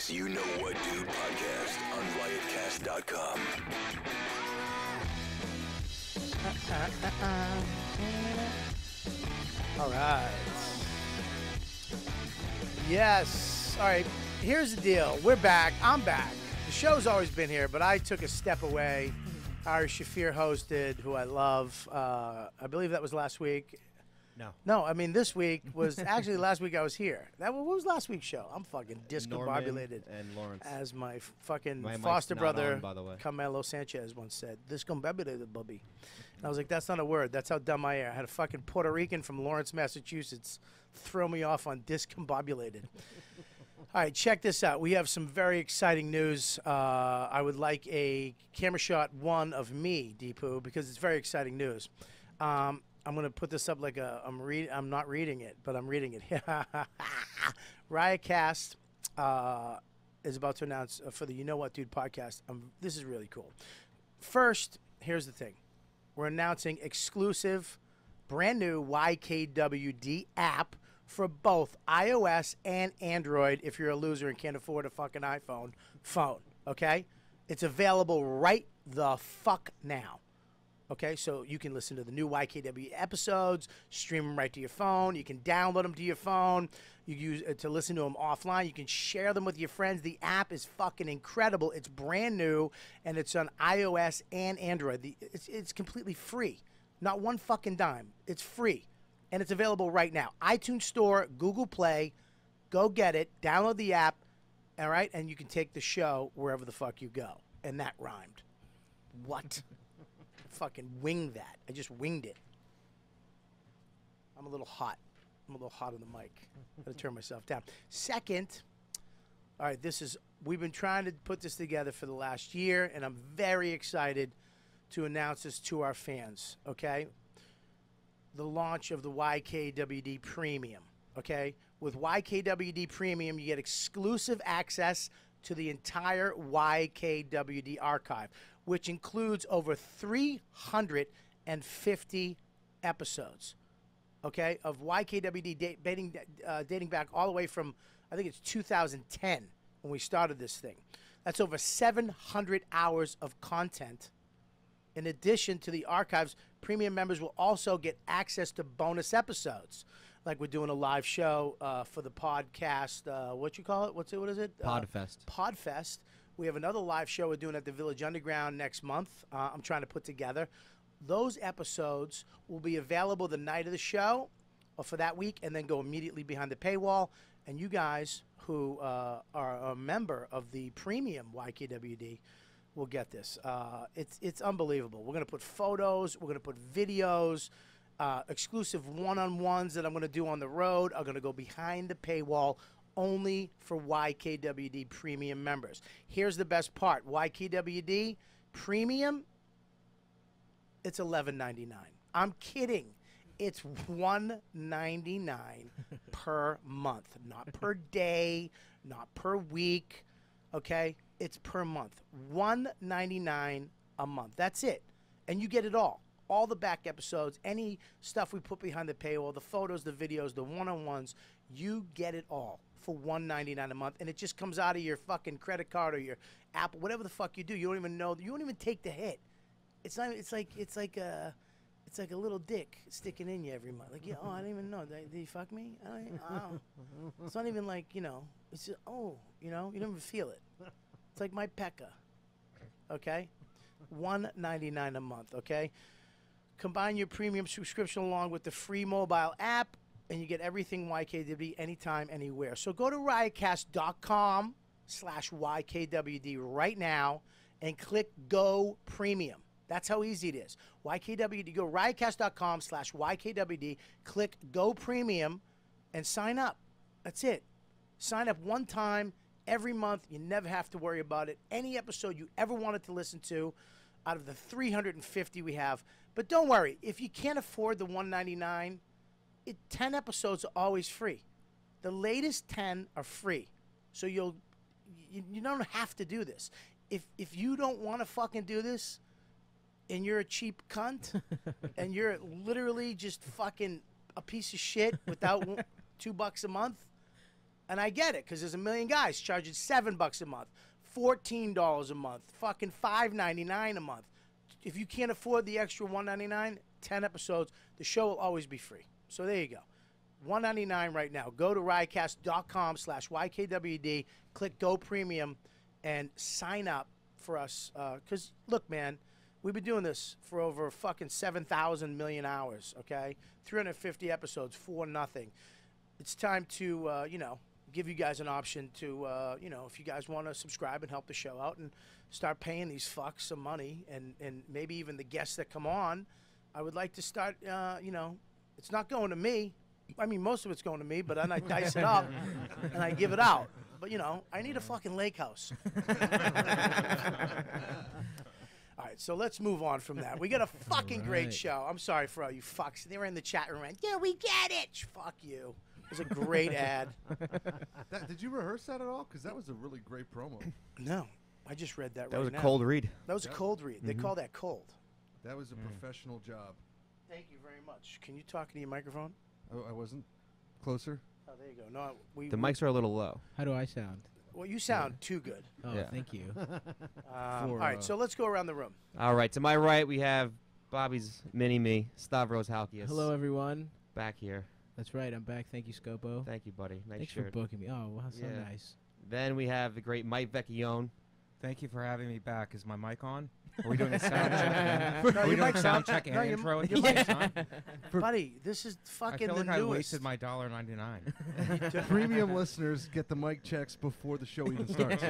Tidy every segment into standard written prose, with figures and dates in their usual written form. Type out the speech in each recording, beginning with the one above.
latest You Know What Dude podcast on riotcast.com. All right. Yes. All right. Here's the deal. We're back. I'm back. The show's always been here, but I took a step away. Ari Shafir hosted, who I love. I believe that was last week. No, I mean, this week was actually last week I was here. What was last week's show? I'm fucking discombobulated. And Lawrence. As my fucking My foster mic's not brother, on, by the way. Carmelo Sanchez, once said, discombobulated, bubby. And I was like, that's not a word. That's how dumb I am. I had a fucking Puerto Rican from Lawrence, Massachusetts throw me off on discombobulated. All right, check this out. We have some very exciting news. I would like a camera shot one of me, Deepu, because it's very exciting news. I'm going to put this up like I'm not reading it, but I'm reading it. Riotcast is about to announce for the You Know What Dude podcast. This is really cool. First, here's the thing. We're announcing exclusive, brand new YKWD app for both iOS and Android if you're a loser and can't afford a fucking iPhone phone, okay? It's available right the fuck now. Okay, so you can listen to the new YKW episodes, stream them right to your phone. You can download them to your phone. You use to listen to them offline. You can share them with your friends. The app is fucking incredible. It's brand new, and it's on iOS and Android. It's completely free. Not one fucking dime. It's free, and it's available right now. iTunes Store, Google Play. Go get it. Download the app, all right? And you can take the show wherever the fuck you go. And that rhymed. What? Fucking winged that. I just winged it. I'm a little hot. I'm a little hot on the mic. Gotta turn myself down. Second, all right, we've been trying to put this together for the last year, and I'm very excited to announce this to our fans, okay? The launch of the YKWD Premium, okay? With YKWD Premium, you get exclusive access to the entire YKWD archive, which includes over 350 episodes, okay, of YKWD dating back all the way from, I think it's 2010 when we started this thing. That's over 700 hours of content. In addition to the archives, premium members will also get access to bonus episodes. Like we're doing a live show for the podcast, what you call it? What is it? Podfest. Podfest. We have another live show we're doing at the Village Underground next month. I'm trying to put together. Those episodes will be available the night of the show or for that week and then go immediately behind the paywall. And you guys who are a member of the premium YKWD will get this. It's unbelievable. We're going to put photos. We're going to put videos. Exclusive one-on-ones that I'm going to do on the road are going to go behind the paywall only for YKWD Premium members. Here's the best part. YKWD Premium, it's $11.99. I'm kidding. It's $1.99 per month. Not per day, not per week, okay? It's per month. $1.99 a month. That's it. And you get it all. All the back episodes, any stuff we put behind the paywall, the photos, the videos, the one-on-ones, you get it all for $1.99 a month, and it just comes out of your fucking credit card or your Apple, whatever the fuck you do. You don't even know. You don't even take the hit. It's not. It's like a little dick sticking in you every month. Like, yeah, oh, I didn't even know. Did you fuck me? Oh. It's not even like, you know. It's just, you don't even feel it. It's like my Pekka. Okay, $1.99 a month. Okay. Combine your premium subscription along with the free mobile app, and you get everything YKWD anytime, anywhere. So go to riotcast.com/YKWD right now and click Go Premium. That's how easy it is. YKWD, go riotcast.com/YKWD, click Go Premium, and sign up. That's it. Sign up one time every month. You never have to worry about it. Any episode you ever wanted to listen to out of the 350 we have. But don't worry. If you can't afford the $1.99, 10 episodes are always free. The latest 10 are free. So you don't have to do this. If you don't want to fucking do this and you're a cheap cunt and you're literally just fucking a piece of shit without $2 a month, And I get it, because there's a million guys charging $7 a month, $14 a month, fucking $5.99 a month. If you can't afford the extra $1.99, 10 episodes, the show will always be free. So there you go. $1.99 right now. Go to riotcast.com/YKWD, click Go Premium, and sign up for us. Because, look, man, we've been doing this for over fucking 7,000 million hours, okay? 350 episodes for nothing. It's time to, give you guys an option to, if you guys want to subscribe and help the show out and start paying these fucks some money and maybe even the guests that come on, I would like to start, it's not going to me. I mean, most of it's going to me, but then I dice it up and I give it out. But, I need a fucking lake house. All right, so let's move on from that. We got a fucking great show. I'm sorry for all you fucks. They were in the chat room and, yeah, we get it. Fuck you. It was a great ad. Did you rehearse that at all? Because that was a really great promo. No, I just read that right now. That was a cold read. That was a cold read. They call that cold. That was a professional job. Thank you very much. Can you talk into your microphone? Oh, I wasn't closer? Oh, there you go. No, The mics are a little low. How do I sound? Well, you sound too good. Oh, Yeah. thank you. All right, so let's go around the room. All right, to my right, we have Bobby's mini-me, Stavros Halkias. Hello, everyone. Back here. That's right. I'm back. Thank you, Scopo. Thank you, buddy. Nice Thanks shirt. for booking me. Oh, wow, so Yeah. nice. Then we have the great Mike Vecchione. Thank you for having me back. Is my mic on? Are we doing a sound check? No, Are we your doing mic's a sound on. check and No, your intro? your Mic's mic's on? Buddy, this is I fucking feel the like I newest. wasted my $1.99. Premium listeners get the mic checks before the show even starts.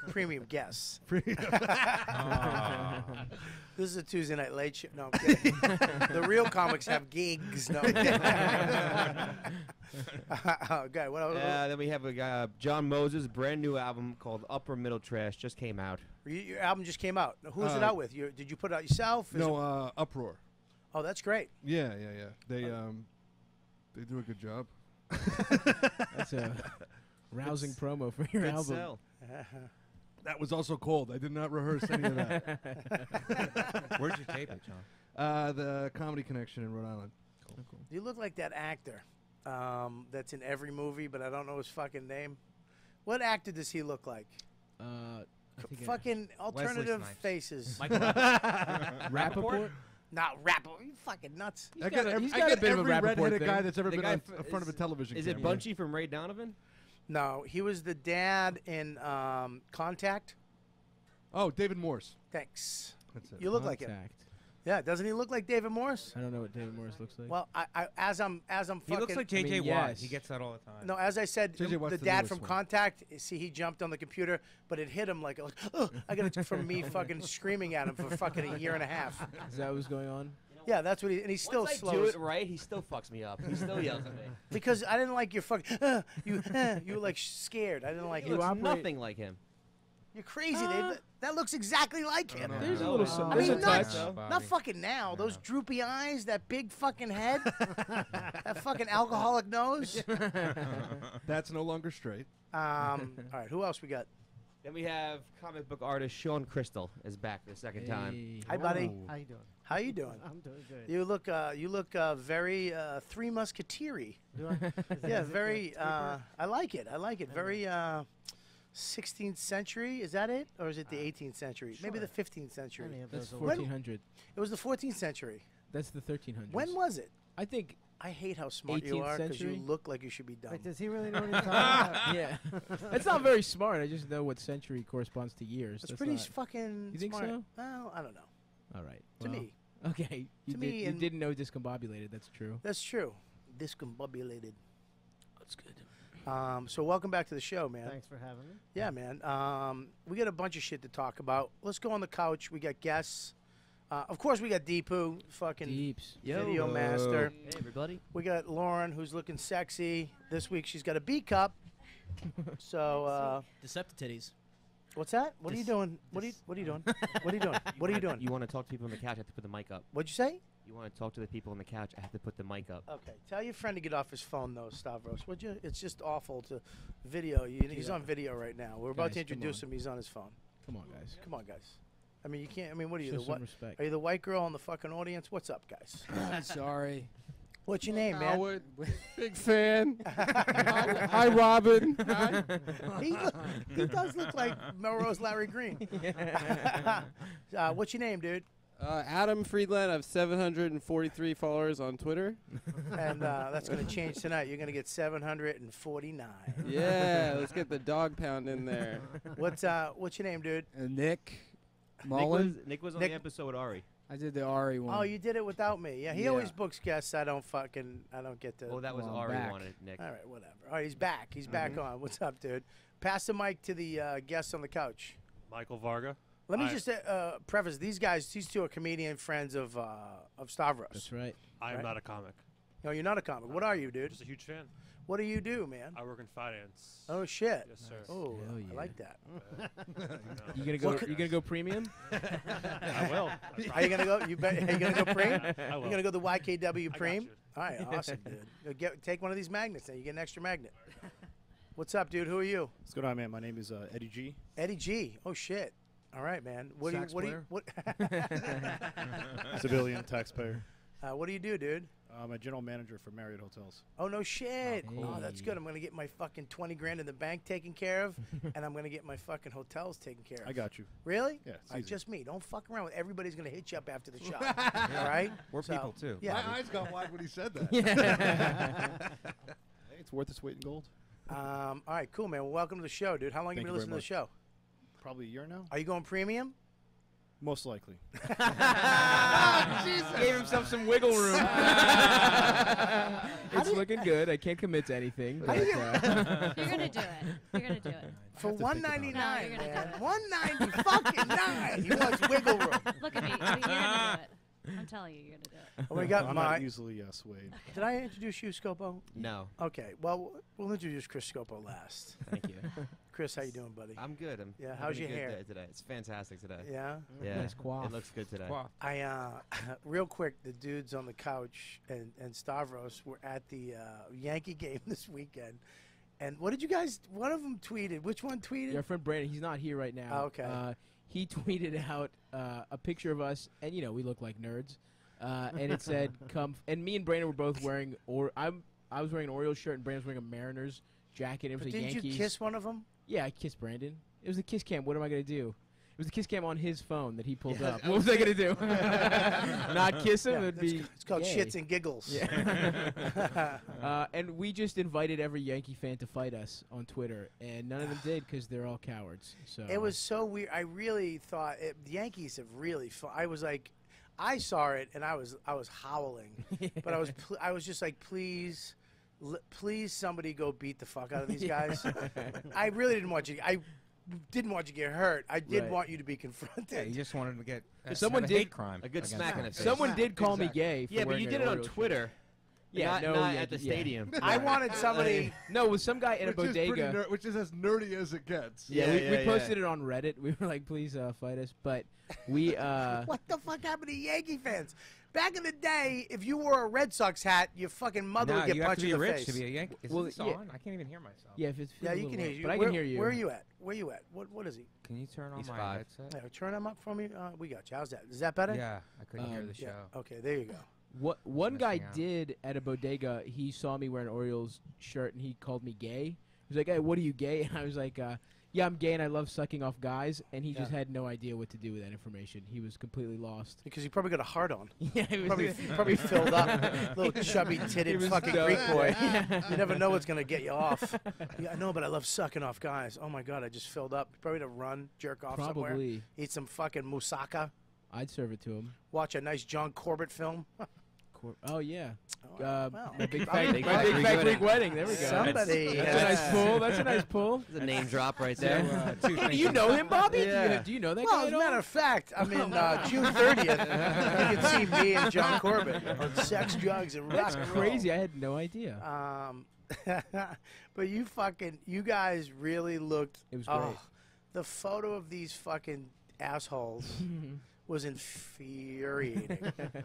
Premium guests. Oh. This is a Tuesday night late show. No, I'm kidding. The real comics have gigs. No, I'm kidding. Okay, what else? Then we have a guy, John Moses' brand new album called Upper Middle Trash. Just came out. Your album just came out. Who is it out with? Did you put it out yourself? Is it- No, Uproar. Oh, that's great. Yeah. They do a good job. That's a rousing promo for your Good album. sell. That was also cold. I did not rehearse any of that. Where'd you tape it, John? The Comedy Connection in Rhode Island. Cool. You look like that actor that's in every movie, but I don't know his fucking name. What actor does he look like? I think Fucking alternative Snipes. faces. Rappaport? Not rapper. You fucking nuts. He's I got get, a- he's I got a get bit of a every Rappaport redheaded thing. guy that's ever The been guy in f- front of a television Is it camera. Bunchy from Ray Donovan? No, he was the dad in Contact. Oh, David Morse. Thanks. That's it. You look like him. Contact. Yeah, doesn't he look like David Morse? I don't know what David Morris looks like. Well, as I'm fucking. He looks like I JJ mean, Watt. yes. He gets that all the time. No, as I said, JJ Watt's the the dad newest from one. Contact. See, he jumped on the computer, but it hit him like, I got it from me fucking screaming at him for fucking a year and a half. Is that what's going on? Yeah, that's what he. And he's still Once slow. I do it right, he still fucks me up. He still yells at me. Because I didn't like your fucking. You were like scared. I didn't like He it. looks operate- nothing like him. You're crazy, Dave. That looks exactly like him. There's a No, little no. some. I There's mean, a not, touch. not fucking now. Those droopy eyes, that big fucking head, that fucking alcoholic nose. That's no longer straight. All right, who else we got? Then we have comic book artist Sean Crystal is back the second time. Hey. Hi, buddy. How you doing? How you doing? I'm doing good. You look very Three Musketeer-y. Do I? Yeah, very. I like it. I like it. Very 16th century. Is that it, or is it the 18th century? Maybe the 15th century. Any of That's those 1400. It was the 14th century. That's the 1300s. When was it? I think. I hate how smart you 18th are because you century? look like you should be dumb. Wait, does he really know what he's talking about? Yeah. That's not very smart. I just know what century corresponds to years. That's That's pretty not- fucking You think smart. so? Well, I don't know. All right. To well, me, Okay. You, To did, me you and- didn't know discombobulated. That's true. that's true. Discombobulated. That's good. So welcome back to the show, man. Thanks for having me. Yeah, man. We got a bunch of shit to talk about. Let's go on the couch. We got guests. Of course, we got Deepu, fucking Deeps. video master. Hey, everybody. We got Lauren, who's looking sexy. This week she's got a B cup. So, Deceptitties. what's that? What are you doing? What are you doing? What are you doing? What are you doing? You want to talk to people on the couch? I have to put the mic up. What'd you say? You want to talk to the people on the couch? I have to put the mic up. Okay. Tell your friend to get off his phone, though, Stavros. Would you? It's just awful to video. He's on video right now. We're about to Guys, come introduce on. him. He's on his phone. Come on, guys. Come on, guys. I mean, you can't. I mean, what are you? Show The some what? respect. Are you the white girl in the fucking audience? What's up, guys? Sorry. What's your name, man? Howard, big fan. Hi, Robin. Hi. He does look like Melrose Larry Green. What's your name, dude? Adam Friedland. I have 743 followers on Twitter. And that's going to change tonight. You're going to get 749. Yeah, let's get the dog pound in there. What's your name, dude? Nick Mullen. Nick was on Nick- the episode with Ari. I did the Ari one. Oh, you did it without me. Yeah, he Yeah. always books guests. I don't get to. Oh, that was Well, I'm Ari back. wanted Nick. All right, whatever. All right, he's back. He's back on. What's up, dude? Pass the mic to the guests on the couch. Michael Varga. Let me Hi. just preface: these two are comedian friends of Stavros. That's right. I am Right. not a comic. No, you're not a comic. What are you, I'm dude? just a huge fan. What do you do, man? I work in finance. Oh shit! Yes, sir. Oh, Hell I yeah. like that. You gonna go? What You gonna go premium? I will. Are you gonna go? Are you gonna go preem? I will. You're gonna go the YKW got preem? you. All right, awesome, dude. Take one of these magnets, then you get an extra magnet. What's up, dude? Who are you? What's going on, man? My name is Eddie G. Eddie G. Oh shit! All right, man. What Sax do you? What? Civilian taxpayer. What do you do, dude? I'm a general manager for Marriott Hotels. Oh no shit! Oh, cool. Oh, that's good. I'm gonna get my fucking 20 grand in the bank taken care of, and I'm gonna get my fucking hotels taken care of. I got you. Really? Yeah, it's All right, easy. just me. Don't fuck around with. Everybody's gonna hit you up after the show. All right? We're people too. Yeah. My eyes got wide when he said that. Hey, it's worth its weight in gold. All right, cool, man. Well, welcome to the show, dude. How long Thank you you been very listening to the show? Probably a year now. Are you going premium? Most likely. Gave himself some wiggle room. It's looking good. I can't commit to anything. But, You're gonna do it. You're gonna do it. For have to think about it. $199, No, you're gonna man. do it. 190 fucking 9. He wants wiggle room. Look at me. You're gonna do it. I'm telling you, you're gonna do it. Oh, we got I'm my. not easily swayed. Did I introduce you, Scopo? No. Okay. Well, we'll introduce Chris Scopo last. Thank you. Chris, how you doing, buddy? I'm good. Yeah, having how's a your good hair? day today. It's fantastic today. Yeah. Yeah. Nice coif. It looks good today. I real quick, the dudes on the couch and Stavros were at the Yankee game this weekend. And what did you guys? One of them tweeted. Which one tweeted? Your friend Brandon, he's not here right now. Oh, okay. He tweeted out a picture of us, and we look like nerds. And it said, "Come." And me and Brandon were both wearing, I was wearing an Orioles shirt, and Brandon was wearing a Mariners jacket. It was But a didn't Yankees. you kiss one of them? Yeah, I kissed Brandon. It was a kiss cam. What am I gonna do? It was a kiss cam on his phone that he pulled Yeah, up. What was I gonna do? Not kiss him? Yeah, It'd be. it's called gay. shits and giggles. Yeah. And we just invited every Yankee fan to fight us on Twitter, and none of them did because they're all cowards. So It was so weird. I really thought the Yankees have really. I was like, I saw it and I was howling, but I was just like, please, please, somebody go beat the fuck out of these guys. I really didn't want you. I didn't want you to get hurt. I did Right. want you to be confronted. Yeah, you just wanted to get Someone have a did- hate crime. A good against smack in them. the face. Someone did call me Exactly. gay. For Yeah, but wearing you an did it on Orioles shirt. Twitter. Yeah, not, no, not yeah, at the yeah. stadium. I wanted somebody. No, it was some guy in a Which is pretty bodega. which is as nerdy as it gets. Yeah, Yeah, we yeah, posted it on Reddit. We were like, please fight us. But we. What the fuck happened to Yankee fans? Back in the day, if you wore a Red Sox hat, your fucking mother Nah, would get you have punched to be in the rich face. to be a Yankee. Is Well, this yeah. on? I can't even hear myself. Yeah, if it's Yeah, a you little can hear low, you. but I where, can hear you. Where are you at? Where you at? What is he? Can you turn on He's my 5. headset? Yeah, turn him up for me. We got you. How's that? Is that better? Yeah, I couldn't hear the Yeah. show. Okay, there you go. What one guy missing out. did at a bodega, he saw me wearing an Orioles shirt and he called me gay. He was like, "Hey, what are you gay?" And I was like, "Yeah, I'm gay and I love sucking off guys." And he just had no idea what to do with that information. He was completely lost. Because he probably got a heart on. Yeah, he was Probably filled up. Little chubby titted was fucking so- Greek boy. You never know what's gonna get you off. Yeah, I know, but I love sucking off guys. Oh my god, I just filled up. Probably to run, jerk off somewhere. Probably. Eat some fucking moussaka. I'd serve it to him. Watch a nice John Corbett film. Oh yeah, well, my big I fat, mean, my big fat Greek wedding. There we go. Somebody That's a nice pull. That's a nice pull. It's a name drop right there. Hey, do you know him, Bobby? Yeah. Do you know that Well, guy as at a all? matter of fact, I mean, June 30th, you can see me and John Corbett on sex, drugs, and rock That's and roll. crazy. I had no idea. But you guys really looked. It was great. The photo of these fucking assholes was infuriating.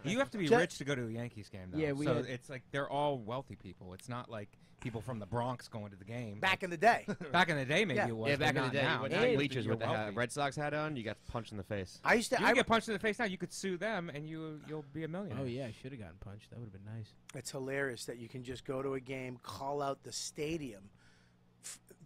You have to be Ju- rich to go to a Yankees game, though. Yeah, we so had- it's like they're all wealthy people. It's not like people from the Bronx going to the game. Back in the day. Back in the day, maybe Yeah. it was. Yeah, but back in the not day, now. you went Now to you're bleachers with the wealthy. Red Sox hat on, you got punched in the face. I used to. You can get punched in the face now. You could sue them, and you'll be a millionaire. Oh yeah, I should have gotten punched. That would have been nice. It's hilarious that you can just go to a game, call out the stadium,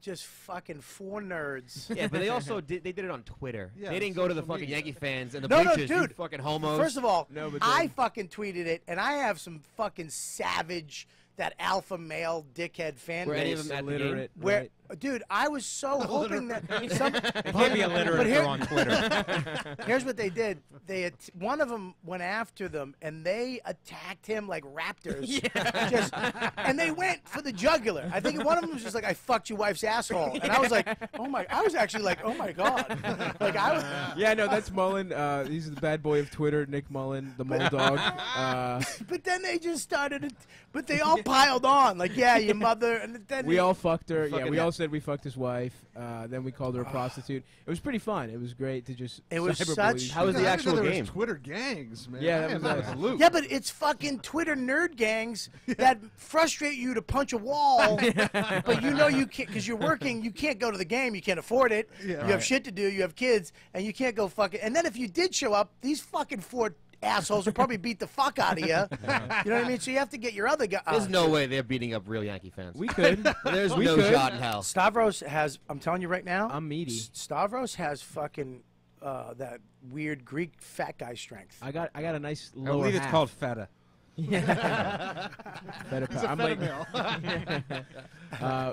just fucking 4 nerds. Yeah, but they also did it on Twitter. Yeah, they didn't go to the social fucking media. Yankee fans and the No, bleachers, you dude. fucking homos. First of all, No, but I then- fucking tweeted it, and I have some fucking savage, that alpha male dickhead fan Were any base. of them at the game? Illiterate. Where, right. dude, I was so hoping that some. You can't be illiterate But if here- you're on Twitter. Here's what they did. One of them went after them, and they attacked him like raptors. Just, and they went for the jugular. I think one of them was just like, "I fucked your wife's asshole," and I was like, "Oh my!" I was actually like, "Oh my god!" Like I was. Yeah, no, that's Mullen. He's the bad boy of Twitter, Nick Mullen, the Mull Dog. But then they just started. But they all piled on, like, "Yeah, your mother," and then We all fucked her. Yeah, Fucking- we all said we fucked his wife. Then we called her a prostitute. It was pretty fun. It was great to just. It was cyberbully such- these How was people. the I actual didn't know there game? was Twitter gangs, man. Yeah, that I was am out nice. of the loop. Yeah, but it's fucking Twitter nerd gangs that frustrate you to punch a wall, but you know you can't because you're working. You can't go to the game. You can't afford it. Yeah. You have shit to do. You have kids, and you can't go fucking. And then if you did show up, these fucking 4 assholes would probably beat the fuck out of you. You know what I mean? So you have to get your other guy. There's no way they're beating up real Yankee fans. We could. There's we no could. shot in hell. Stavros has. I'm telling you right now. I'm meaty. Stavros has fucking that weird Greek fat guy strength. I got a nice I lower believe it's half. called feta. Better I'm like,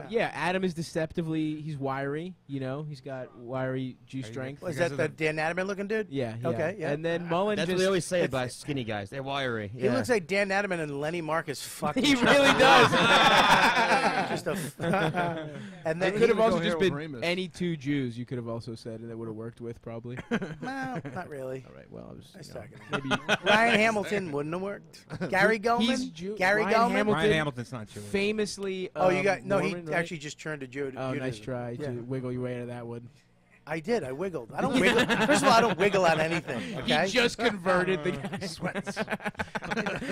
yeah, Adam is deceptively. He's wiry. You know, he's got wiry G strength. Was You guys that are the the- Dan Natterman looking dude? Yeah, yeah. Okay, yeah. And then Mullen That's just. what they always say about skinny guys. They're wiry. He looks like Dan Natterman and Lenny Marcus fucking. He really does. Just and They then could have go also just Harold been Ramis. any 2 Jews. You could have also said, and that would have worked with probably. No, not really. All right. Well, I was. I was You know, talking. maybe Ryan Hamilton wouldn't have worked. Gary He's Goldman. Jew- Gary Ryan Goldman. Hamilton- Ryan Hamilton's not Jewish. famously. Oh, you got no. Mormon, He right? actually just turned to Jude. Oh, nice Judaism. try Yeah. to wiggle your way out of that one. I did. I wiggled. I don't wiggle. First of all, I don't wiggle on anything. Okay. He just converted the guy. Sweats.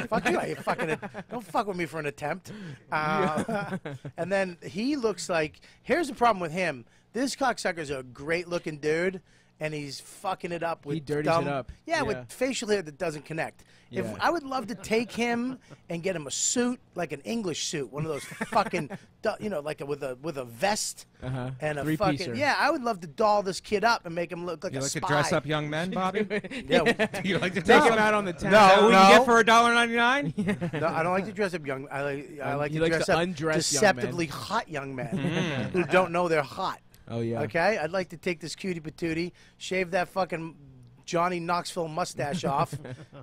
Fuck you! You fucking don't fuck with me for an attempt. And then he looks like. Here's the problem with him. This cocksucker's a great-looking dude, and he's fucking it up with He dirties dumb, it up. Yeah, Yeah. with facial hair that doesn't connect. If Yeah. I would love to take him and get him a suit, like an English suit, one of those fucking, like with a vest Uh-huh. and a Three-piecer. fucking. Yeah, I would love to doll this kid up and make him look like You a like spy. to dress up young men, Bobby? Yeah. Do you like to Take dress him up? out on the town. No, Is that what no. you get for $1.99? No, I don't like to dress up young. I like he to likes dress to up undress young deceptively hot young men who don't know they're hot. Oh yeah. Okay, I'd like to take this cutie patootie, shave that fucking Johnny Knoxville mustache off,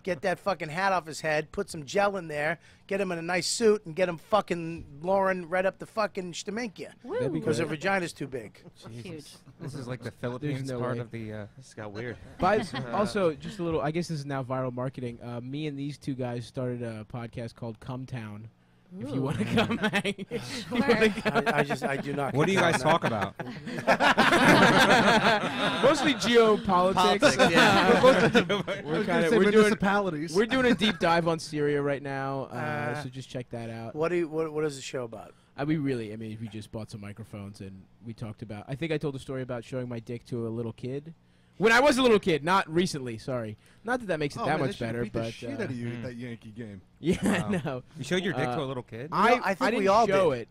get that fucking hat off his head, put some gel in there, get him in a nice suit, and get him fucking Lauren right up the fucking Staminkia. That'd be Because her great. vagina's too big. Huge. This is like the Philippines no part way. of the. This got weird. But also, just a little. I guess this is now viral marketing. Me and these 2 guys started a podcast called Come Town. If you want to come hang. I do not. What do you guys condone talk about? Mostly geopolitics. Politics, yeah. We're municipalities. we're doing a deep dive on Syria right now, so just check that out. that? What is the show about? We just bought some microphones and we talked about. I think I told a story about showing my dick to a little kid. When I was a little kid, not recently. Sorry, not that makes it Oh, that man, they much should better, beat the but shit out of you at that Yankee game. yeah, Wow. no. You showed your dick to a little kid? I think didn't we all show did. it.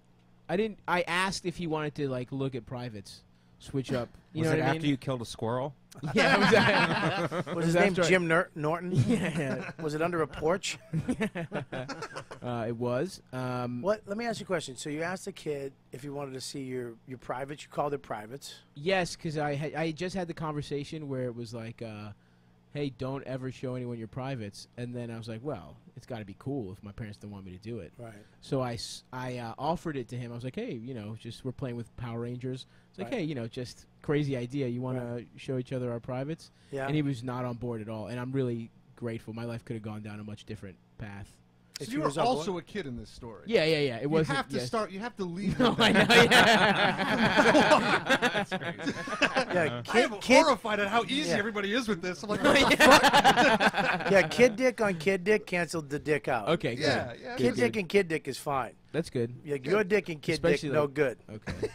I didn't. I asked if he wanted to like look at privates, switch up. You Was know it what I after mean? you killed a squirrel? Yeah. It was, Was his That's name right. Jim Norton? yeah. Was it under a porch? It was. What? Let me ask you a question. So you asked the kid if he wanted to see your privates. You called it privates. Yes, because I just had the conversation where it was like, hey, don't ever show anyone your privates. And then I was like, well, it's got to be cool if my parents don't want me to do it. Right. So I offered it to him. I was like, hey, just we're playing with Power Rangers. It's like, Right. hey, just crazy idea. You want to show each other our privates? Yeah. And he was not on board at all. And I'm really grateful. My life could have gone down a much different path. If So he you were was on board. also a kid in this story. Yeah. It You wasn't. have to yes. start. You have to leave. No, I know. Yeah. That's crazy. Yeah, I am kid, horrified at how easy Yeah. everybody is with this. I'm like, yeah, kid dick on kid dick canceled the dick out. Okay. Good. yeah, yeah. Kid Good. dick and kid dick is fine. That's good. Yeah, your dick and kid Especially dick, no like- good. Okay.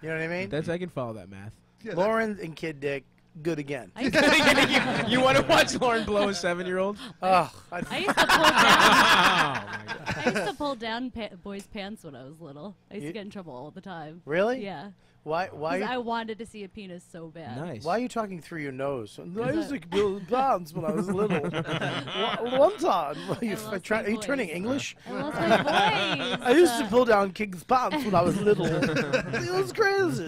You know what I mean? That's I can follow that math. Yeah, Lauren and kid dick, good again. I used to, you want to watch Lauren blow a 7-year-old? Oh, I used to pull down. I used to pull down boys' pants when I was little. I used to get in trouble all the time. really? Yeah. Why? 'Cause Why? I wanted to see a penis so bad. Nice. Why are you talking through your nose? I Because used to build pounds when I was little. One time, I lost are my you turning voice. English? I lost my voice. I used to pull down kids' pants when I was little. It was crazy.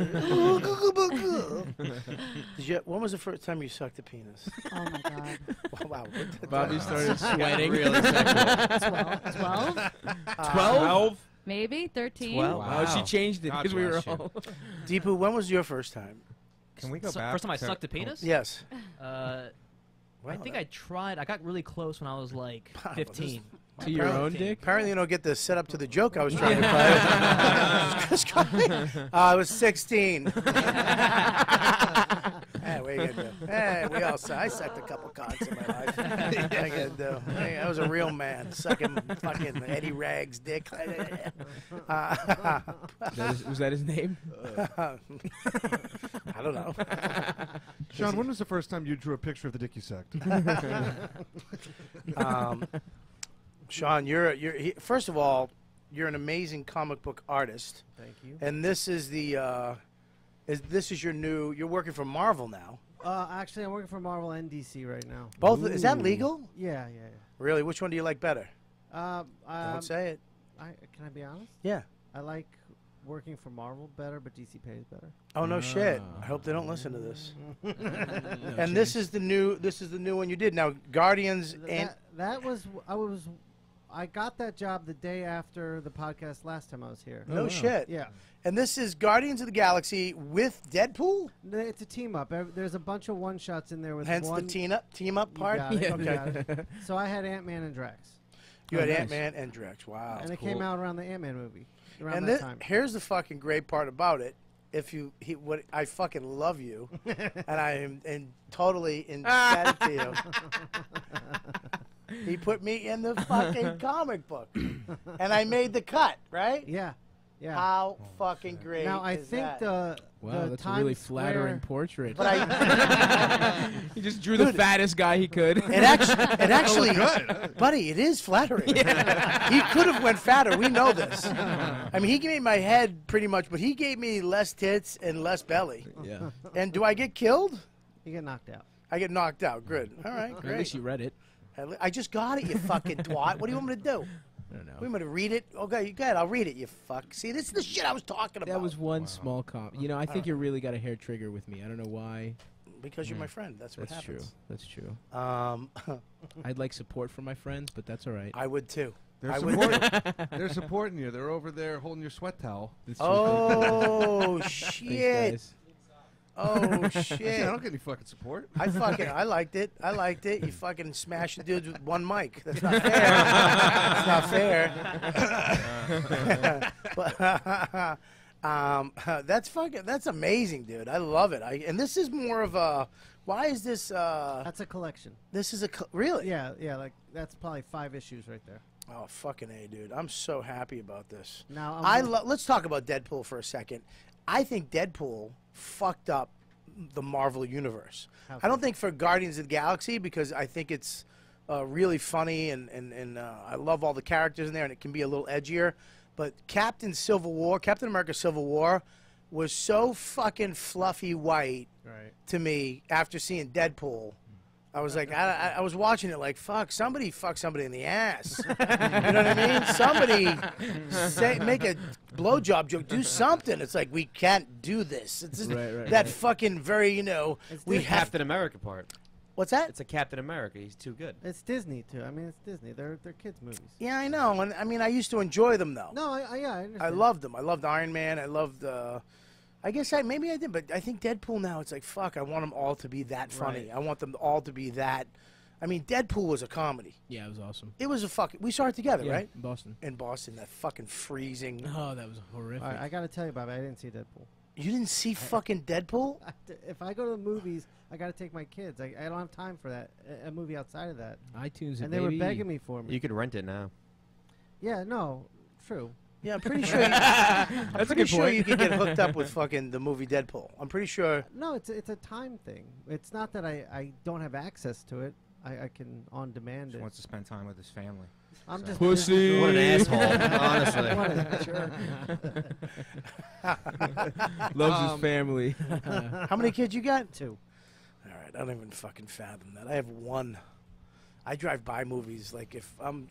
When was the first time you sucked a penis? Oh my god. Wow. Bobby started sweating. Really sexual. 12? 12? Maybe 13. 12? Oh, she changed it God because we were bless you. all. Deepu, when was your first time? Can we go So- back? first time I to- sucked a penis? Yes. I Wow, think that- I tried. I got really close when I was like Wow, 15. To your own dick? Apparently, you don't get the set up to the joke I was trying to play. I was 16. Hey, what are you gonna do? Hey, I sucked a couple cocks in my life. What are you gonna do? Hey, I was a real man, sucking fucking Eddie Rags' dick. Was that his name? I don't know. Sean, when was the first time you drew a picture of the dick you sucked? Sean, first of all, you're an amazing comic book artist. Thank you. And this is the this is your new. You're working for Marvel now. Actually, I'm working for Marvel and DC right now. Both is that legal? Yeah. Really? Which one do you like better? Don't say it. Can I be honest? Yeah. I like working for Marvel better, but DC pays better. Oh no shit! I hope they don't listen to this. No And this is the new. This is the new one you did now. Guardians and That was I got that job the day after the podcast last time I was here. no shit. Yeah. And this is Guardians of the Galaxy with Deadpool. It's a team up. There's a bunch of one shots in there with Hence one. the team up part. You got it, you Okay. got it. So I had Ant-Man and Drax. You had nice. Ant-Man and Drax. Wow. And it came out around the Ant-Man movie. Around And that time. here's the fucking great part about it. What I fucking love you, and I am totally indebted to you. He put me in the fucking comic book, and I made the cut. Right? Yeah. Yeah. How fucking great! Now I is think that? Wow, the that's a Times really Square- flattering portrait. But I, He just drew the fattest guy he could. it actually, buddy, it is flattering. He could have went fatter. We know this. I mean, he gave me my head pretty much, but he gave me less tits and less belly. Yeah. And do I get killed? You get knocked out. I get knocked out. Good. All right, At least great. you read it. I just got it, you fucking twat. What do you want me to do? I don't know. We want me to read it? Okay, you got it. I'll read it, you fuck. See, this is the shit I was talking about. That was one small comp. You know, I think you really got a hair trigger with me. I don't know why. because you're my friend. That's what That's true. happens. That's true. True. I'd like support from my friends, but that's all right. I would too. They're, I would they're supporting you. They're over there holding your sweat towel. Oh Thanks, shit! guys. Oh I shit! don't get any fucking support. I liked it. I liked it. You fucking smash the dudes with one mic. That's not fair. That's not fair. But that's amazing, dude. I love it. And this is more of a. Why is this? That's a collection. This is really. Yeah, like that's probably 5 issues right there. Oh fucking A, dude! I'm so happy about this. Now let's talk about Deadpool for a second. I think Deadpool fucked up the Marvel universe. I don't think for Guardians of the Galaxy, because I think it's really funny and I love all the characters in there and it can be a little edgier. But Captain America Civil War was so fucking fluffy white to me after seeing Deadpool. I was like, I was watching it like, somebody fuck somebody in the ass. You know what I mean? Somebody make a blowjob joke, do something. It's like, we can't do this. It's that fucking very, we have Captain America part. What's that? It's a Captain America. He's too good. It's Disney too. I mean, it's Disney. They're kids movies. Yeah, I know. And I mean, I used to enjoy them though. No, I understand. I loved them. I loved Iron Man. I loved. I guess maybe I did, but I think Deadpool now. It's like fuck. I want them all to be that funny. Right. I want them all to be that. I mean, Deadpool was a comedy. Yeah, it was awesome. It was a fucking. We saw it together, Yeah, right? in Boston. In Boston, that fucking freezing. Oh, that was horrific. All right, I gotta tell you, Bobby, I didn't see Deadpool. You didn't see fucking Deadpool? If I go to the movies, I gotta take my kids. I don't have time for that. A movie outside of that. iTunes, and they were begging me for me. You could rent it now. Yeah, no, true. Yeah, I'm pretty sure. I'm pretty sure you could get hooked up with fucking the movie Deadpool. I'm pretty sure. No, it's a time thing. It's not that I don't have access to it. I can on demand He it. wants to spend time with his family. I'm So. just Pussy. What an asshole, honestly. What a jerk. Loves his family. How many kids you got? 2. All right, I don't even fucking fathom that. I have 1. I drive by movies like if I'm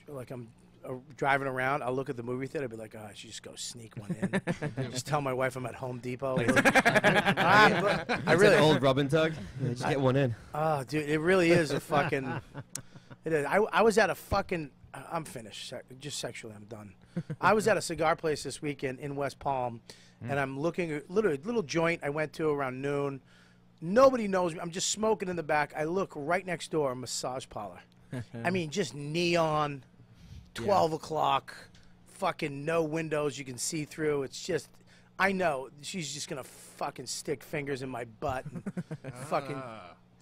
driving around, I'll look at the movie theater. I'll be like, oh, I should just go sneak one in. Just tell my wife I'm at Home Depot. I really An old rub and tug. Yeah, just get one in. Oh, dude, it really is a fucking. It is. I was at a fucking. I'm finished. Just sexually, I'm done. I was at a cigar place this weekend in West Palm, and I'm looking at little joint I went to around noon. Nobody knows me. I'm just smoking in the back. I look right next door, a massage parlor. I mean, just neon. 12 o'clock, fucking no windows you can see through. It's just, I know she's just gonna fucking stick fingers in my butt and fucking.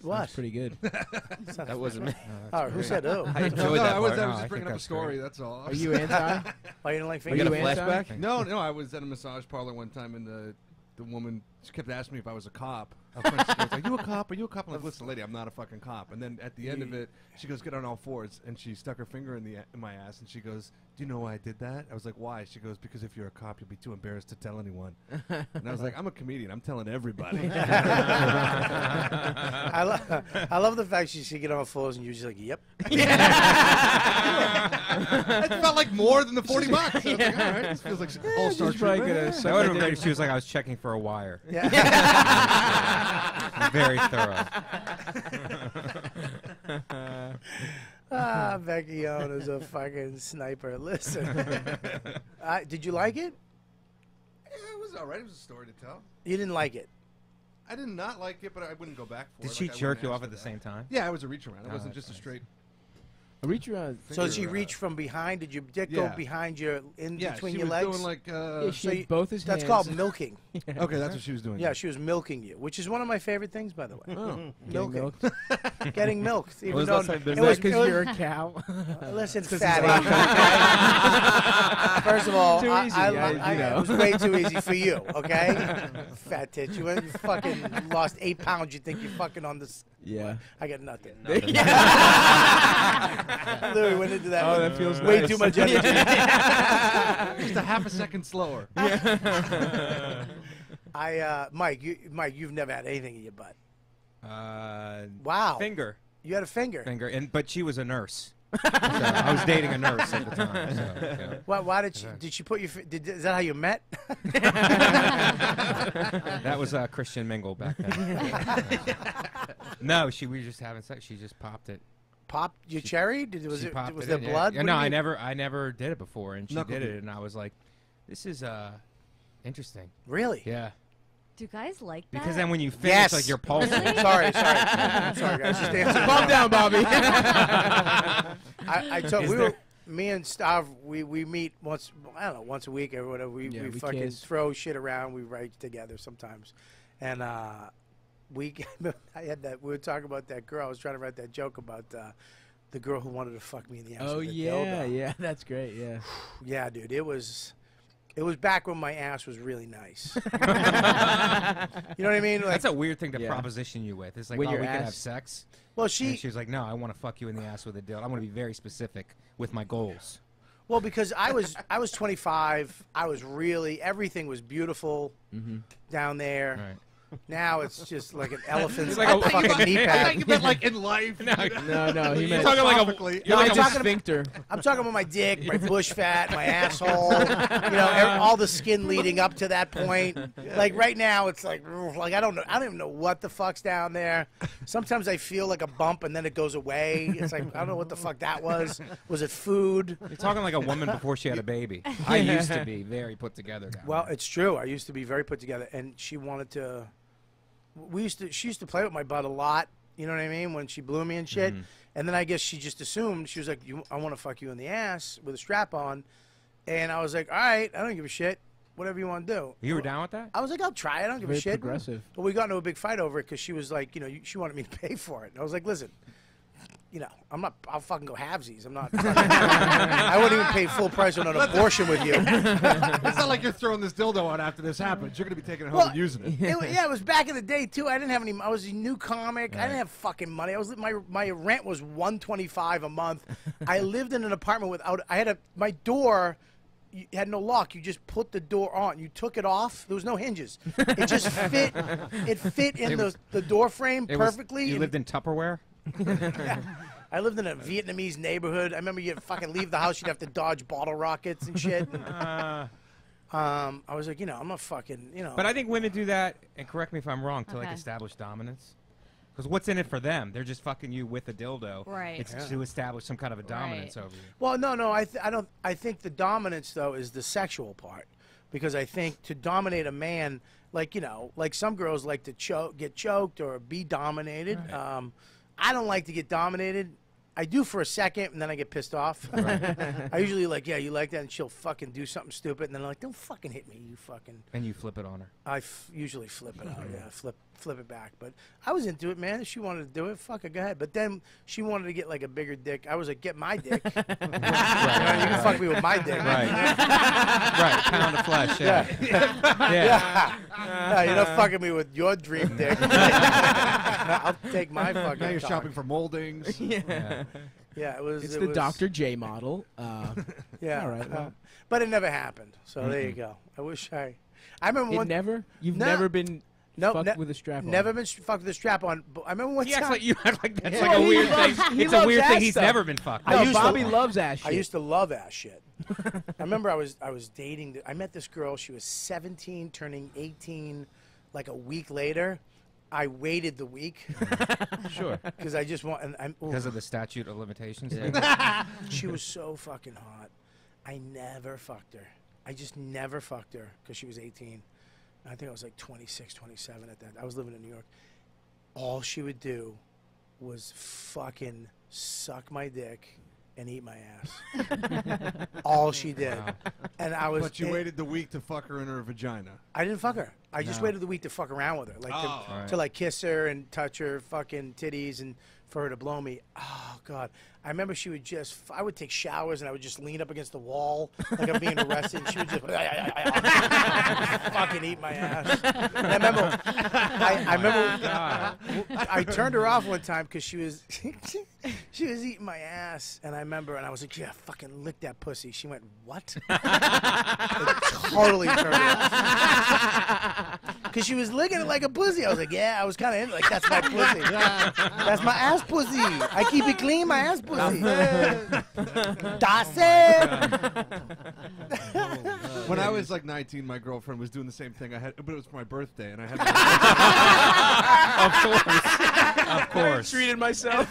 What? That's pretty good. That wasn't me. Oh, who said who? I enjoyed that I was part. just bringing up a story. That's all. Are you anti? Oh, you don't like You fingers? got a flashback? No, I was at a massage parlor one time, and the woman, she kept asking me if I was a cop. She goes, are you a cop? Are you a cop? I'm like, listen, lady, I'm not a fucking cop. And then at the end of it, she goes, get on all fours, and she stuck her finger in my ass, and she goes, do you know why I did that? I was like, why? She goes, because if you're a cop, you'll be too embarrassed to tell anyone. And I was like, I'm a comedian. I'm telling everybody. I love the fact she get on all fours and you're just like, yep. It felt like more than the $40. I was like, all right, this feels like all-star treatment. That would have been great if she was like, I was checking for a wire. Yeah. Very thorough. Vecchione is a fucking sniper. Listen. Did you like it? Yeah, it was all right. It was a story to tell. You didn't like it? I did not like it, but I wouldn't go back for it. Did she Like, I jerk wouldn't you ask off for at the that. same time? Yeah, it was a reach around. It Oh, wasn't that's just a nice. straight. A reach around. So did she reach from behind? Did your dick go behind your, between she your was legs? doing like. Yeah, she So had both his That's hands. called milking. Okay, that's what she was doing. Yeah, she was milking you, which is one of my favorite things, by the way. Oh, Milking. Getting milked. Even was though last time it been was because you're a cow. Listen, he's fatty. First of all, Too easy, it was way too easy for you, okay? Fat titch. You fucking lost 8 pounds. You think you're fucking on this. Yeah. I got nothing. Yeah. Literally went into that. Oh, that feels way nice. too much energy. Just a half a second slower. Mike, you've never had anything in your butt. Wow. Finger. You had a finger. But she was a nurse. So I was dating a nurse at the time. So, yeah. Why did she put your? Is that how you met? That was Christian Mingle back then. No, we were just having sex. She just popped it. Popped your cherry? Was there in, blood? Yeah. No, I never did it before, and she Knuckle did deep. it, and I was like, this is interesting. Really? Yeah. Do guys like that? Because then when you finish, Yes. like your pulse. Really? Sorry, guys. Just answer. Calm down, Bobby. I told me and Stav, we meet once a week or whatever. We fucking kiss. throw shit around. We write together sometimes, and I had that. We were talking about that girl. I was trying to write that joke about the girl who wanted to fuck me in the ass. Oh with a yeah, dildo. yeah, that's great. Yeah. Yeah, dude. It was back when my ass was really nice. You know what I mean? Like, That's a weird thing to Yeah. proposition you with. It's like, When oh, your we can have ass- sex. well, And she she was like, no, I want to fuck you in the ass with a dildo. I'm going to be very specific with my goals. Well, because I was 25. I was really everything was beautiful down there. Right. Now it's just like an elephant's like a fucking knee pad. You meant like in life. No, he meant talking like a- Philosophically. you're like I'm a talking- sphincter. I'm talking about my dick, my bush fat, my asshole. All the skin leading up to that point. Like right now, it's like I don't know. I don't even know what the fuck's down there. Sometimes I feel like a bump and then it goes away. It's like I don't know what the fuck that was. Was it food? You're talking like a woman before she had a baby. I used to be very put together. Down Well, there. it's true. I used to be very put together, and she wanted to. She used to play with my butt a lot. You know what I mean? When she blew me and shit, And then I guess she just assumed, she was like, I want to fuck you in the ass with a strap on. And I was like, all right, I don't give a shit. Whatever you want to do. You were down with that? I was like, I'll try it. I don't give a Very shit. progressive. But we got into a big fight over it because she was like, she wanted me to pay for it. And I was like, listen, I'll fucking go halvesies. I'm not. I wouldn't even pay full price on an abortion with you. It's not like you're throwing this dildo out after this happens. You're going to be taking it home and using it. Yeah, it was back in the day too. I didn't have any. I was a new comic. I didn't have fucking money. My rent was $125 a month. I lived in an apartment without. My door. You had no lock. You just put the door on. You took it off. There was no hinges. It just fit. It fit in the door frame perfectly. You lived in Tupperware? Yeah. I lived in a Vietnamese neighborhood. I remember you'd fucking leave the house. You'd have to dodge bottle rockets and shit. I was like, I'm not fucking, But I think women do that, and correct me if I'm wrong, to like Okay. establish dominance. Because what's in it for them? They're just fucking you with a dildo. Right. It's to establish some kind of a dominance over you. Well, no. I don't. I think the dominance though is the sexual part, because I think to dominate a man, like some girls like to get choked or be dominated. Right. I don't like to get dominated. I do for a second, and then I get pissed off. I usually you like that, and she'll fucking do something stupid, and then I'm like, don't fucking hit me, you fucking. And you flip it on her. I usually flip it out, flip it back. But I was into it, man. If she wanted to do it, fuck it, go ahead. But then she wanted to get like a bigger dick. I was like, get my dick. You can fuck me with my dick. Right. Right, pound of flesh, yeah. No, you're not fucking me with your dream dick. I'll take my fucking. Now you're cock. shopping for moldings. Yeah, it was. It's it the was, Dr. J model. Yeah, all right. Well. But it never happened. So there you go. I wish I remember one. You've never been fucked with a strap on. Never been fucked with a strap on. But I remember one time. You act like that's like a weird thing. It's a weird thing. He's never been fucked. Bobby loves ass shit. I used to love ass shit. I remember I was dating. I met this girl. She was 17, turning 18, like a week later. I waited the week. Sure. Because I just want. Because of the statute of limitations. She was so fucking hot. I never fucked her. I just never fucked her because she was 18. I think I was like 26, 27 at that. I was living in New York. All she would do was fucking suck my dick and eat my ass. All she did. Wow. And I was. But you waited the week to fuck her in her vagina. I didn't fuck her. I just waited the week to fuck around with her, like to like kiss her and touch her fucking titties and for her to blow me. Oh God! I remember she would just. I would take showers and I would just lean up against the wall like I'm being arrested. And she would just fucking eat my ass. And I remember. I turned her off one time because she was she was eating my ass, and I remember, and I was like, yeah, fucking lick that pussy. She went, what? It totally turned her off. Because she was licking it like a pussy. I was like, yeah, I was kind of into it. Like, that's my pussy. That's my ass pussy. I keep it clean, my ass pussy. That's it. When I was like 19, my girlfriend was doing the same thing. But it was for my birthday, and I had. Of course. I treated myself.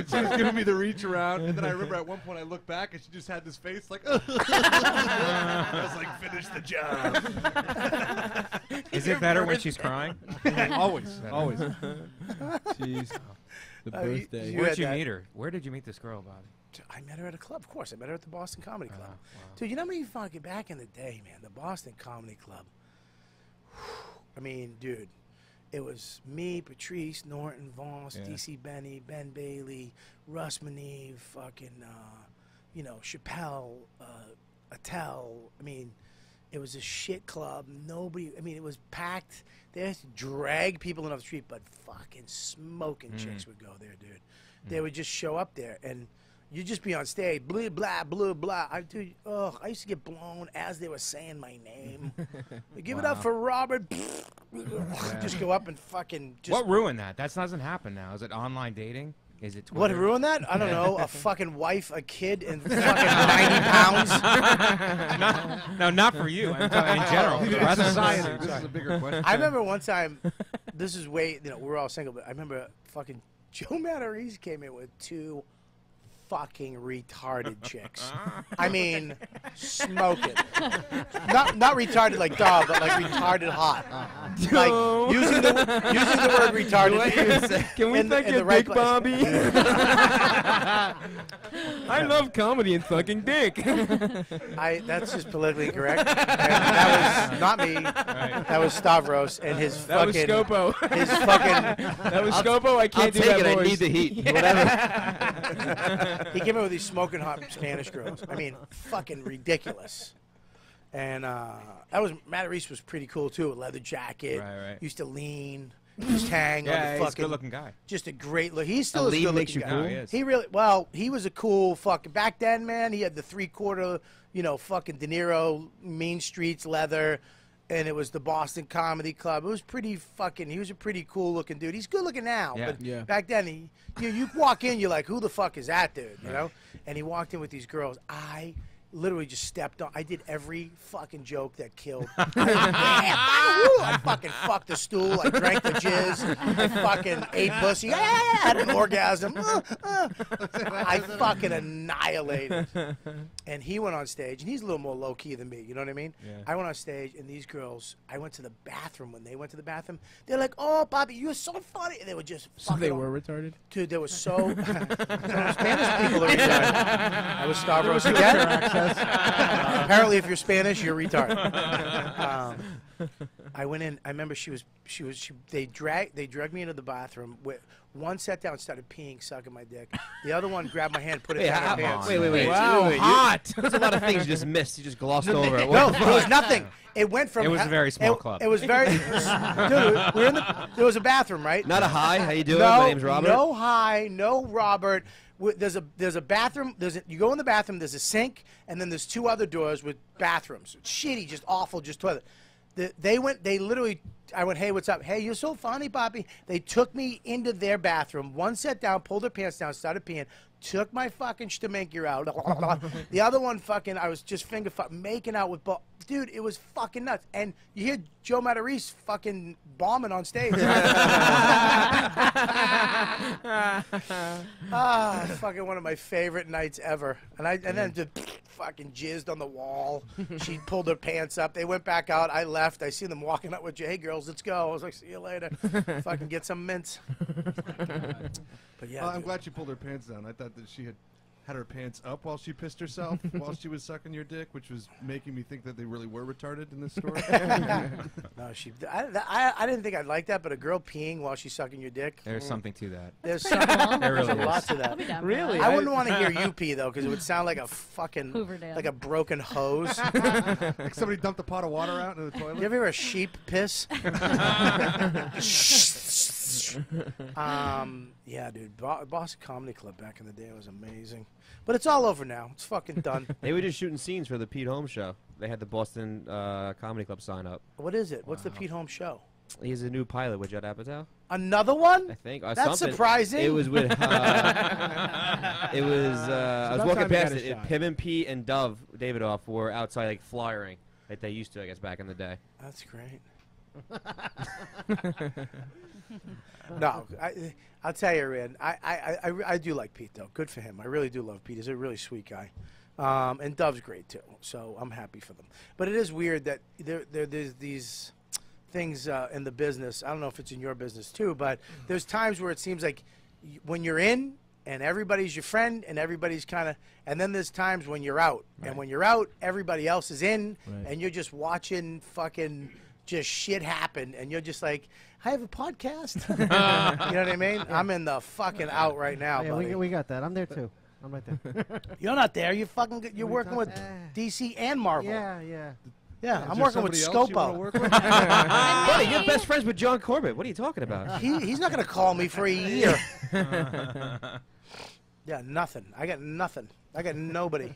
She was giving me the reach around, and then I remember at one point I looked back and she just had this face like, I was like, finish the job. Is it better when she's crying? Always. Jeez. The birthday. Where'd you meet her? Where did you meet this girl, Bobby? I met her at a club, of course. I met her at the Boston Comedy Club. Wow. Dude, you know how many fucking back in the day, man, the Boston Comedy Club. I mean, dude, it was me, Patrice, Norton, Voss, DC Benny, Ben Bailey, Russ Maneve, fucking, Chappelle, Attell. I mean, it was a shit club. Nobody, I mean, it was packed. They had to drag people in off the street, but fucking smoking chicks would go there, dude. They would just show up there, and you'd just be on stage, blah, blah, blah, blah. I used to get blown as they were saying my name. Give it up for Robert. Just go up and fucking. What ruined that? That doesn't happen now. Is it online dating? Is it Twitter? What ruined that? I don't know. A fucking wife, a kid, and fucking 90 pounds. Not for you. I'm talking in general. The rest of society. This is a bigger question. I remember one time. This is we're all single, but I remember fucking Joe Matarese came in with 2 fucking retarded chicks. I mean, smoking. Not retarded like dog, but like retarded hot. Like using the word retarded. Can we thank your right Dick place. Bobby? I love comedy and fucking dick. That's just politically correct. And that was not me. That was Stavros and his That was fucking. Scopo. His fucking. That was Scopo. I can't do take that it. voice. I need the heat. Whatever. He came in with these smoking hot Spanish girls. I mean, fucking ridiculous. And that was Matt Reese was pretty cool too. A leather jacket. Right. Used to lean. Just hang on Yeah, the he's a fucking. good-looking guy. Just a great look. He's still A a lean good makes looking you guy. cool? He is. He really he was a cool fucking back then, man. He had the 3/4, fucking De Niro, Mean Streets leather, and it was the Boston Comedy Club. It was pretty fucking. He was a pretty cool looking dude. He's good looking now, Yeah. but Yeah. back then you walk in, you're like, who the fuck is that dude? You know? And he walked in with these girls. I literally just stepped on. I did every fucking joke that killed. I fucking fucked the stool. I drank the jizz. I fucking ate pussy. I had an orgasm. I fucking annihilated. And he went on stage, and he's a little more low key than me. You know what I mean? Yeah. I went on stage, and these girls. I went to the bathroom. When they went to the bathroom, they're like, "Oh, Bobby, you're so funny." And they were just. So fucking they on. were retarded? Dude, there was so Spanish people are retarded. I was Stavros again. Apparently, if you're Spanish, you're retarded. I went in. I remember they dragged me into the bathroom. One sat down and started peeing, sucking my dick. The other one grabbed my hand, put it down her pants. Wait. Wow, hot. There's a lot of things you just missed. You just glossed over it. No, there was nothing. It went from. It was a very small club. It was very. Dude, we're in the. There was a bathroom, right? Not a high. How you doing? No, My name's Robert. No hi, no Robert. There's a bathroom. You go in the bathroom. There's a sink, and then there's two other doors with bathrooms. Shitty, just awful, just toilet. They literally. I went, hey, what's up? Hey, you're so funny, Poppy. They took me into their bathroom. One sat down, pulled their pants down, started peeing, took my fucking stomach out. The other one fucking, I was just making out with, dude, it was fucking nuts. And you hear Joe Matarese fucking bombing on stage. Fucking one of my favorite nights ever. And then just fucking jizzed on the wall. She pulled her pants up. They went back out. I left. I see them walking up with, hey, girls, let's go. I was like, see you later. Fucking get some mints. But yeah, I'm glad she pulled her pants down. I thought that she had her pants up while she pissed herself while she was sucking your dick, which was making me think that they really were retarded in this story. No, I didn't think I'd like that, but a girl peeing while she's sucking your dick. There's something to that. There's There there's really a lot is. to that. I'll be down for Really? that. I wouldn't want to hear you pee though, because it would sound like a fucking Hoover Dam. like a broken hose. Like somebody dumped a pot of water out into the toilet. You ever hear a sheep piss? Yeah, dude. Boston Comedy Club back in the day was amazing. But it's all over now. It's fucking done. They were just shooting scenes for the Pete Holmes show. They had the Boston Comedy Club sign up. What is it? What's the Pete Holmes show? He's a new pilot with Judd Apatow. Another one? I think. That's something. surprising. It was with. I was about walking time he past got a it. shot. Him and Pete and Dove Davidoff were outside like flyering, like they used to, I guess, back in the day. That's great. No, I'll tell you, man. I do like Pete though. Good for him. I really do love Pete. He's a really sweet guy, and Dove's great too. So I'm happy for them. But it is weird that there's these things in the business. I don't know if it's in your business too, but there's times where it seems like when you're in and everybody's your friend and everybody's kind of, and then there's times when you're out, and when you're out, everybody else is in, and you're just watching fucking just shit happen, and you're just like, I have a podcast. You know what I mean? I'm in the fucking out right now, Yeah, buddy. we got that. I'm there too. I'm right there. You're not there. You're working with DC and Marvel. Yeah, yeah. Yeah, Is I'm there working with somebody else you wanna Scopo. work with? Buddy, you're best friends with John Corbett. What are you talking about? He's not going to call me for a year. Yeah, nothing. I got nothing. I got nobody.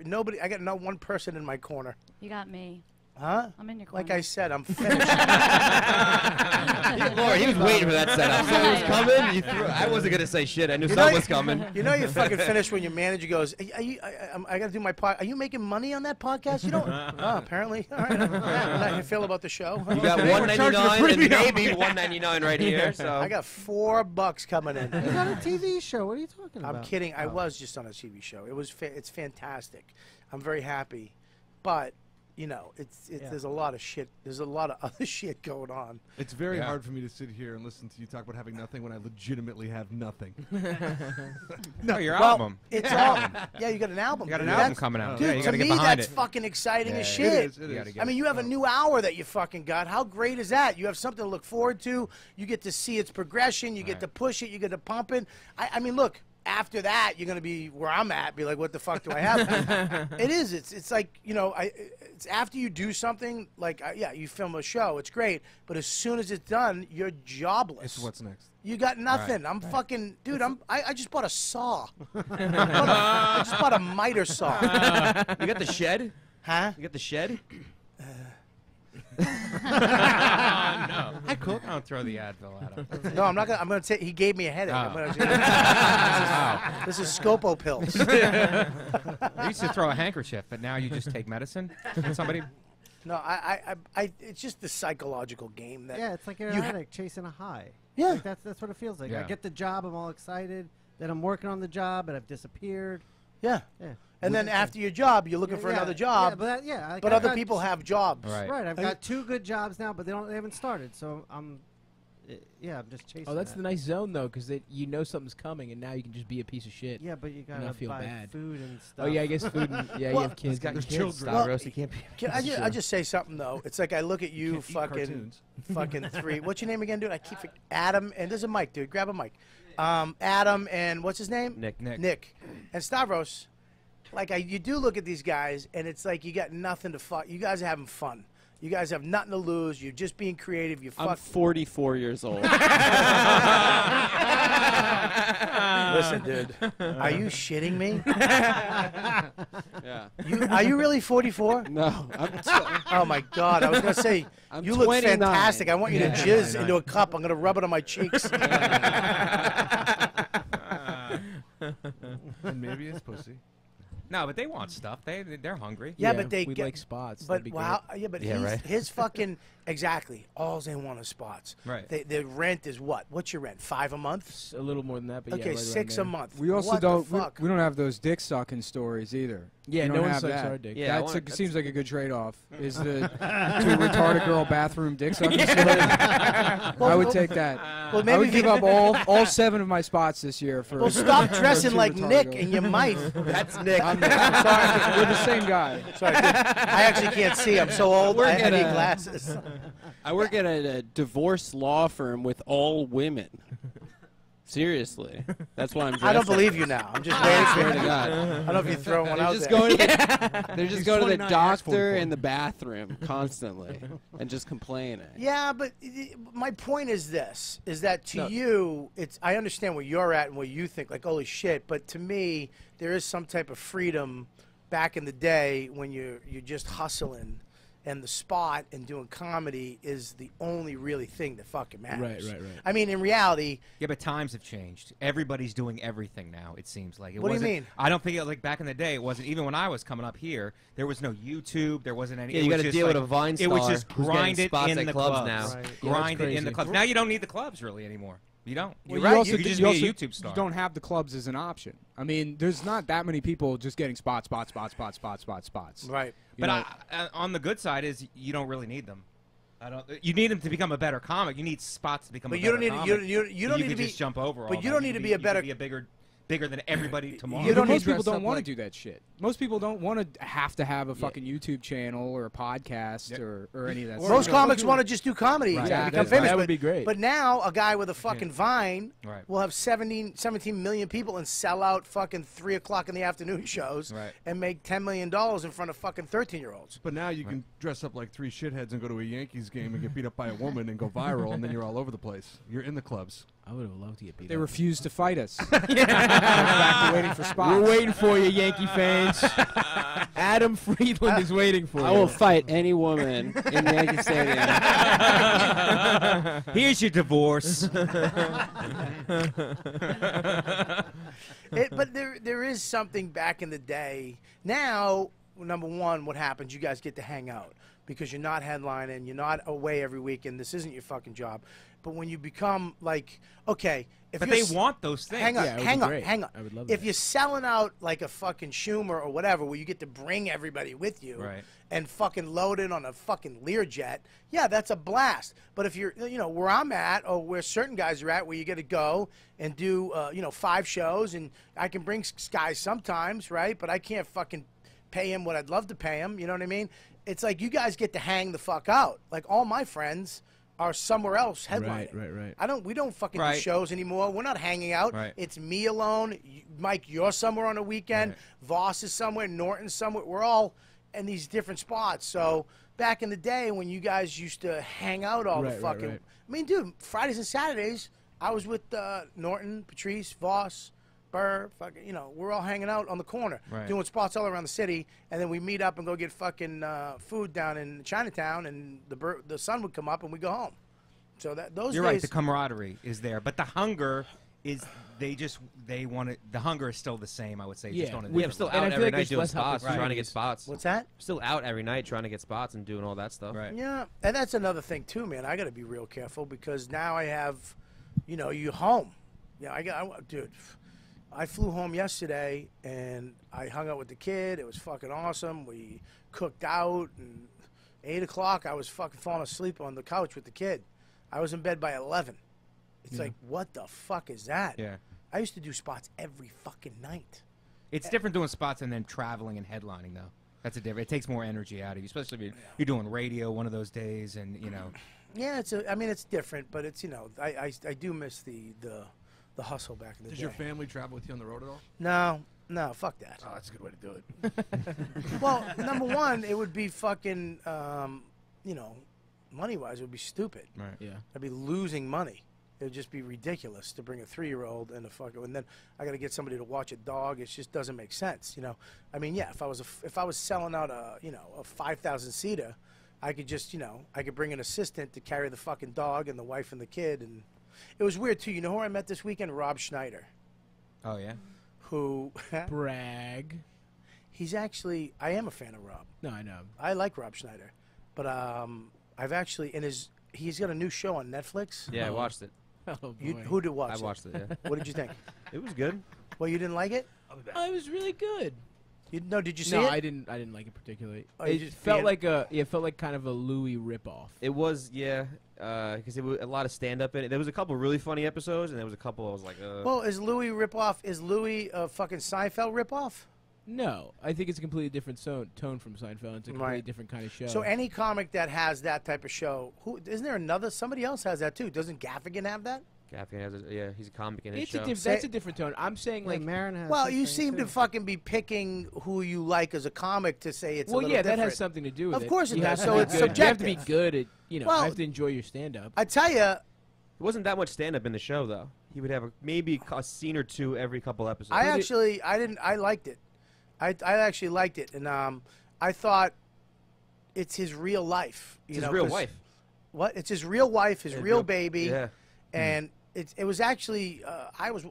Nobody. I got no one person in my corner. You got me. Huh? I'm in your Like corner. I said, I'm finished. Laura, he was waiting for that setup. So it was coming. I wasn't gonna say shit. I knew something was coming. You know you're fucking finished when your manager goes, I got to do my pod. Are you making money on that podcast? You don't. Oh, apparently. All right. How do you feel about the show? You got $1.99 and maybe $1.99 right here. So I got $4 coming in. You got a TV show. What are you talking about? I'm kidding. I was just on a TV show. It's fantastic. I'm very happy, but you know, there's a lot of shit. There's a lot of other shit going on. It's very hard for me to sit here and listen to you talk about having nothing when I legitimately have nothing. No, your album. It's all. Yeah, you got an album. You got an dude. album coming out. Dude, Yeah, you to gotta me, get behind that's it. fucking exciting as Yeah, shit. It is. I mean, you have a new hour that you fucking got. How great is that? You have something to look forward to. You get to see its progression. You get to push it. You get to pump it. I mean, look. After that, you're gonna be where I'm at. Be like, what the fuck do I have? It is. It's like, you know, it's after you do something like yeah, you film a show. It's great, but as soon as it's done, you're jobless. It's what's next. You got nothing. I'm fucking dude. I just bought a saw. I just bought a miter saw. you got the shed? Huh? You got the shed? No. I cook. I don't throw the Advil at him. No, I'm not gonna. I'm gonna take. He gave me a headache. This is Scopo pills. I used to throw a handkerchief, but now you just take medicine. Somebody. No, it's just the psychological game that. Yeah, it's like you're an addict chasing a high. Yeah. Like that's what it feels like. I get the job, I'm all excited. Then I'm working on the job, and I've disappeared. Yeah. Yeah. And then after your job, you're looking for another job. Yeah, but but other people have jobs. Right. I've got 2 good jobs now, but they haven't started. So I'm just chasing. Oh, that's the nice zone though, because you know something's coming, and now you can just be a piece of shit. Yeah, but you gotta not feel buy bad. food and stuff. Oh yeah, I guess food. And, yeah, Well, you have kids. got and children. Stavros, you can't be. I just say something though. It's like I look at you, fucking 3. What's your name again, dude? I keep Adam, and there's a mic, dude. Grab a mic. Adam and what's his name? Nick. And Stavros. Like you do look at these guys, and it's like you got nothing to fuck. You guys are having fun. You guys have nothing to lose. You're just being creative. I'm 44 years old. Listen, dude. Are you shitting me? Yeah. Are you really 44? No. Oh my God! I was gonna say you look 29. fantastic. I want you to jizz into a cup. I'm gonna rub it on my cheeks. And maybe it's pussy. No, but they want stuff. They're hungry. Yeah, but we like spots. But That'd be wow, great. yeah, but Yeah, right. his fucking exactly. All they want is spots. Right. The rent is what? What's your rent? $5 a month? It's a little more than that, but Okay, yeah, right $6 around a month. We also What don't. The fuck? We don't have those dick sucking stories either. Yeah, We no don't one have sucks that. our dick. Yeah, Seems like a good trade-off. Is the two retarded girl bathroom dick sucking story? I would take that. Well, I maybe would if give you- up all 7 of my spots this year for. Well, stop for dressing two like retarded Nick, girls. and you might. That's Nick. I'm sorry, we're the same guy. Sorry, dude. I actually can't see. I'm so old. We're I need gonna- glasses. I work at a divorce law firm with all women. Seriously, that's why I'm dressed. I don't believe you now. I'm just waiting I for swear you. to God. I don't know if you're throwing one They're out just there. going to the, they're just He's going to the 29, doctor 44. in the bathroom constantly and just complaining. Yeah, but my point is this: is that to No. you, it's I understand where you're at and what you think, like holy shit. But to me, there is some type of freedom back in the day when you're just hustling, and the spot and doing comedy is the only really thing that fucking matters. Right. I mean, in reality, Yeah, but times have changed. Everybody's doing everything now. It seems like. What do you wasn't- mean? I don't think like back in the day. It wasn't even when I was coming up here. There was no YouTube. There wasn't any. Yeah, it you was got to just deal like, with a Vine It was star just who's getting grind it spots in at the clubs clubs. now. Right. Yeah, Grind that's it in the crazy. clubs. Now you don't need the clubs really anymore. You don't. You're Well, right. also You could just you be also- a YouTube star. You don't have the clubs as an option. I mean, there's not that many people just getting spots. right. You But know, on the good side is you don't really need them. I don't. You need them to become a better comic. You need spots to become. But a you don't better need comic. you don't You need to could be. just jump over. but all you that. don't need to be a better. You could be bigger than everybody tomorrow. You don't need most to people dress don't up want like- to do that shit. Most people don't want to have a fucking YouTube channel or a podcast Yep. or any of that. Most stuff. comics want to just do comedy Right. and Yeah, become that- famous. that would but- be great. But now a guy with a fucking Vine Right. will have 17 million people and sell out fucking 3 o'clock in the afternoon shows Right. and make $10 million in front of fucking 13-year-olds. But now you can dress up like 3 shitheads and go to a Yankees game and get beat up by a woman and go viral, and then you're all over the place. You're in the clubs. I would have loved to get beat They up. refused to fight us. Back to waiting for spots. We're waiting for you, Yankee fans. Adam Friedland is waiting for you. I will fight any woman in Yankee Stadium. Here's your divorce. But there is something back in the day. Now, number one, what happens? You guys get to hang out because you're not headlining, you're not away every weekend. This isn't your fucking job. But when you become like, okay, if But you're they want those things. Hang on, Yeah, it would hang be on, great. hang on. I would love If that. you're selling out like a fucking Schumer or whatever, where you get to bring everybody with you Right. and fucking load in on a fucking Learjet, yeah, that's a blast. But if you're, where I'm at or where certain guys are at, where you get to go and do, 5 shows, and I can bring guys sometimes, right? But I can't fucking pay him what I'd love to pay him. You know what I mean? It's like you guys get to hang the fuck out. Like all my friends are somewhere else headlining. Right. We don't fucking do Right. shows anymore. We're not hanging out. Right. It's me alone. Mike, you're somewhere on a weekend. Right. Voss is somewhere. Norton's somewhere. We're all in these different spots. So back in the day when you guys used to hang out all the Right, fucking. right. I mean, dude, Fridays and Saturdays, I was with Norton, Patrice, Voss, Burr. Fucking, we're all hanging out on the corner, Right. doing spots all around the city, and then we meet up and go get fucking food down in Chinatown, and the sun would come up and we go home. So those You're days. right. The camaraderie is there, but the hunger is. They want it. The hunger is still the same. I would say. Just Yeah. on a We I'm different still level. And I out feel every like night there's doing less spots, trying to get opportunities. spots. What's that? Still out every night trying to get spots and doing all that stuff. Right. Yeah, and that's another thing too, man. I got to be real careful because now I have, you home. Yeah, dude. I flew home yesterday and I hung out with the kid. It was fucking awesome. We cooked out, and 8 o'clock I was fucking falling asleep on the couch with the kid. I was in bed by 11. It's like, what the fuck is that? Yeah. I used to do spots every fucking night. It's different doing spots and then traveling and headlining, though. That's a different. It takes more energy out of you, especially if you're doing radio one of those days, and Yeah, it's different, but it's I do miss the hustle back in the Does day. your family travel with you on the road at all? No, fuck that. Oh, that's a good way to do it. Well, number one, it would be fucking, money-wise, it would be stupid. Right. Yeah. I'd be losing money. It would just be ridiculous to bring a 3-year-old and and then I got to get somebody to watch a dog. It just doesn't make sense, I mean, yeah, if I was selling out a 5,000 seater, I could just, I could bring an assistant to carry the fucking dog and the wife and the kid, and it was weird too. You know who I met this weekend? Rob Schneider. Oh yeah. Who? Brag. He's actually. I am a fan of Rob. No, I know. I like Rob Schneider, but I've actually he's got a new show on Netflix. Yeah, I watched it. Oh, boy. Who did watch? I watched it. Yeah. What did you think? It was good. Well, you didn't like it. Oh, it was really good. Did you see No, it? I didn't like it particularly. Oh, you It just felt being- like it felt like kind of a Louis ripoff. It was, yeah, because it was a lot of stand-up in it. There was a couple really funny episodes, and there was a couple I was like, Well, is Louis ripoff? Is Louis a fucking Seinfeld ripoff? No, I think it's a completely different tone from Seinfeld. It's a completely Right. different kind of show. So any comic that has that type of show, isn't there another? Somebody else has that too. Doesn't Gaffigan have that? Gaffigan has he's a comic in his it's show. that's a different tone. I'm saying like Marin has Well, his you thing, seem too. to fucking be picking who you like as a comic to say it's a well, little yeah, that different. has something to do with it. Of course it You does. have to So be it's good. You have to be subjective. good at Well, I have to enjoy your stand-up. I tell you, There wasn't that much stand-up in the show, though. He would have maybe a scene or two every couple episodes. I liked it. I actually liked it, and I thought it's his real life. It's his real 'cause- wife. What? It's his real wife, his real baby. Yeah. And it was actually I was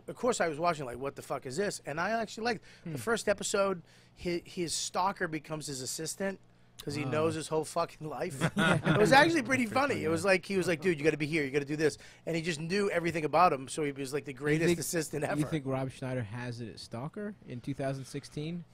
watching like, what the fuck is this? And I actually liked the first episode. His stalker becomes his assistant because he knows his whole fucking life. It was actually pretty funny. It was like he was like, dude, you got to be here, you got to do this, and he just knew everything about him. So he was like the greatest assistant ever. You think Rob Schneider has it at Stalker in 2016?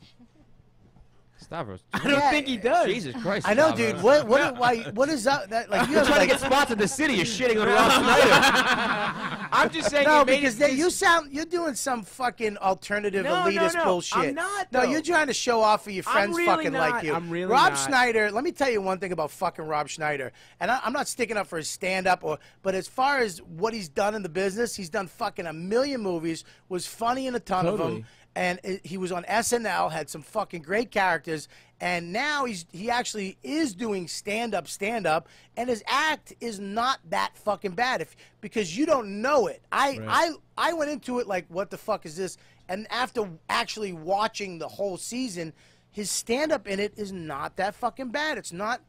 Stavros. I don't think he does. Jesus Christ. I know, Stavros. dude. What is that? Like you You're have trying like, to get spots in the city. You're shitting on Rob Schneider. I'm just saying. no, it made because it, you're doing some fucking alternative No, elitist no. bullshit. I'm not, No, though. you're trying to show off for your friends really fucking not. like you. I'm really Rob not. Schneider. Let me tell you one thing about fucking Rob Schneider. And I'm not sticking up for his stand-up, but as far as what he's done in the business, he's done fucking a million movies. Was funny in a ton of them. Totally. and he was on SNL, had some fucking great characters, and now he actually is doing stand up, and his act is not that fucking bad because you don't know it. I went into it like, what the fuck is this? And after actually watching the whole season, his stand up in it is not that fucking bad. It's not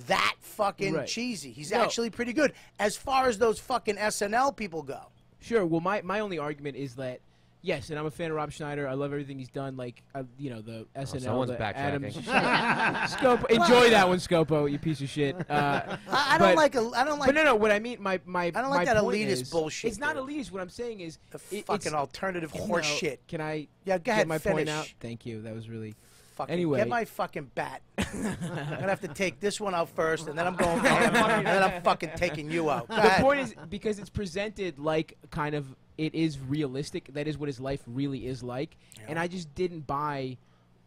that fucking cheesy. He's actually pretty good as far as those fucking SNL people go. Sure. Well, my only argument is that, yes, and I'm a fan of Rob Schneider. I love everything he's done. Like, you know, the SNL, someone's the Adams. backtracking. Scopo, enjoy that one, Scopo. You piece of shit. I don't like. But no. What I mean, I don't like that elitist bullshit. It's not elitist. What I'm saying is the fucking alternative horse shit. Can I? Yeah, go ahead. Get my finish. point out. Thank you. That was really. Anyway, get my fucking bat. I'm gonna have to take this one out first, and then I'm going, and then I'm fucking taking you out. The point is because it's presented like kind of it is realistic. That is what his life really is like, and I just didn't buy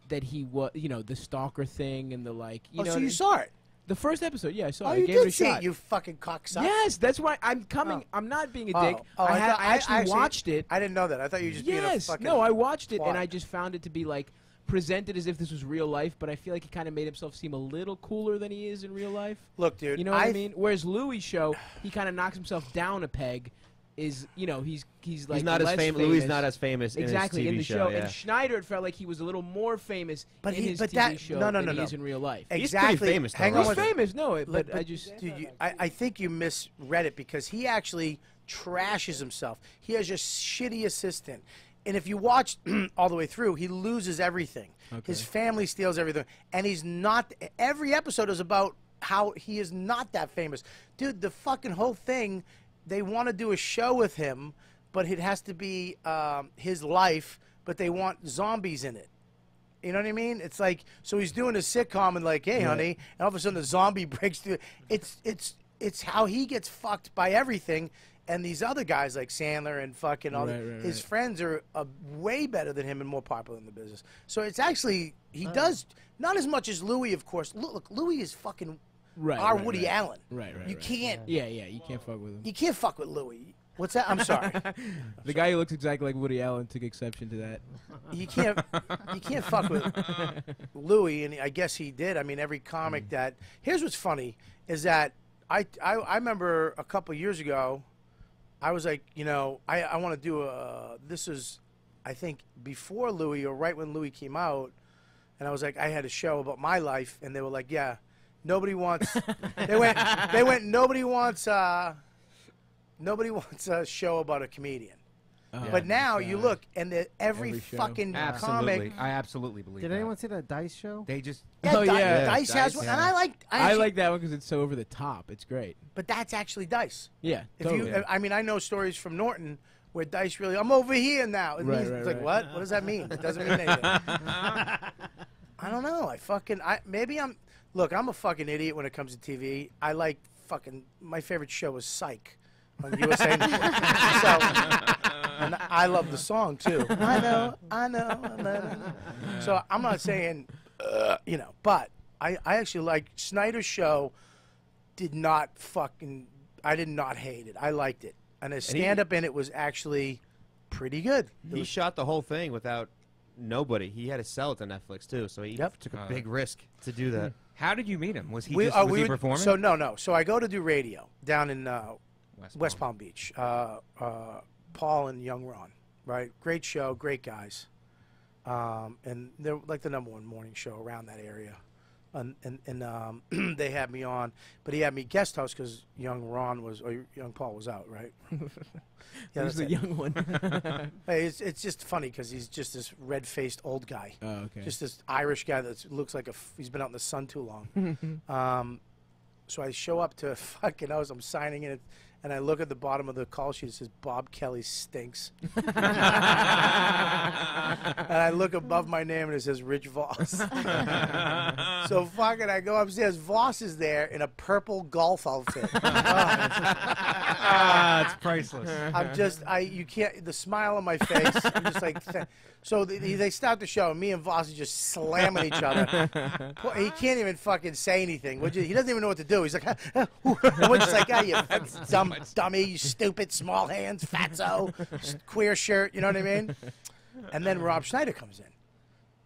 that he was, you know, the stalker thing and the like. You know, so you saw it. The first episode, yeah, I saw it. Oh, I you gave it a did see shot. it, you fucking cocksucker. Yes, that's why I'm coming. I'm not being a dick. Oh, I actually watched it. I didn't know that. I thought you were just being a fucking no, I watched it, twat. and I just found it to be like presented as if this was real life, but I feel like he kind of made himself seem a little cooler than he is in real life. Look, dude, you know what I mean? Whereas Louis' show, he kind of knocks himself down a peg. Is, you know, he's like he's not less as famous. Louis not as famous exactly in in his the TV show. yeah. And Schneider, it felt like he was a little more famous in his TV that, show no, than he is in real life. Exactly. He's pretty famous, though, Hang right? on, He's famous, no, but I just... Dude, I think you misread it because he actually trashes himself. He has a shitty assistant. And if you watch all the way through, he loses everything. Okay. His family steals everything. And he's not... Every episode is about how he is not that famous. Dude, the fucking whole thing, they want to do a show with him, but it has to be his life, but they want zombies in it. You know what I mean? It's like, so he's doing a sitcom and like, hey, honey, and all of a sudden the zombie breaks through. It's how he gets fucked by everything, and these other guys like Sandler and fucking all his friends are way better than him and more popular in the business. So it's actually, he does, not as much as Louis, of course. Look, Louis is fucking our Woody Allen. You can't. Yeah, you can't fuck with him. You can't fuck with Louis. What's that? I'm sorry. The guy who looks exactly like Woody Allen took exception to that. You can't fuck with Louis, and I guess he did. I mean, every comic that. Here's what's funny is that I remember a couple years ago, I was like, you know, I want to do this is, I think before Louis or right when Louis came out, and I was like, I had a show about my life, and they were like, yeah, nobody wants. They went. Nobody wants a show about a comedian. But now you look, and every fucking comic. I absolutely believe Did anyone see that Dice show? They just... Dice has one, and I like that one because it's so over the top. It's great. But that's actually Dice. Yeah, totally. I mean, I know stories from Norton where Dice really, I'm over here now. It means, it's like, what? What does that mean? It doesn't mean anything. I don't know. Look, I'm a fucking idiot when it comes to TV. I like my favorite show was Psych on USA Network. And I love the song too. I know. So I'm not saying, you know, but I actually like Snyder's show. I did not hate it. I liked it, and his stand-up in it was actually pretty good. He shot the whole thing without nobody. He had to sell it to Netflix too, so he took a big risk to do that. How did you meet him? Was he performing? So no. So I go to do radio down in West Palm Beach. Paul and Young Ron, right? Great show, great guys, and they're like the #1 morning show around that area. And they had me on, but he had me guest host because Young Paul was out, right? Yeah, that's the young one. Hey, it's just funny because he's just this red-faced old guy. Oh, okay. Just this Irish guy that looks like he's been out in the sun too long. So I show up to fucking house. I'm signing in, and I look at the bottom of the call sheet. It says Bob Kelly stinks. And I look above my name, and it says Rich Voss. So fucking, I go upstairs. Voss is there in a purple golf outfit. It's priceless. You can't. The smile on my face. I'm just like. So they start the show, and me and Voss are just slamming each other. He can't even fucking say anything. He doesn't even know what to do. He's like, and we're just like, you dummy, you stupid, small hands, fatso, queer shirt. You know what I mean? And then Rob Schneider comes in,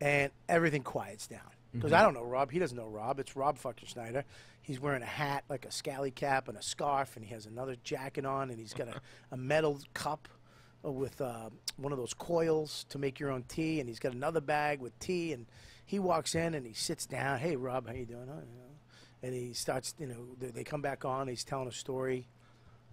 and everything quiets down. Because I don't know Rob. He doesn't know Rob. It's Rob fucking Schneider. He's wearing a hat, like a scally cap and a scarf, and he has another jacket on, and he's got a metal cup with one of those coils to make your own tea, and he's got another bag with tea, and he walks in and he sits down. Hey, Rob, how you doing? And he starts, they come back on. He's telling a story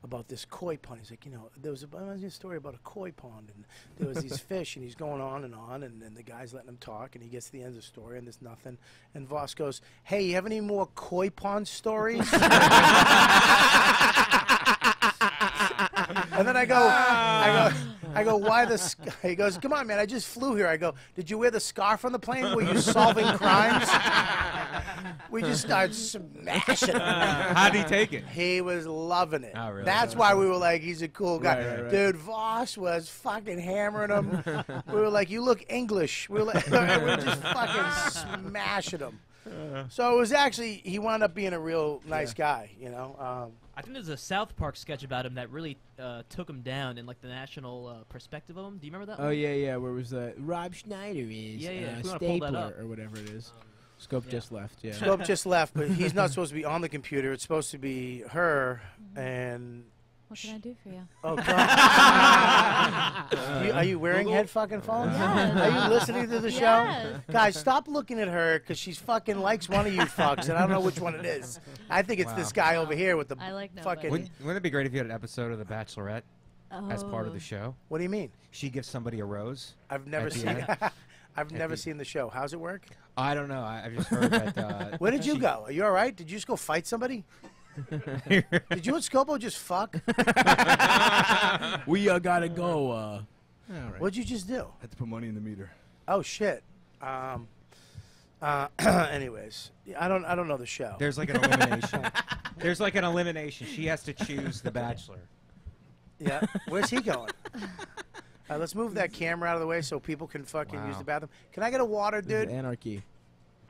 about this koi pond. He's like, there was a story about a koi pond, and there was these fish, and he's going on, and the guy's letting him talk, and he gets to the end of the story, and there's nothing. And Voss goes, hey, you have any more koi pond stories? And then I go, why the? He goes, come on, man, I just flew here. I go, did you wear the scarf on the plane? Were you solving crimes? We just started smashing him. How'd he take it? He was loving it. Oh, really? That's why we were like, he's a cool guy. Right. Dude, Voss was fucking hammering him. We were like, you look English. We were just fucking smashing him. So it was actually, he wound up being a real nice guy, I think there's a South Park sketch about him that really took him down in like the national perspective of him. Do you remember that? Oh one? yeah. Where was Rob Schneider is Yeah. If we wanna pull that stapler up. or whatever it is. Scope just left. Yeah. Scope just left, but he's not supposed to be on the computer. It's supposed to be her, and... What can I do for you? Oh, God. Are you wearing head fucking phones? Yes. Are you listening to the show? Yes. Guys, stop looking at her because she's fucking likes one of you fucks, and I don't know which one it is. I think it's this guy over here with the I like nobody. fucking... Wouldn't it be great if you had an episode of The Bachelorette as part of the Oh. show? What do you mean? She gives somebody a rose. I've never at the seen end. I've never seen the show. How's it work? I don't know. I've just heard that. Where did you go? Are you all right? Did you just go fight somebody? Did you and Scopo just fuck? We gotta go. All right. What'd you just do? Had to put money in the meter. Oh shit. Anyways, I don't know the show. There's like an elimination. There's like an elimination. She has to choose the Bachelor. Yeah. Where's he going? Let's move that camera out of the way so people can fucking use Wow. the bathroom. Can I get a water, There's dude? anarchy.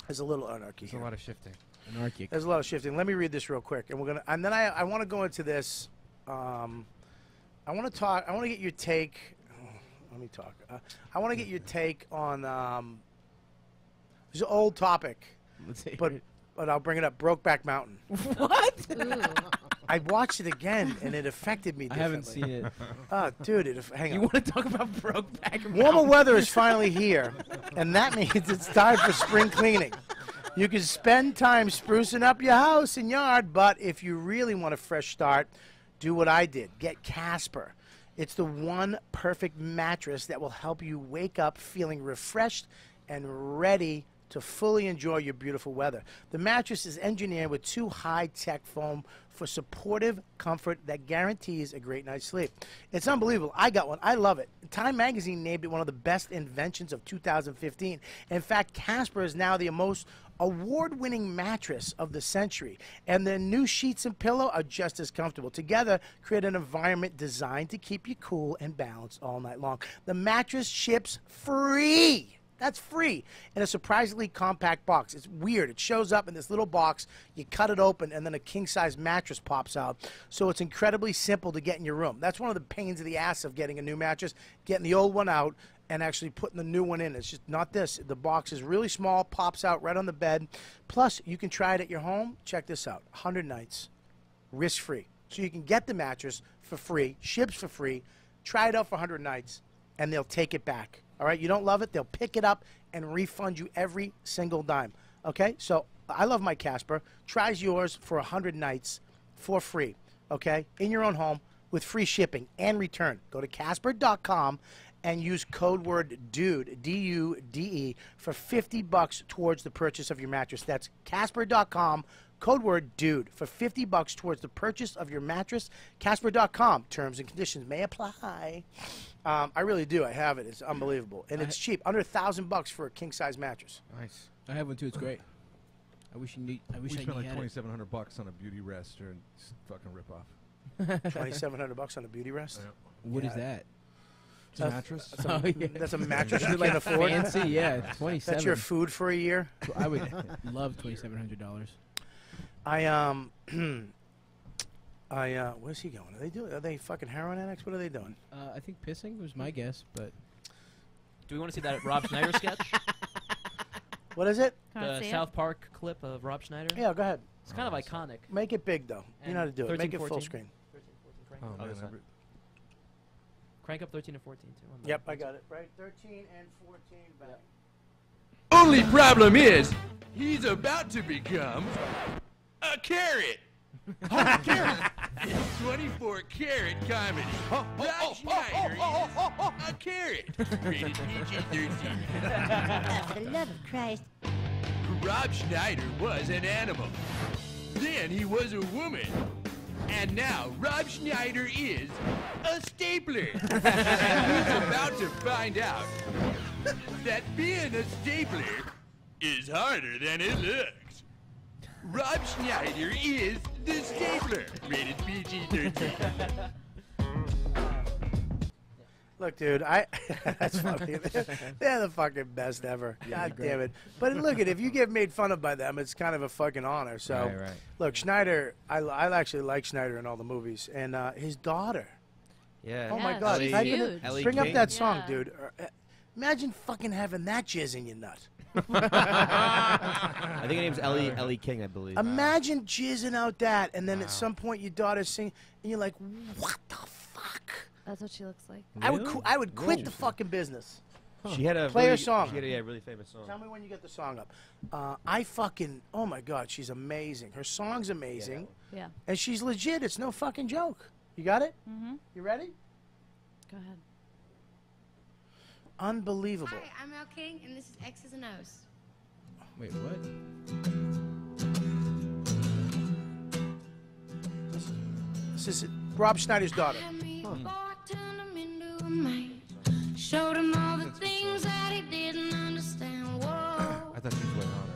There's a little anarchy There's here. a lot of shifting. Anarchic. There's a lot of shifting. Let me read this real quick, and then I want to go into this. I want to talk. I want to get your take. Let me talk. I want to get your take on. It's an old topic, but I'll bring it up. Brokeback Mountain. What? I watched it again, and it affected me I differently. haven't seen it. Dude, hang on. You want to talk about Brokeback Mountain? Warmer weather is finally here, and that means it's time for spring cleaning. You can spend time sprucing up your house and yard, but if you really want a fresh start, do what I did. Get Casper. It's the one perfect mattress that will help you wake up feeling refreshed and ready to fully enjoy your beautiful weather. The mattress is engineered with 2 high-tech foam for supportive comfort that guarantees a great night's sleep. It's unbelievable. I got one. I love it. Time magazine named it one of the best inventions of 2015. In fact, Casper is now the most award-winning mattress of the century, and the new sheets and pillow are just as comfortable. Together, create an environment designed to keep you cool and balanced all night long. The mattress ships free. That's free in a surprisingly compact box. It's weird. It shows up in this little box. You cut it open, and then a king-size mattress pops out. So it's incredibly simple to get in your room. That's one of the pains of the ass of getting a new mattress, getting the old one out and actually putting the new one in. It's just not this. The box is really small, pops out right on the bed. Plus, you can try it at your home. Check this out. 100 nights, risk-free. So you can get the mattress for free, ships for free, try it out for 100 nights, and they'll take it back. All right, you don't love it, they'll pick it up and refund you every single dime. Okay, so I love my Casper. Try yours for 100 nights for free, okay, in your own home with free shipping and return. Go to Casper.com and use code word DUDE, D-U-D-E, for $50 towards the purchase of your mattress. That's Casper.com, code word DUDE, for $50 towards the purchase of your mattress. Casper.com, terms and conditions may apply. I really do. I have it. It's unbelievable. And it's cheap. Under $1,000 for a king-size mattress. Nice. I have one too. It's great. I wish We I spent like had it. $2,700 on a beauty rest or fucking rip off. $2,700 on a beauty rest? What is that? It's a mattress. That's a, that's a mattress Is you it like can't afford. fancy? Yeah, 27. That's your food for a year. I would love $2,700. Where's he going? Are they fucking heroin addicts? What are they doing? I think pissing was my guess, but Do we want to see that Rob Schneider sketch? What is it? Can I The see it? South Park clip of Rob Schneider? Yeah, go ahead. It's kind of iconic. Make it big, though. You know how to do it. 13, Make it full 14. screen. 13, 14, crank Oh, up. man, Crank up 13 and 14, too. on the- Yep, I got it. Right, 13 and 14 back. Only problem is, he's about to become a carrot. It's 24-karat comedy. Rob Schneider is a carrot. Rated PG-13. For the love of Christ. Rob Schneider was an animal. Then he was a woman. And now Rob Schneider is a stapler. He's about to find out that being a stapler is harder than it looks. Rob Schneider is the stapler. Rated PG-13. Look, dude, that's funny. They're the fucking best ever. God damn it. But look, if you get made fun of by them, it's kind of a fucking honor. So, Right. look, Schneider, I actually like Schneider in all the movies. And his daughter. Yeah. Oh, my Yeah, God. she's How you huge. gonna bring up King. that song, Yeah. dude. Imagine fucking having that jizz in your nut. I think her name's Ellie King, I believe. Imagine jizzing out that, and then at some point your daughter's singing, and you're like, what the fuck? That's what she looks like. I would quit the fucking business. She had a Play her really, song. She had a really famous song. Tell me when you get the song up. Oh my God, she's amazing. Her song's amazing. Yeah. And she's legit. It's no fucking joke. You got it? Mm-hmm. You ready? Go ahead. Unbelievable. Hi, I'm Al King, and this is X's and O's. Wait, what? This is Rob Schneider's daughter. Showed him all the things that he didn't understand. Whoa. I thought she was way hotter.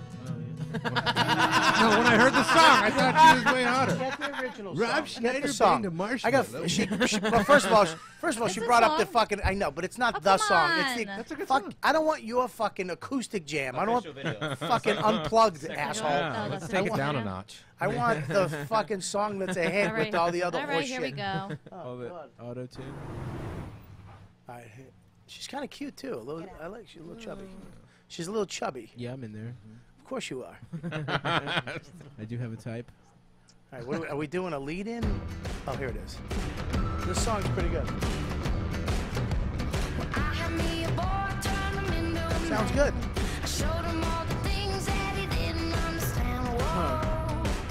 No, when I heard the song, I thought she was way hotter. Get the original Rob song. Schneider Get the song. banged a I marshmallow. got. Well, first of all, she It's a brought up the song. fucking. I know, but it's not Oh, the come song. It's the. on. That's a good Fuck, song. I don't want your fucking acoustic jam. I don't want Official video. fucking unplugged asshole. Yeah, Oh, let's that's take a it down a video. notch. I want the fucking song that's ahead All right. with all the other All right, horse here shit. we go. Oh, the God. auto tune. All right, she's kind of cute too. I like. She's a little chubby. She's a little chubby. Yeah, I'm in there. Of course you are. I do have a type. All right, are we doing a lead in? Oh, here it is. This song's pretty good. Sounds good.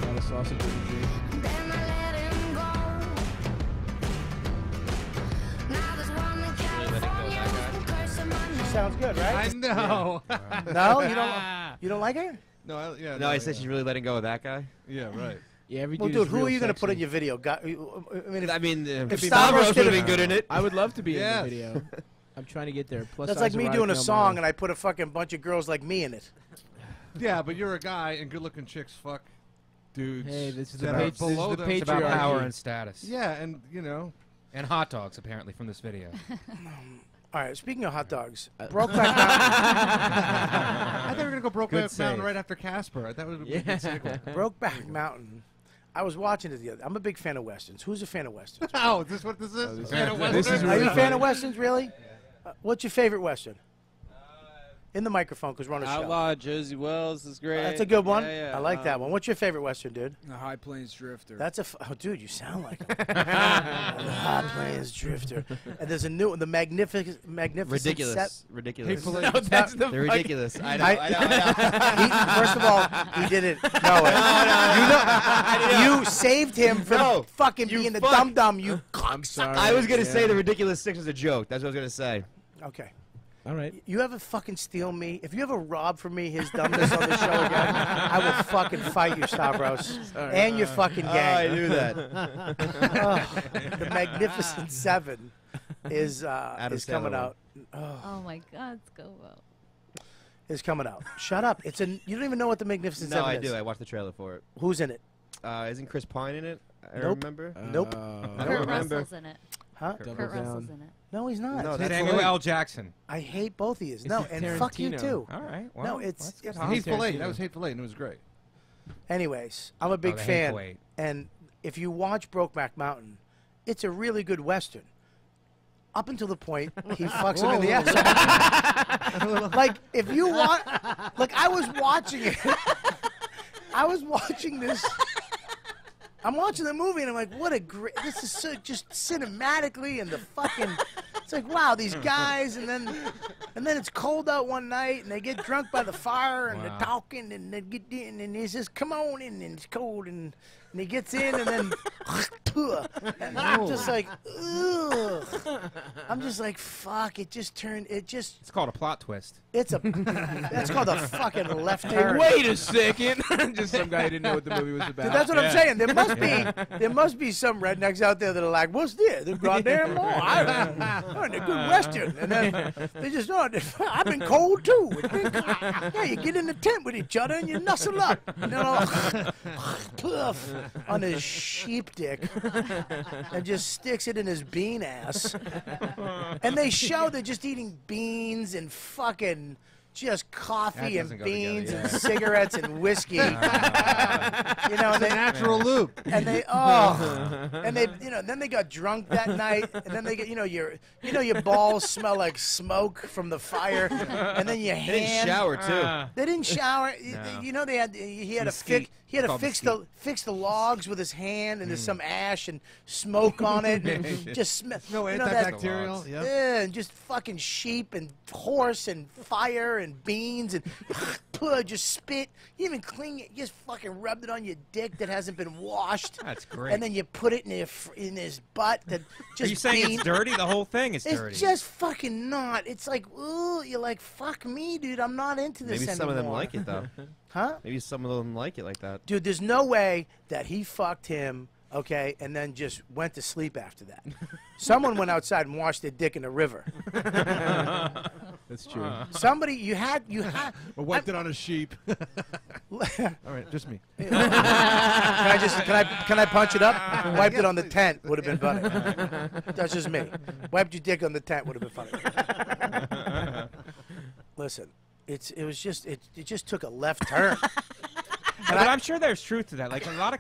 A lot of sausage imagery. Sounds good, right? I know. No, you don't like her? No, yeah. No, I said she's really letting go of that guy. Yeah, right. Yeah, every Well, dude. dude, is who are real you going to put in sexy. your video? I mean, if Stavros Stavros would have did been it- good in it. I would love to be Yes. in the video. I'm trying to get there. Plus, That's like me doing a song and I put a fucking bunch of girls like me in it. Yeah, but you're a guy and good-looking chicks fuck dudes. Hey, this is that the are this is below the them. It's about patriarchy. power and status. Yeah, and you know. And hot dogs, apparently, from this video. All right, speaking of hot dogs, Brokeback Mountain. I thought we were gonna go Good Brokeback save. Mountain right after Casper. I thought it would be a good sequel. Brokeback Mountain. I was watching it the other. I'm a big fan of westerns. Who's a fan of westerns? Oh, is this what this is? this Fan is- of this is Western? Are you a really fan funny. of westerns, really? What's your favorite western? In the microphone, because we're on a show. Outlaw, Josie Wells is great. That's a good one. Yeah, I like that one. What's your favorite western, dude? The High Plains Drifter. That's oh, dude, you sound like him. The High Plains Drifter. And there's a new one, the magnificent Ridiculous. Ridiculous. Hateful Eight. No, that's the They're fucking- ridiculous. I know. First of all, he didn't know it. You saved him from No, fucking you being a fuck. dum-dum, you I'm sorry. I was going to yeah. say the Ridiculous Six was a joke. That's what I was going to say. Okay. All right. You ever fucking steal me? If you ever rob from me his dumbness on the show again, I will fucking fight you, Stavros. And your fucking gang. I knew that. The Magnificent Seven is Adam coming Sandler out. Oh my God, let's go. Is coming out. Shut up. You don't even know what the Magnificent No, Seven I is. do. I watched the trailer for it. Who's in it? Isn't Chris Pine in it? I Nope. remember. Nope. I Kurt don't remember. Russell's in it. Huh? Kurt Double Russell's down. in it. No, he's not. No, that's Samuel L. Jackson. I hate both of you. No, It's and fuck you Tarantino. too. All right. Well, No, it's- let's get it's hot. Hateful Eight. Tarantino. That was Hateful Eight, and it was great. Anyways, I'm a big the fan. Hateful Eight. And if you watch Brokeback Mountain, it's a really good Western. up until the point he fucks him in the ass. Like, if you want, like, I was watching it. I was watching this. I'm watching the movie and I'm like, what a great, this is so just cinematically and the fucking, it's like, wow, these guys, and then it's cold out one night and they get drunk by the fire and they're talking and they get in and he says, come on in, and it's cold, and he gets in and then and I'm just like, ugh. I'm just like, fuck, it's called a plot twist. That's called a fucking left turn. Hey, wait a second. Just some guy who didn't know what the movie was about. Dude, that's what I'm saying. There must be some rednecks out there that are like, what's this? The goddamn law. A good Western. And then they just, I've been cold too. Yeah, you get in the tent with each other and you nuzzle up. You know, puff on his sheep dick and just sticks it in his bean ass. And they show they're just eating beans and fucking just coffee and beans and cigarettes and whiskey. You know, it's a natural loop. And they then they got drunk that night, and then they get your balls smell like smoke from the fire, and then your hand. They didn't shower too. They didn't shower. No. You know he had to fix the logs with his hand, and there's some ash and smoke on it, and just smell. No antibacterial. Yeah, and just fucking sheep and horse and fire and beans and just spit. You even clean it. You just fucking rubbed it on your dick that hasn't been washed. That's great. And then you put it in his butt. That just Are you saying it's dirty? The whole thing is dirty. It's just fucking not. It's like, ooh, you're like, fuck me, dude. I'm not into this Maybe anymore. some of them like it though. Huh? Maybe some of them like it like that. Dude, there's no way that he fucked him, okay, and then just went to sleep after that. Someone went outside and washed their dick in the river. That's true. Somebody, you had. Or wiped it on a sheep. All right, just me. Can I punch it up? Wiped it on the tent would have been funny. That's just me. Wiped your dick on the tent would have been funny. Listen, it just took a left turn. But I'm sure there's truth to that. Like a lot of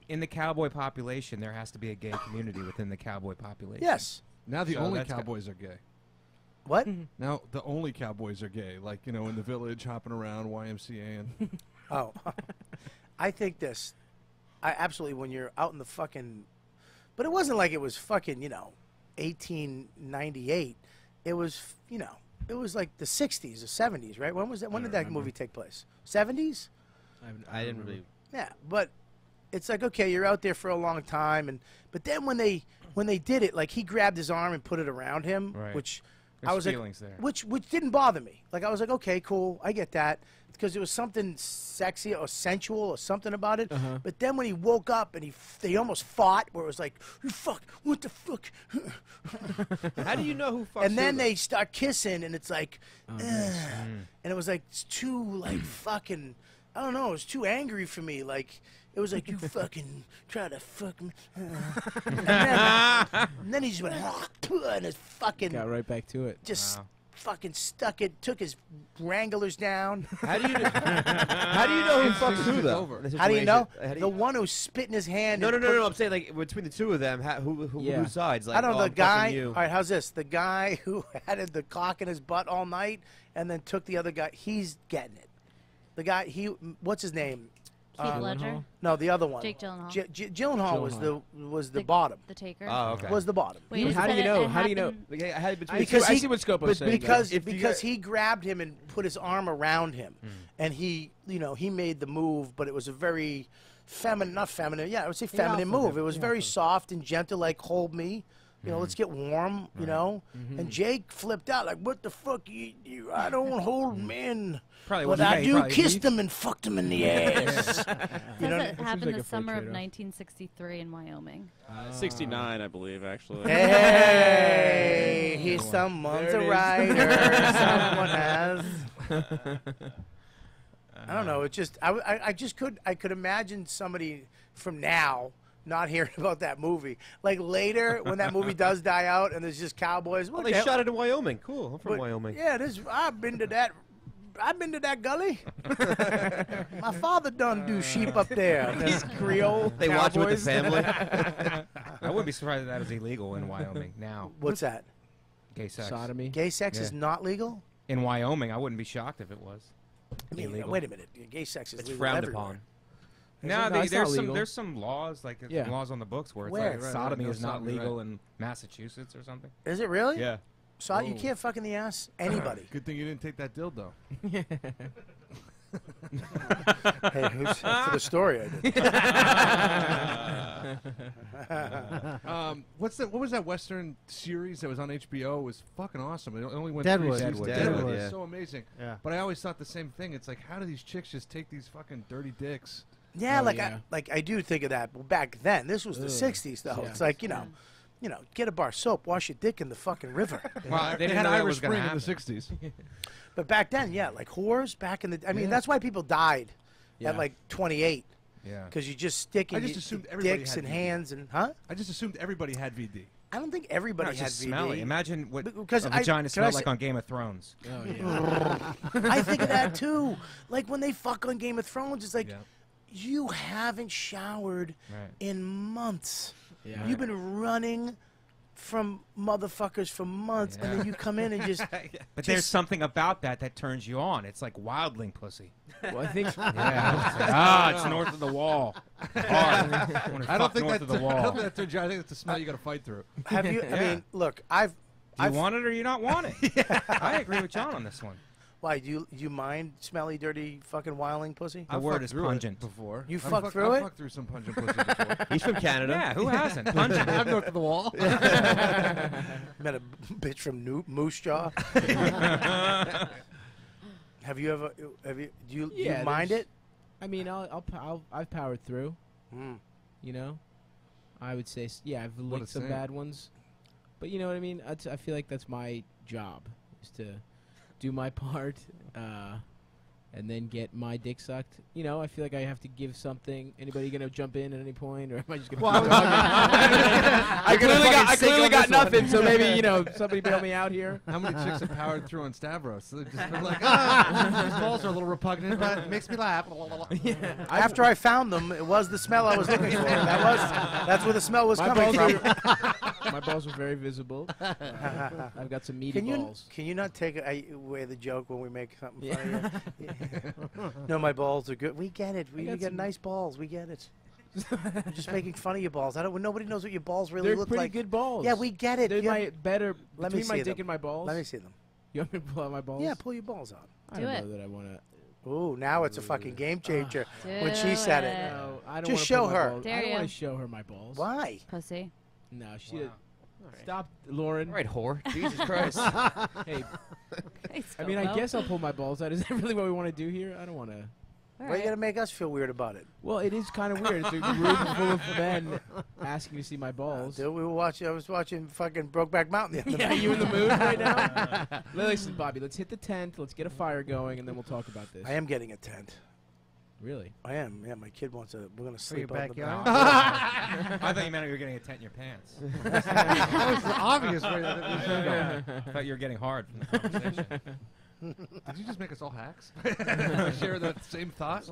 in the cowboy population, there has to be a gay community within the cowboy population. Yes. Now the only cowboys are gay. What? Now the only cowboys are gay, like in the village, hopping around, YMCA, and. Oh, I think this. I absolutely when you're out in the fucking, but it wasn't like it was fucking 1898. It was it was like the 60s or 70s, right? When was that? When did that movie take place? 70s. I didn't really. Yeah, but it's like, okay, you're out there for a long time, but then when they did it, like he grabbed his arm and put it around him, Right. which There's I was feelings like, there. which didn't bother me. Like I was like, okay, cool, I get that, because there was something sexy or sensual or something about it. But then when he woke up and they almost fought, where it was like, you fuck, what the fuck? How do you know who fucks And then who, they start kissing, and it's like, and it was like it's too like fucking. I don't know. It was too angry for me. Like it was like you fucking try to fuck me, and then he just went and his fucking Got right back to it. just fucking stuck it. Took his wranglers down. How do you know who fucks who though? How do you know? How do you- The one who spit in his hand. No, and I'm saying like between the two of them, who sides? Like, I don't know. oh, The I'm guy. fucking you. All right, how's this? The guy who had the cock in his butt all night and then took the other guy. He's getting it. The guy. What's his name? Keith Ledger? No, the other one. Jake Gyllenhaal. Gyllenhaal was the bottom. The taker. Oh, okay. Was the bottom. Wait, you How do said you know? it How do you know? happened- I see what Scopo's saying. Because he grabbed him and put his arm around him, and he made the move, but it was a very not feminine. Yeah, I would say feminine move. It was very soft and gentle, like hold me. Let's get warm. And Jake flipped out like, "What the fuck? I don't hold men." Probably But wasn't I gay, do probably kissed beef. him and fucked him in the ass. It happened the summer of 1963 in Wyoming. 69, I believe, actually. Hey, he's someone's a writer. Someone has. I don't know. It just I could imagine somebody from now not hearing about that movie. Like later when that movie does die out and there's just cowboys. Oh, they shot it in Wyoming. Cool. I'm from Wyoming. Yeah, I've been to that gully. My father done do sheep up there. These Creole They watch it with the cowboys. family. wouldn't be surprised if that was illegal in Wyoming now. What's that? Gay sex. Sodomy. Gay sex Yeah. is not legal? In Wyoming, I wouldn't be shocked if it was. I mean, illegal. wait a minute. Gay sex is It's legal frowned everywhere. upon. No, No, it's not legal. there's some laws like Yeah. laws on the books where it's Where? like Right, sodomy no is not sodomy, legal right. in Massachusetts or something. Is it really? Yeah. So you Whoa. can't fuck in the ass anybody. Good thing you didn't take that dildo. Hey, for the story I did. What was that Western series that was on HBO? It was fucking awesome. It only went Deadwood. 3 seasons. Deadwood, It yeah. was so amazing. Yeah. But I always thought the same thing. It's like, how do these chicks just take these fucking dirty dicks? Yeah, Oh, like yeah. I do think of that. Well, back then, this was the '60s, though. Yeah. It's like you know, get a bar of soap, wash your dick in the fucking river. Well, they They didn't had know that Irish was gonna Spring in happen. the '60s. But back then, yeah, like whores back in the. I mean, Yeah. that's why people died Yeah. at like 28 Yeah. because you just stick I in just your assumed everybody dicks had and VD. hands and I just assumed everybody had VD. I don't think No, everybody it's had just VD. smelly. Imagine what Because a I- vagina can I smelled say- like on Game of Thrones. Oh yeah. I think of that too. Like when they fuck on Game of Thrones, it's like Yeah. you haven't showered Right. in months. Yeah. You've been running from motherfuckers for months, and then you come in and just. But there's something about that turns you on. It's like wildling pussy. Well, I think. Yeah. It's north of the wall. Hard. I don't think north of the I wall. don't think that's a I think it's the smell you got to fight through. Have you? I Yeah. mean, look, I've. Do you want it or you not want it? I agree with John on this one. Why do you mind smelly, dirty, fucking wildling pussy? The word is pungent. Before You I've fucked through I've it? fucked through some pungent pussy before. He's from Canada. Yeah, who hasn't? Pungent. I'm north of the wall. Met a bitch from Moose Jaw. Have you ever? Do you mind there's- it? I mean, I've powered through. Mm. You know, I would say yeah, I've What a licked some saint. bad ones, but you know what I mean. I feel like that's my job is to do my part, and then get my dick sucked. You know, I feel like I have to give something. Anybody gonna jump in at any point, or am I just gonna? Well, keep talking? I clearly got nothing. So maybe somebody bail me out here. How many chicks have powered through on Stavros? So they've just been like, His balls are a little repugnant, but it makes me laugh. After I found them, it was the smell I was looking for. That's where the smell was My coming balls from. My balls were very visible. I've got some meaty balls. Can you not take away the joke when we make something funny? No, my balls are good. We get it. We got get some- nice balls. We get it. I'm just making fun of your balls. Nobody knows what your balls really They're look pretty like. good balls. Yeah, we get it. They're You my have- better Let me between my see dick them. and my balls. Let me see them. You want me to pull out my balls? Yeah, pull your balls out. I don't know that I want to. Ooh, now it's a fucking game changer when Do she said it. No, I don't Just wanna show pull my her. balls. Dare I don't want you. to show her my balls. Why? Pussy. No, she. Stop, Lauren. All right, whore. Jesus Christ. Hey, Thanks, I mean, I Coco. guess I'll pull my balls out. Is that really what we want to do here? I don't want to. All Why you right. gotta make us feel weird about it? Well, it is kind of weird. It's a room full of men asking to see my balls. Dude, I was watching fucking Brokeback Mountain the other Yeah, night. you in the mood right now? Listen, Bobby, let's hit the tent. Let's get a fire going, and then we'll talk about this. I am getting a tent. Really? I am. Yeah, my kid wants a. We're gonna sleep your out in the backyard? back. I thought you meant you were getting a tent in your pants. That was the obvious way that it was going. I thought you were getting hard from the conversation. did you just make us all hacks? Share that same thought?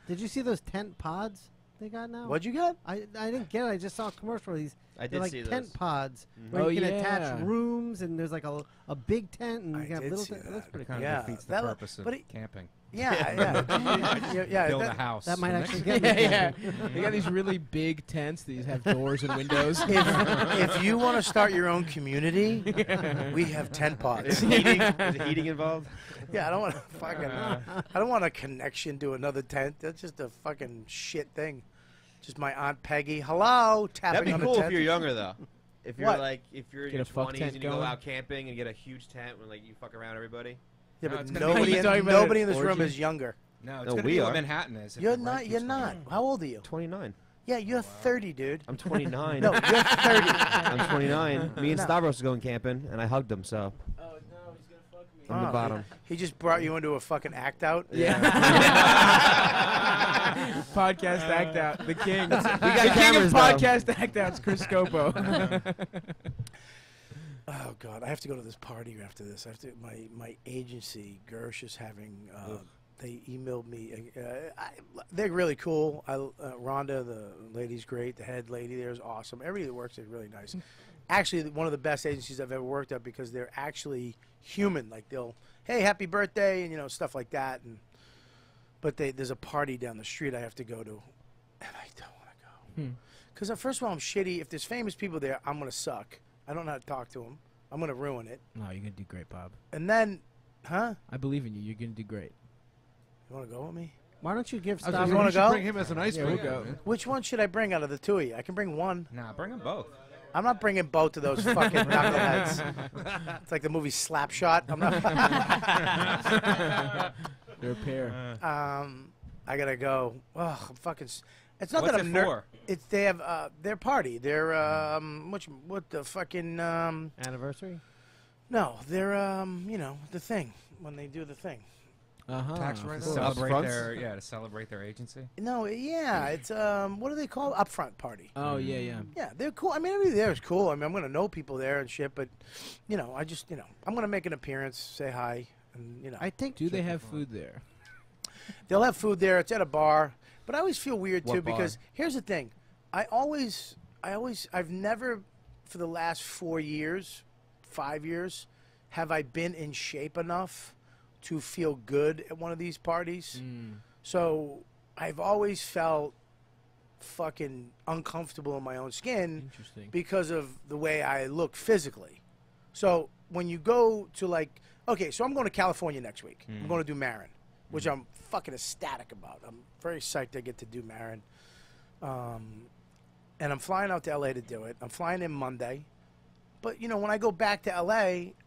Did you see those tent pods they got now? What'd you get? I didn't get it. I just saw a commercial of these. I They're did like see tent those. pods Mhm. where Oh, you can yeah. attach rooms, and there's like a big tent, and I you can have did little see tent. that. That's pretty Kind cool. of Yeah, defeats the that- purpose of but it- camping. Yeah, yeah. Build that- a house. That might The actually next- get me. yeah. They got these really big tents that have doors and windows. If you want to start your own community, we have tent pods. Is heating involved? Yeah, I don't want to fucking. I don't want a connection to another tent. That's just a fucking shit thing. Just my Aunt Peggy. Hello, tapping That'd be on cool the if tent. you're younger, though. If you're What? like, if you're in Get your a fuck 20s tent and you go going? out camping and get a huge tent when like you fuck around everybody. Yeah, No, but it's gonna be- nobody, You talking about nobody an in this room orgy? is younger. No, it's No, going to we be are. what Manhattan is. if You're the rent not. keeps You're going not. up. How old are you? 29. Yeah, you're 30, dude. I'm 29. No, you're 30. I'm 29. Me and No. Stavros are going camping, and I hugged him, so Oh, no, he's going to fuck me. from the Oh, bottom. He just brought you into a fucking act out. Yeah. Podcast act out. The king. got the king of cameras, though. podcast act outs, Chris Scopo. Oh God, I have to go to this party after this. I have to. My agency, Gersh, is having they emailed me. They're really cool. Rhonda, the lady's great. The head lady there is awesome. Everybody that works there is really nice. Actually, one of the best agencies I've ever worked at because they're actually human. Like they'll, hey, happy birthday, and stuff like that. But there's a party down the street I have to go to, and I don't want to go. Because first of all, I'm shitty. If there's famous people there, I'm gonna suck. I don't know how to talk to them. I'm gonna ruin it. No, you're gonna do great, Bob. And then, huh? I believe in you. You're gonna do great. You want to go with me? Why don't you give Stavros? You want to go? Bring him as an icebreaker. Yeah, we'll go. Which one should I bring out of the two of you? I can bring one. Nah, bring them both. I'm not bringing both of those fucking knuckleheads. It's like the movie Slapshot. I'm not. They're a pair. I gotta go. Oh, I'm fucking. It's not What's that I'm it for? It's they have their party. Their what the fucking anniversary? No, they're the thing when they do the thing. Tax To write-off? celebrate their agency. No, yeah, it's what do they call it? Upfront party? Oh yeah, yeah. Yeah, they're cool. I mean, everybody there is cool. I mean, I'm gonna know people there and shit, but I just I'm gonna make an appearance, say hi, and I think. Do they have food there? They'll have food there. It's at a bar, but I always feel weird What too bar? because here's the thing, I've never, for the last 4 years, 5 years, have I been in shape enough to feel good at one of these parties. So I've always felt fucking uncomfortable in my own skin because of the way I look physically. So when you go to okay, so I'm going to California next week. I'm going to do Marin, which I'm fucking ecstatic about. I'm very psyched I get to do Marin. And I'm flying out to LA to do it. I'm flying in Monday. But, when I go back to LA,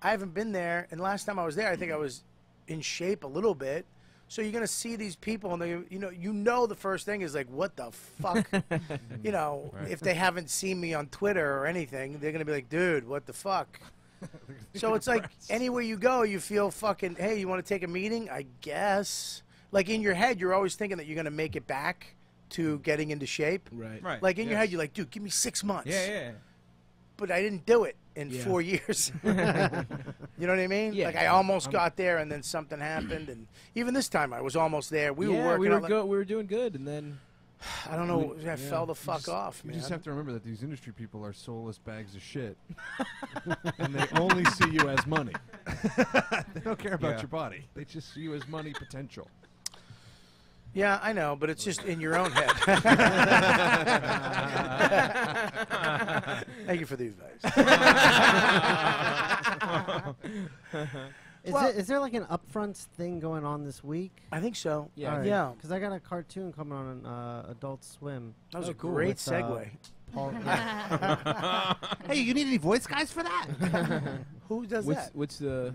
I haven't been there. And last time I was there, I think I was in shape a little bit. So you're going to see these people, and they, the first thing is like, what the fuck? If they haven't seen me on Twitter or anything, they're going to be like, dude, what the fuck? So it's like anywhere you go, you feel fucking, hey, you want to take a meeting? I guess. Like in your head, you're always thinking that you're going to make it back to getting into shape. Right. Like in your head, you're like, dude, give me 6 months. Yeah. But I didn't do it in 4 years. You know what I mean? Yeah. Like I almost got there, and then something happened, and even this time I was almost there. We were working. We were doing good, and then I don't know. I fell the fuck off, man. You just have to remember that these industry people are soulless bags of shit, and they only see you as money. They don't care about your body. They just see you as money potential. Yeah, I know, but it's just in your own head. Thank you for the advice. Is there like an upfronts thing going on this week? I think so. Yeah. Yeah. Because I got a cartoon coming on Adult Swim. That was a great segue. Paul. Hey, you need any voice guys for that? Who does that? What's the?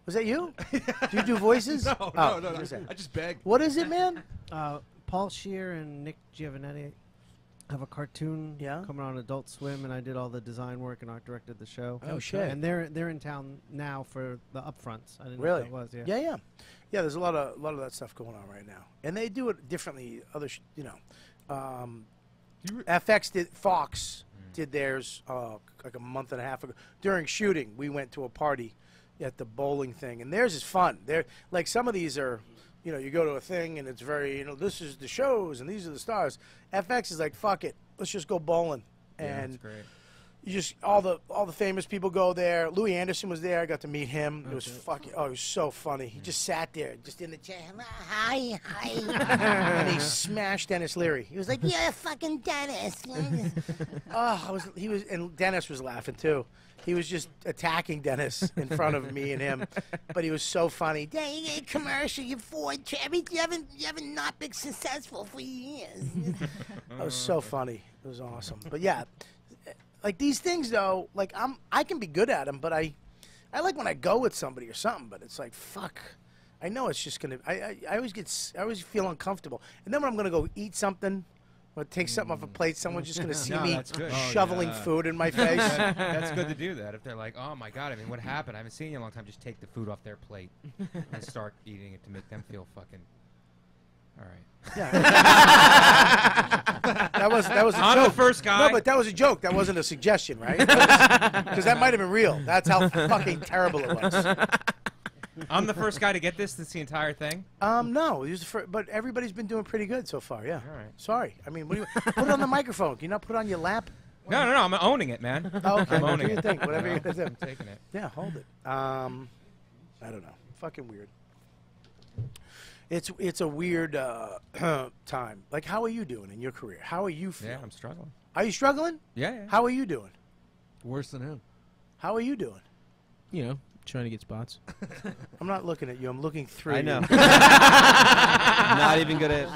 Was that you? Do you do voices? No. I just beg. What is it, man? Paul Scheer and Nick Giovannetti have a cartoon coming on Adult Swim, and I did all the design work and art directed the show. Oh shit! And they're in town now for the upfronts. I didn't know Really? what that was. Yeah. There's a lot of that stuff going on right now, and they do it differently. Fox did theirs like a month and a half ago. During shooting, we went to a party at the bowling thing, and theirs is fun. They're like, some of these are, you go to a thing and it's very, this is the shows and these are the stars. FX is like, fuck it, let's just go bowling. And that's great. you just all the famous people go there. Louis Anderson was there. I got to meet him. It was fucking. Oh, it was so funny. He just sat there, just in the chair. Hi. And he smashed Dennis Leary. He was like, "Yeah, fucking Dennis." And Dennis was laughing too. He was just attacking Dennis in front of me and him, but he was so funny. Dang it, commercial, you Ford Chevy, you haven't not been successful for years. That was so funny. It was awesome. But yeah. Like these things though, like I can be good at them, but I like when I go with somebody or something. But it's like, fuck, I know it's just gonna. I always feel uncomfortable, and then when I'm gonna go eat something or take something off a plate, someone's just gonna see me shoveling food in my face. That's good to do that. If they're like, oh my god, I mean, what happened? I haven't seen you in a long time. Just take the food off their plate and start eating it to make them feel fucking. All right. Yeah. that was a joke. I'm the first guy. No, but that was a joke. That wasn't a suggestion, right? Because that might have been real. That's how fucking terrible it was. I'm the first guy to get this. That's the entire thing. No, but everybody's been doing pretty good so far. Yeah. All right. Sorry. I mean, what do you put it on the microphone? Can you not put it on your lap? No. I'm owning it, man. Oh, okay. I'm owning Do your it. thing. Whatever you're gonna do. I'm taking it. Yeah, hold it. I don't know. Fucking weird. It's a weird time. Like, how are you doing in your career? How are you feeling? Yeah, I'm struggling. Are you struggling? Yeah. How are you doing? Worse than him. How are you doing? You know, trying to get spots. I'm not looking at you. I'm looking through. I know. You. Not even good at.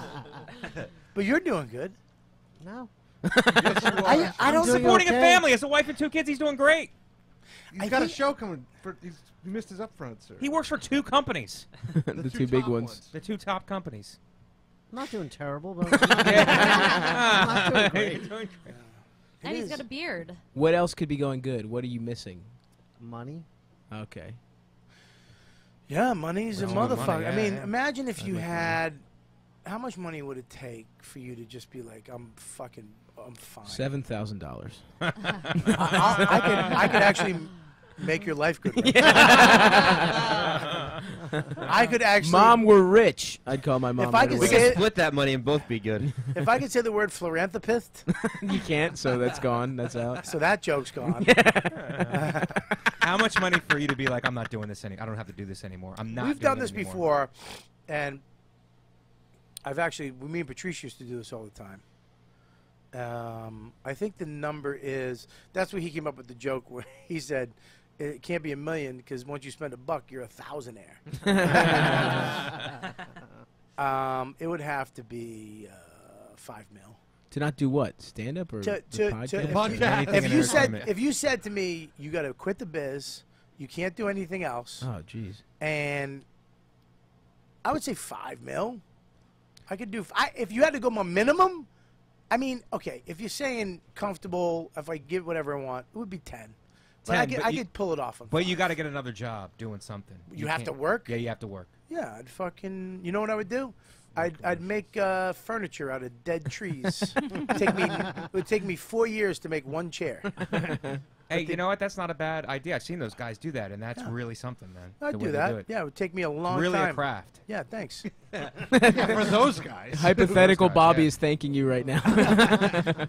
But you're doing good. No. I don't supporting a family. As a wife and 2 kids, he's doing great. He's got a show coming. He missed his upfront, sir. He works for 2 companies. The two big ones. The 2 top companies. I'm not doing terrible, but Yeah. I'm not doing great. You're doing great. And he's got a beard. What else could be going good? What are you missing? Money. Okay. Yeah, money's a motherfucker. money, I mean, yeah. imagine if I'd you like had. How much money would it take for you to just be like, I'm fine. $7,000. I could actually make your life good. Right? I could actually. Mom, we're rich. I'd call my mom. If I right could away. We can split that money and both be good. If I could say the word philanthropist, You can't, so that's gone. That's out. so that joke's gone. How much money for you to be like, I'm not doing this anymore. I don't have to do this anymore. I'm not. We've doing done it this anymore. before, and me and Patrice used to do this all the time. I think the number is, that's where he came up with the joke where he said, it can't be $1 million because once you spend $1, you're a thousandaire. It would have to be $5 mil. To not do what? Stand up or the podcast? If you said to me, you got to quit the biz, you can't do anything else. Oh, jeez. And I would say $5 mil. I could do. If you had to go my minimum, I mean, okay. If you're saying comfortable, if I give whatever I want, it would be 10. But I could pull it off. But you got to get another job doing something. You have to work. Yeah, you have to work. Yeah, I'd fucking. You know what I would do? I'd make furniture out of dead trees. It would take me 4 years to make one chair. Hey, you know what? That's not a bad idea. I've seen those guys do that, and that's really something, man. I'd the do way they that. do it. Yeah, it would take me a long Really time. a craft. Yeah, thanks. Yeah, for those guys. Hypothetical Those guys, Bobby yeah. is thanking you right now.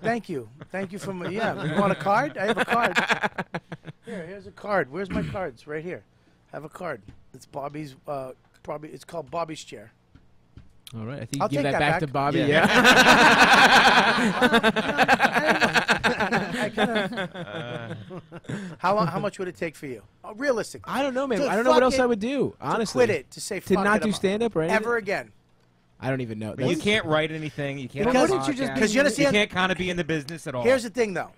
Thank you. Thank you for my. Yeah, you want a card? I have a card. Here's a card. Where's my cards? Right here. I have a card. It's Bobby's. It's called Bobby's chair. All right, I think you I'll give take that back to Bobby. Yeah. How much would it take for you? Realistically. I don't know, man. To I don't know what else fucking- I would do. Honestly, To quit it. To say to fuck not it, do I'm- stand up or anything ever again. I don't even know. But you can't write anything. You can't. Because- have a Wouldn't you just podcast. be- 'cause you understand- You can't kind of be in the business at all. Here's the thing, though.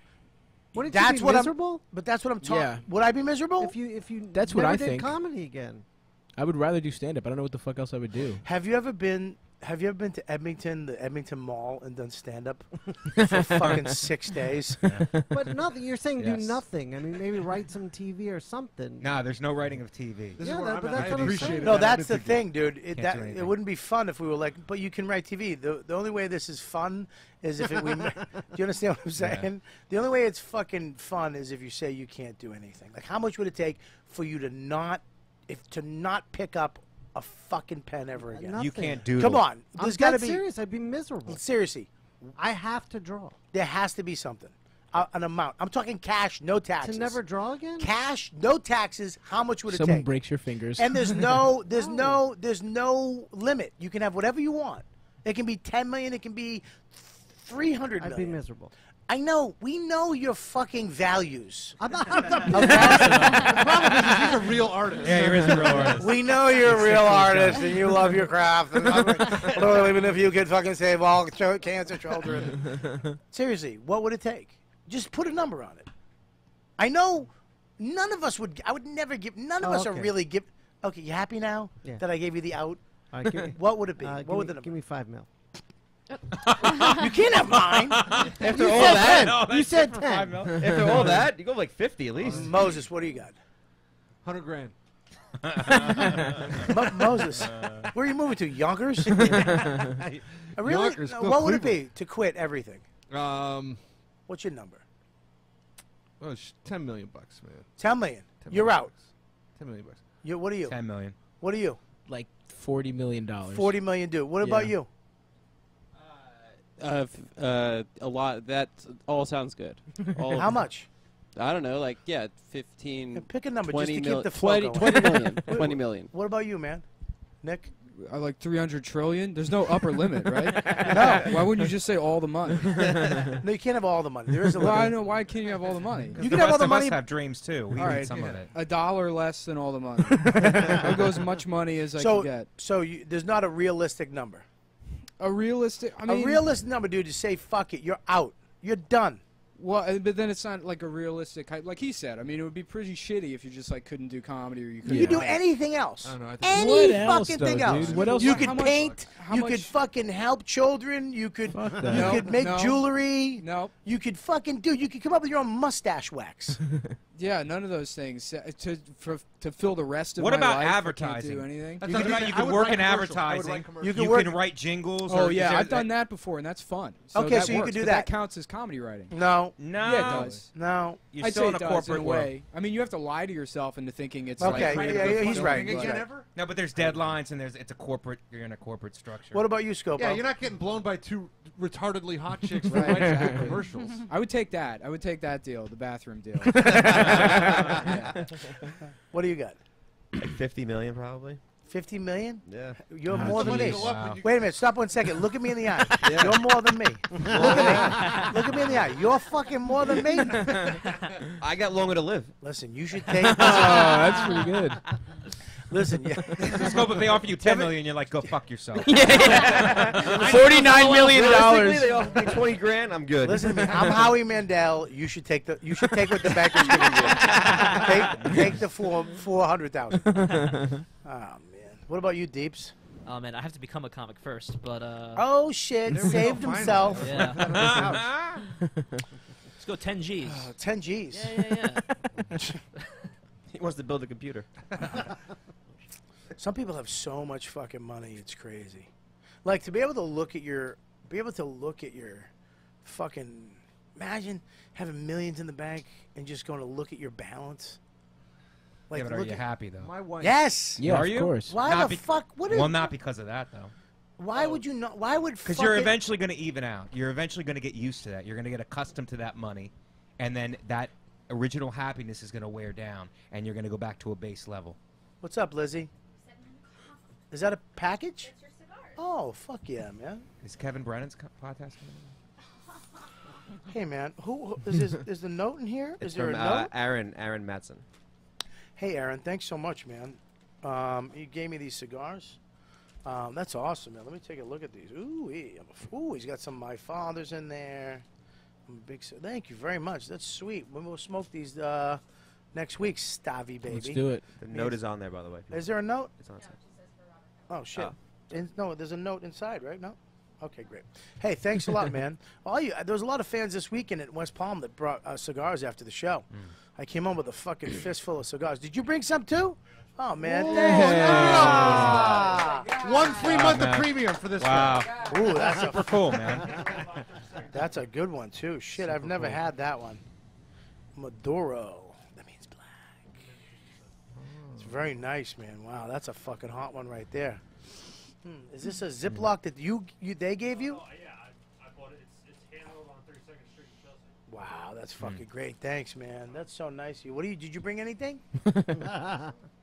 Wouldn't That's you be what miserable? But that's what I'm talking. Yeah. Would I be miserable? If you That's what never I did think. comedy again. I would rather do stand up. I don't know what the fuck else I would do. Have you ever been to Edmonton, the Edmonton Mall, and done stand up for fucking 6 days? But nothing. You're saying Yes. do nothing. I mean, maybe write some TV or something. Nah, there's no writing of TV. This is where I'm at. That's what I'm saying. No, that's the thing, dude. Can't do It anything. wouldn't be fun if we were like, but you can write TV. The only way this is fun is if do you understand what I'm saying? The only way it's fucking fun is if you say you can't do anything. Like, how much would it take for you to not pick up a fucking pen ever again? Nothing. You can't do. Come on, I'm there's got to dead be serious. I'd be miserable. seriously. I have to draw. There has to be something, an amount. I'm talking cash, no taxes. To never draw again? Cash, no taxes. How much would it Someone take? breaks your fingers. And there's no limit. You can have whatever you want. It can be 10 million. It can be 300 I'd million. be miserable. I know. We know your fucking values. I'm not. The problem is he's a real artist. Yeah, he is a real artist. We know you're a real artist and you love your craft. And even if you could fucking save all cancer children. Seriously, what would it take? Just put a number on it. I know none of us would. I would never give. None of us are okay. really give. Okay, you happy now Yeah. that I gave you the out? All right, give me, What would it be? give What would me- the number? Give me $5 million. You can't have mine. After all that, You said 10. after all that, you go like 50 at least. Moses, what do you got? 100 grand. Moses, where are you moving to? Yonkers? Really? Yonkers, No, go what would it Cleveland. be to quit everything? What's your number? $10 million, man. 10 million. 10 You're million out. bucks. $10 million. What are you? 10 million. What are you? Like $40 million. $40 million, dude. What about you? A lot. That all sounds good. How much? I don't know. Like 15. Pick a number just 20 to keep the flow 20 going. million. 20 million. What about you, man? Nick? I like 300 trillion. There's no upper limit, right? No. Why wouldn't you just say all the money? No, you can't have all the money. There is a Well, limit. I know. Why can't you have all the money? You can have all the money. have dreams too. We All need right, some of it. $1 less than all the money. I'll go as much money as I can get. So there's not a realistic number. A realistic. I mean, a realistic number, dude. To say fuck it, you're out. You're done. Well, but then it's not like a realistic, like he said. I mean, it would be pretty shitty if you just like couldn't do comedy or you couldn't. You could do anything else. I don't know, I think Any What else, fucking though, thing else. dude? What else? You How could much- paint. how You much- could fucking help children. You could. You that. could make No. jewelry. No. You could fucking do. You could come up with your own mustache wax. Yeah, none of those things to fill the rest of What my about life. advertising? I can't do anything. You could, you could work in advertising. You You could can write jingles. Oh or yeah, is there- I've done that before, and that's fun. Okay, that so you works, could do but that. That counts as comedy writing. No. No. Yeah, it does. No. You're I'd still say in it a does corporate in a way. I mean, you have to lie to yourself into thinking it's Okay, like creative. yeah, he's fulfilling, right. but- He's right. No, but there's deadlines and it's a corporate. You're in a corporate structure. What about you, Scopo? Yeah, you're not getting blown by two retardedly hot chicks for Right, writing exactly. commercials. I would take that. I would take that deal, the bathroom deal. What do you got? Like 50 million, probably. 50 million? Yeah. You're more than me. Wow. Wait a minute. Stop 1 second. Look at me in the eye. You're more than me. Look at me. Look at me in the eye. You're fucking more than me. I got longer to live. Listen, you should take. Oh, that's pretty good. Listen, Scope, if they offer you 10 million, you're like, go fuck yourself. $49 million. Realistically, they offered me 20 grand. I'm good. Listen to me. I'm Howie Mandel. You should take what the banker's giving you. Take the 400,000. Oh man. What about you, Deeps? Oh man, I have to become a comic first, but Oh shit! Saved himself. Yeah. Let's go 10 G's. 10 G's. Yeah. He wants to build a computer. Some people have so much fucking money, it's crazy. Like to be able to look at your fucking, imagine having millions in the bank and just going to look at your balance. Like, Yeah, but are look you at- happy though? My wife. Yes. Yeah, Are of you? course. Why Not the be- fuck? What is? Well, not because of that though. Why would you not? Why would? Because you're eventually going to even out. You're eventually going to get used to that. You're going to get accustomed to that money, and then that original happiness is going to wear down, and you're going to go back to a base level. What's up, Lizzie? Is that a package? Oh, fuck yeah, man. Is Kevin Brennan's podcast coming in? Hey, man, who is the note in here? It's Is there from a note? Aaron Matson. Hey, Aaron, thanks so much, man. You gave me these cigars. That's awesome, man. Let me take a look at these. Ooh, he's got some of my father's in there. I'm a big. Thank you very much. That's sweet. We'll smoke these next week, Stavi baby. Let's do it. The note is on there, by the way. Is there a note? It's on. Oh shit. Oh. No, there's a note inside, right? No. Okay, great. Hey, thanks a lot, man. There was a lot of fans this weekend at West Palm that brought cigars after the show. I came home with a fucking fistful of cigars. Did you bring some too? Oh man, thanks. 1 free month of premium for this Wow. guy. Ooh, that's super cool, man. That's a good one too. Shit, I've never had that one. Maduro. That means black. It's very nice, man. Wow, that's a fucking hot one right there. Is this a Ziploc that they gave you? Oh, yeah, I bought it. It's handled on 32nd Street in Chelsea. Wow, that's fucking great. Thanks, man. That's so nice of you. Did you bring anything?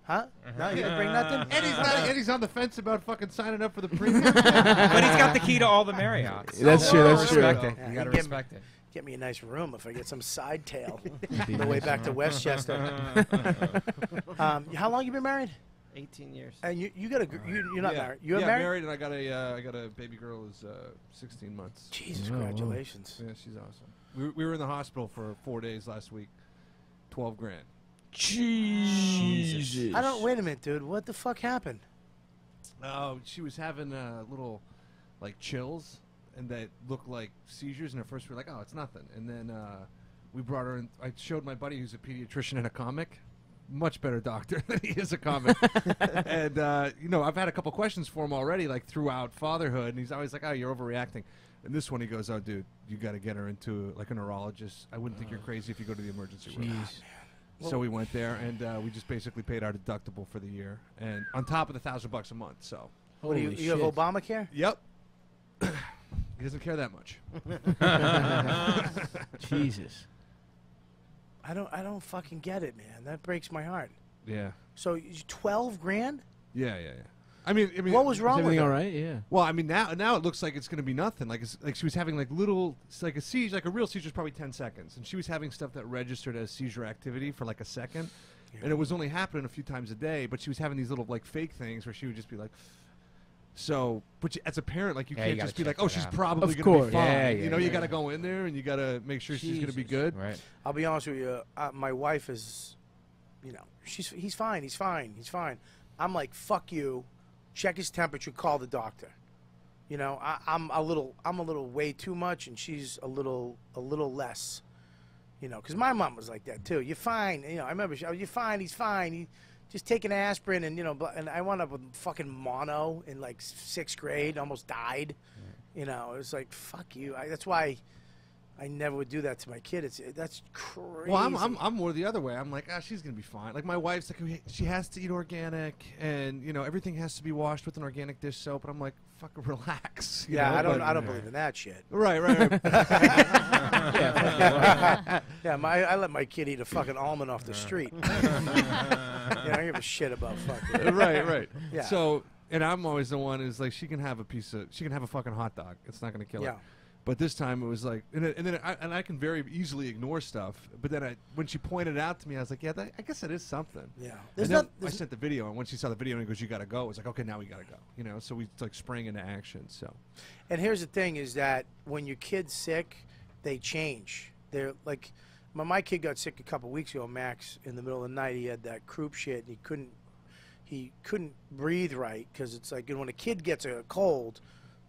Huh? No, you didn't bring nothing? Eddie's on the fence about fucking signing up for the premium. But he's got the key to all the Marriotts. That's true, that's true. Respect it. Yeah, You got to get- respect it. Get me a nice room if I get some side tail on the way back to Westchester. How long you been married? 18 years. And you got you're not married. You're yeah, married? and I got a baby girl who's 16 months. Jesus, congratulations. Yeah, she's awesome. We were in the hospital for 4 days last week. 12 grand. Jesus. Wait a minute, dude. What the fuck happened? Oh, she was having little, like, chills, and that looked like seizures. And at first we were like, oh, it's nothing. And then we brought her in. I showed my buddy who's a pediatrician and a comic. Much better doctor than he is a comic. And, I've had a couple questions for him already, like, throughout fatherhood. And he's always like, oh, you're overreacting. And this one he goes, oh, dude, you got to get her into, like, a neurologist. I wouldn't think you're crazy if you go to the emergency room. So we went there, and we just basically paid our deductible for the year, and on top of the $1,000 a month. So, What do you have Obamacare? Yep. He doesn't care that much. Jesus. I don't fucking get it, man. That breaks my heart. Yeah. So 12 grand? Yeah. I mean, what was wrong with it? All right, yeah. Well, I mean, now it looks like it's going to be nothing. Like she was having like little, it's like a seizure, like a real seizure is probably 10 seconds, and she was having stuff that registered as seizure activity for like a second, and it was only happening a few times a day. But she was having these little like fake things where she would just be like. So, but as a parent, like you can't just be like, oh, she's probably going to be fine. You got to go in there and you got to make sure she's going to be good. Right. I'll be honest with you. My wife is, he's fine. He's fine. I'm like, fuck you. Check his temperature. Call the doctor. I'm a little way too much, and she's a little less. Because my mom was like that too. You're fine. I remember. You're fine. He's fine. Just take an aspirin, and and I wound up with fucking mono in like 6th grade. Almost died. It was like, fuck you. That's why I never would do that to my kid. That's crazy. Well, I'm more the other way. I'm like, she's gonna be fine. Like my wife's like, she has to eat organic, and everything has to be washed with an organic dish soap. And I'm like, fucking relax. I don't believe in that shit. Right. I let my kid eat a fucking almond off the street. I don't give a shit about fucking. Right. Yeah. So, and I'm always the one who's like, she can have a fucking hot dog. It's not gonna kill her. But this time it was like, and I can very easily ignore stuff. But then when she pointed it out to me, I was like, I guess it is something. Yeah. I sent the video, and when she saw the video and he goes, you got to go. It was like, okay, now we got to go. So we like sprang into action. So. And here's the thing: is that when your kid's sick, they change. They're like, my kid got sick a couple weeks ago. Max, in the middle of the night, he had that croup shit, and he couldn't breathe right because it's like, when a kid gets a cold,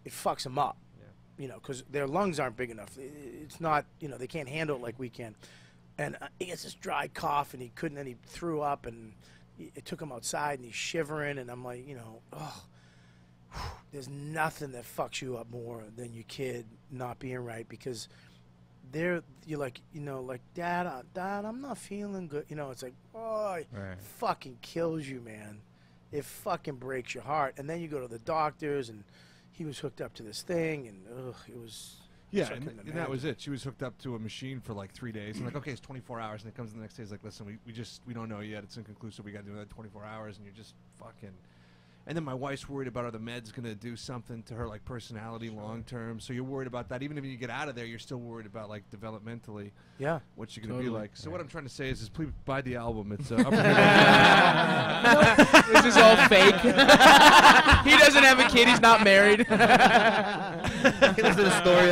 it fucks him up. Because their lungs aren't big enough. It's not, they can't handle it like we can. And he gets this dry cough, and then he threw up, and it took him outside, and he's shivering, and I'm like, there's nothing that fucks you up more than your kid not being right, because you're like, Dad, I'm not feeling good. It's like, it fucking kills you, man. It fucking breaks your heart. And then you go to the doctors, and he was hooked up to this thing, and it was. Yeah, and that was it. She was hooked up to a machine for like 3 days. And like, okay, it's 24 hours. And it comes the next day. It's like, listen, we don't know yet. It's inconclusive. We got to do another 24 hours. And you're just fucking. And then my wife's worried about, are the meds going to do something to her, like personality long term? So you're worried about that. Even if you get out of there, you're still worried about like developmentally. Yeah. What you're going to be like. So what I'm trying to say is please buy the album. It's This is all fake. He doesn't have a kid. He's not married. Listen to the story.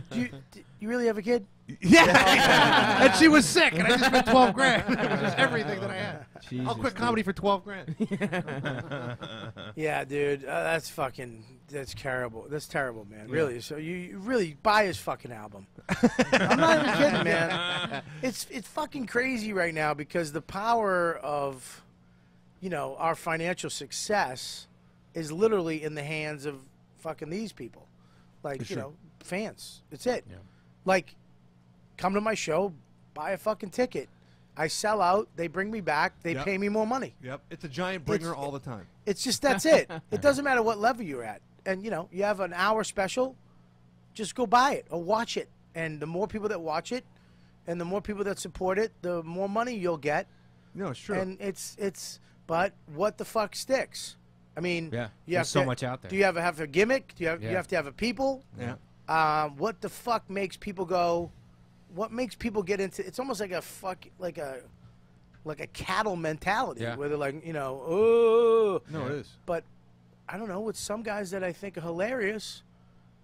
Do you really have a kid? Yeah. And she was sick, and I just spent $12,000. It was just everything that I had. Jesus, I'll quit comedy for $12,000. Yeah, dude, that's terrible. That's terrible, man. Really. So you really buy his fucking album. I'm not even kidding, man. It's fucking crazy right now, because the power of, our financial success is literally in the hands of fucking these people, like fans. It's it. Yeah. Like, come to my show, buy a fucking ticket. I sell out. They bring me back. They pay me more money. Yep. It's a giant bringer all the time. It's just, that's it. It doesn't matter what level you're at. And, you have an hour special, just go buy it or watch it. And the more people that watch it and the more people that support it, the more money you'll get. No, it's true. And but what the fuck sticks? I mean, there's so much out there. Do you have a gimmick? Do you have to have a people? Yeah. What the fuck makes people go? What makes people get into? It's almost like like a cattle mentality where they're like, oh. No, it is. But I don't know. With some guys that I think are hilarious,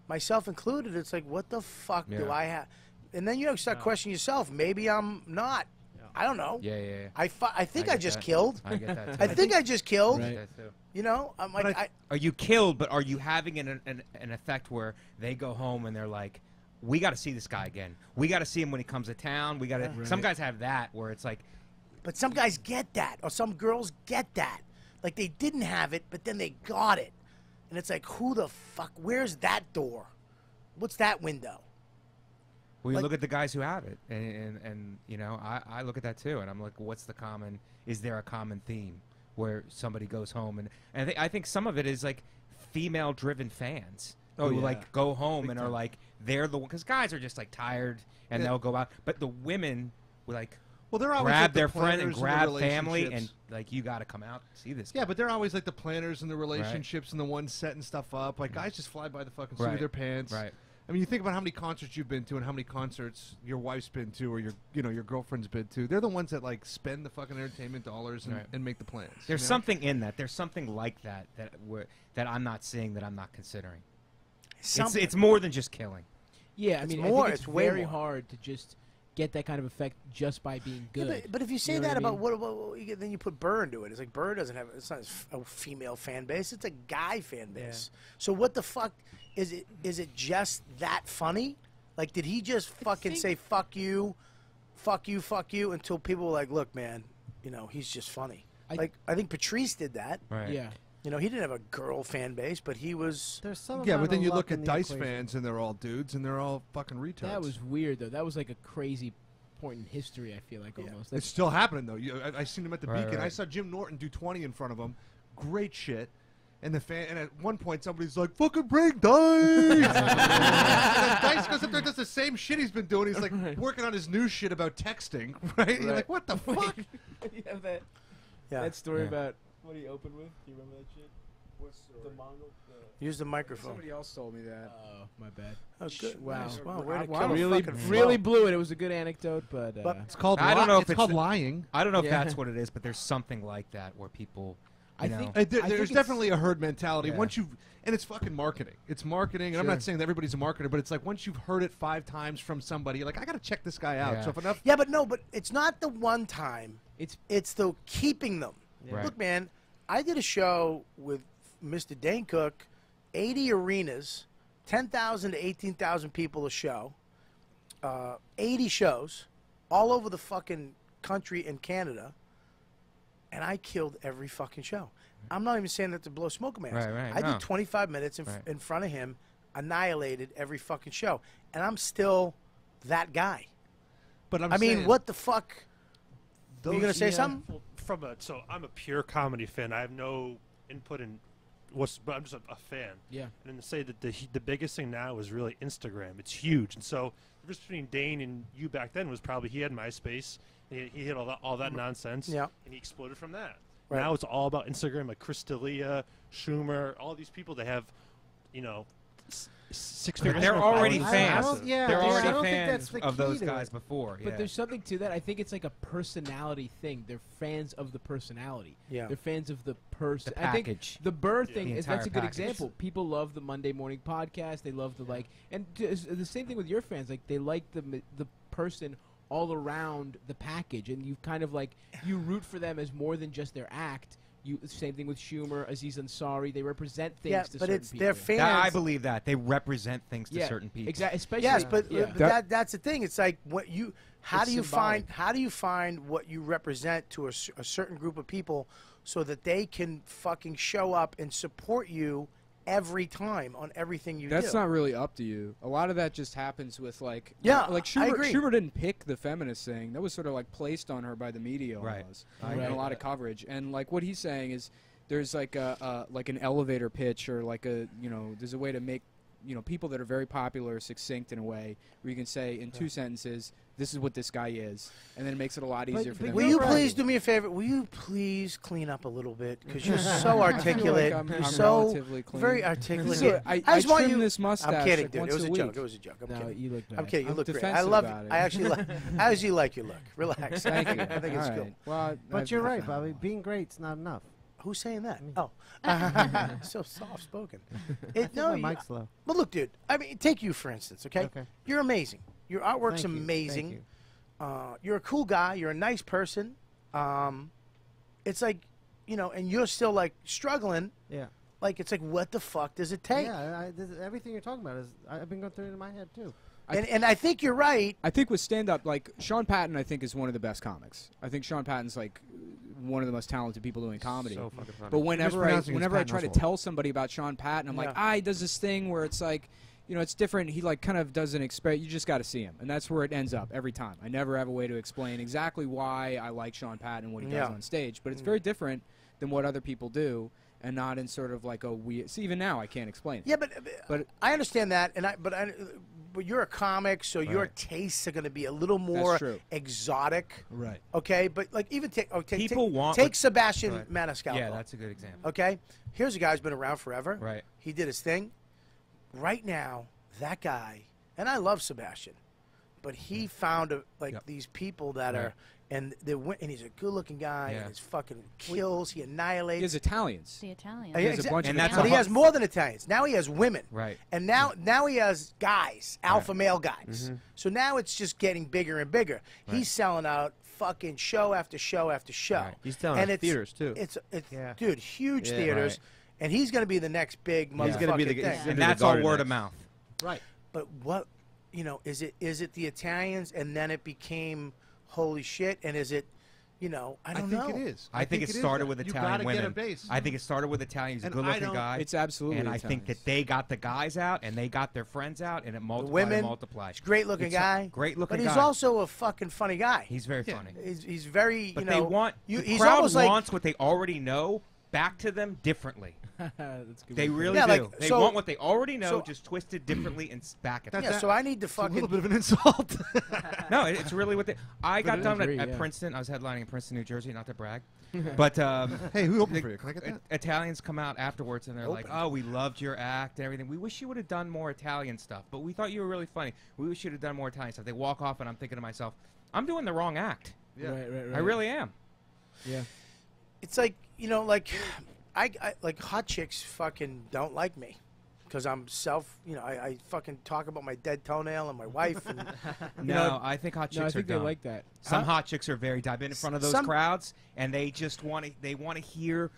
myself included, it's like, what the fuck do I have? And then you start questioning yourself. Maybe I'm not. I don't know. Yeah. I think I just killed. I get that too. I think I just killed. Right. I'm like, are you killed? But are you having an effect where they go home and they're like, we got to see this guy again. We got to see him when he comes to town. We got to. Some guys have that where it's like. But some guys get that, or some girls get that. Like, they didn't have it, but then they got it, and it's like, who the fuck? Where's that door? What's that window? We Like- look at the guys who have it, and you know, I look at that too, and I'm like, what's the common? Is there a common theme where somebody goes home and I think some of it is like female-driven fans who like go home and are like they're the one because guys are just like tired and they'll go out, but the women will like. Well, they're always grab like the their friend and planners in the grab family, and relationships. like you got to come out and see this. Yeah, but they're always like the planners and the relationships and the ones setting stuff up. Like guys just fly by the fucking seat of Right. their pants. Right. I mean, you think about how many concerts you've been to and how many concerts your wife's been to or your girlfriend's been to. They're the ones that like spend the fucking entertainment dollars and, Right. and make the plans. There's you know? something in that. There's something like that that I'm not seeing, that I'm not considering. Something. It's more than just killing. Yeah, I It's mean, more, I think it's it's way very more. hard to just get that kind of effect just by being Yeah, good. but if you say know what that I about mean? then you put Burr into it. It's like Burr doesn't have. It's not a female fan base. It's a guy fan base. So what the fuck is it? Is it just that funny? Like, did he just fucking say fuck you, fuck you, fuck you until people were like, look, man, you know, he's just funny. I think Patrice did that. Right. Yeah. You know, he didn't have a girl fan base, but he was. There's some Yeah, amount but then of you luck look in at the Dice equation. fans and they're all dudes and they're all fucking retards. That was weird, though. That was like a crazy point in history, I feel like, almost. It's still happening though. I seen him at the Right, Beacon. I right. saw Jim Norton do 20 in front of him. Great shit. And and at one point somebody's like, "Fucking bring Dice." And then Dice goes up there and does the same shit he's been doing. He's like working on his new shit about texting, right? You're like, what the fuck? You have that, Yeah. that story Yeah. about what he opened with? Do you remember that shit? What's the Mongol? Use the microphone. Somebody else told me that. Oh, my bad. Oh, good. Wow. Nice. Wow, way to Wow, kill the really, fucking really flow. blew it. It was a good anecdote, but It's called. I don't know if it's it's called lying. I don't know if Yeah. that's what it is, but there's something like that where people. I You know, think- There's think it's- definitely a herd mentality. Yeah. Once and it's fucking marketing. It's marketing, and I'm Sure. not saying that everybody's a marketer, but it's like once you've heard it 5 times from somebody, you're like, I gotta check this guy out. Yeah. So if enough, Yeah, but no, but it's not the one time. It's the keeping them. Right. Look, man, I did a show with Mr. Dane Cook, 80 arenas, 10,000 to 18,000 people a show, 80 shows, all over the fucking country and Canada, and I killed every fucking show. I'm not even saying that to blow smoke in my ass. Right, right, I no. did 25 minutes Right. in front of him, annihilated every fucking show, and I'm still that guy. but I'm I mean, saying, what the fuck? Were you gonna say Yeah. something? Well, so I'm a pure comedy fan. I have no input in but I'm just a fan. Yeah. And then to say that the biggest thing now is really Instagram. It's huge. And so the difference between Dane and you back then was probably he had MySpace. He had all that nonsense. Yeah. And he exploded from that. Right. Now it's all about Instagram, like Chris D'Elia, Schumer, all these people that have, you know, six figures. They're of already followers. fans. yeah, They're I already don't think fans that's the of key those to guys it. before. But yeah. there's something to that. I think it's like a personality thing. They're fans of the personality. Yeah. They're fans of the person. The I think package. the Burr Yeah. thing The is that's a entire good package. example. People love the Monday morning podcast. They love the the same thing with your fans. Like they like the person all around the package, and you kind of like you root for them as more than just their act. Same thing with Schumer, Aziz Ansari. They represent things Yeah, to but certain it's people. their fans. I believe that they represent things to Yeah, certain people. exactly. Especially Yes, but, yeah. but that's the thing. It's like what you. How It's do you symbolic. find what you represent to a certain group of people, so that they can fucking show up and support you every time on everything you That's do. not really up to you. A lot of that just happens with like Yeah, like I Schumer. agree. Schumer didn't pick the feminist thing. That was sort of like placed on her by the media, Right. almost, I and agree a lot of coverage. And like what he's saying is, there's like like an elevator pitch or like there's a way to make people that are very popular succinct in a way where you can say in 2 sentences, this is what this guy is, and then it makes it a lot easier for them. Will to you follow. please do me a favor? Will you please clean up a little bit because you're so articulate. I'm you're so relatively clean. very articulate. So I just want trim you. this mustache I'm kidding, like dude. once It was a a week. joke. It was a joke. I'm No, kidding. you look I'm bad. kidding. You I'm look great. I defensive love. about it. I actually like. I actually like your look. Relax. Thank you. I think it's All cool. right. Well, But you're right, Bobby. Being great's not enough. Who's saying that? Oh, so soft spoken. No, you- my mic's low. But look, dude. I mean, take you for instance. Okay. Okay. You're amazing. Your artwork's Thank you. amazing. Thank you. You're a cool guy. You're a nice person. It's like, and you're still like struggling. Yeah. Like it's like, what the fuck does it take? Yeah, everything you're talking about I've been going through it in my head too. And I think you're right. I think with stand-up, like Sean Patton, I think is one of the best comics. I think Sean Patton's like one of the most talented people doing comedy. So fucking funny. But whenever I mispronouncing his try Patton to Oswalt. tell somebody about Sean Patton, I'm like, Yeah. he does this thing where it's like, you know, it's different. He like kind of does an experiment. You just got to see him, and that's where it ends up every time. I never have a way to explain exactly why I like Sean Patton and what he does on stage, but it's very different than what other people do, and not in sort of like a weird. See, even now I can't explain it. Yeah, but I understand that, and but you're a comic, so your tastes are going to be a little more exotic. Right. Okay, but like even take People Sebastian Maniscalco. Yeah, that's a good example. Okay, here's a guy who's been around forever. Right. He did his thing. Right now, that guy, and I love Sebastian, but he found these people that are, and he's a good-looking guy, and his fucking kills, he annihilates. He has Italians. The Italians. He has a bunch of but he has more than Italians. Now he has women. Right. And now he has guys, alpha male guys. So now it's just getting bigger and bigger. He's selling out fucking show after show after show. He's selling out theaters too. It's dude, huge theaters. And he's going to be the next big motherfucking He's going to be the thing. And that's all word of mouth. Right. But what, is it the Italians and then it became holy shit? And is it, I don't know. I think it is. I think it started with Italian women. Get a base. I think it started with Italians, a good-looking guy. It's absolutely And I Italians. think that they got the guys out, and they got their friends out, and it multiplied women, and multiplied. Great-looking guy. Great-looking guy. But he's also a fucking funny guy. He's very funny. He's very, But they want, the he's crowd almost like, wants what they already know back to them differently. That's good. They really do. They want what they already know, just twisted differently and back at them. Yeah, so I need to fucking... a little bit of an insult. No, it's really what they... I got done agree, at yeah. Princeton. I was headlining in Princeton, New Jersey, not to brag. But hey, who opened for you? Can I get that? Italians come out afterwards, and they're like, oh, we loved your act and everything. We wish you would have done more Italian stuff, but we thought you were really funny. We wish you'd have done more Italian stuff. They walk off, and I'm thinking to myself, I'm doing the wrong act. Yeah. Right. I really am. Yeah. It's like, I like hot chicks fucking don't like me because I'm I fucking talk about my dead toenail and my wife. And, I think hot chicks I think are they dumb. like that. Some hot chicks are very dumb. I've been in front of those crowds, and they just want to hear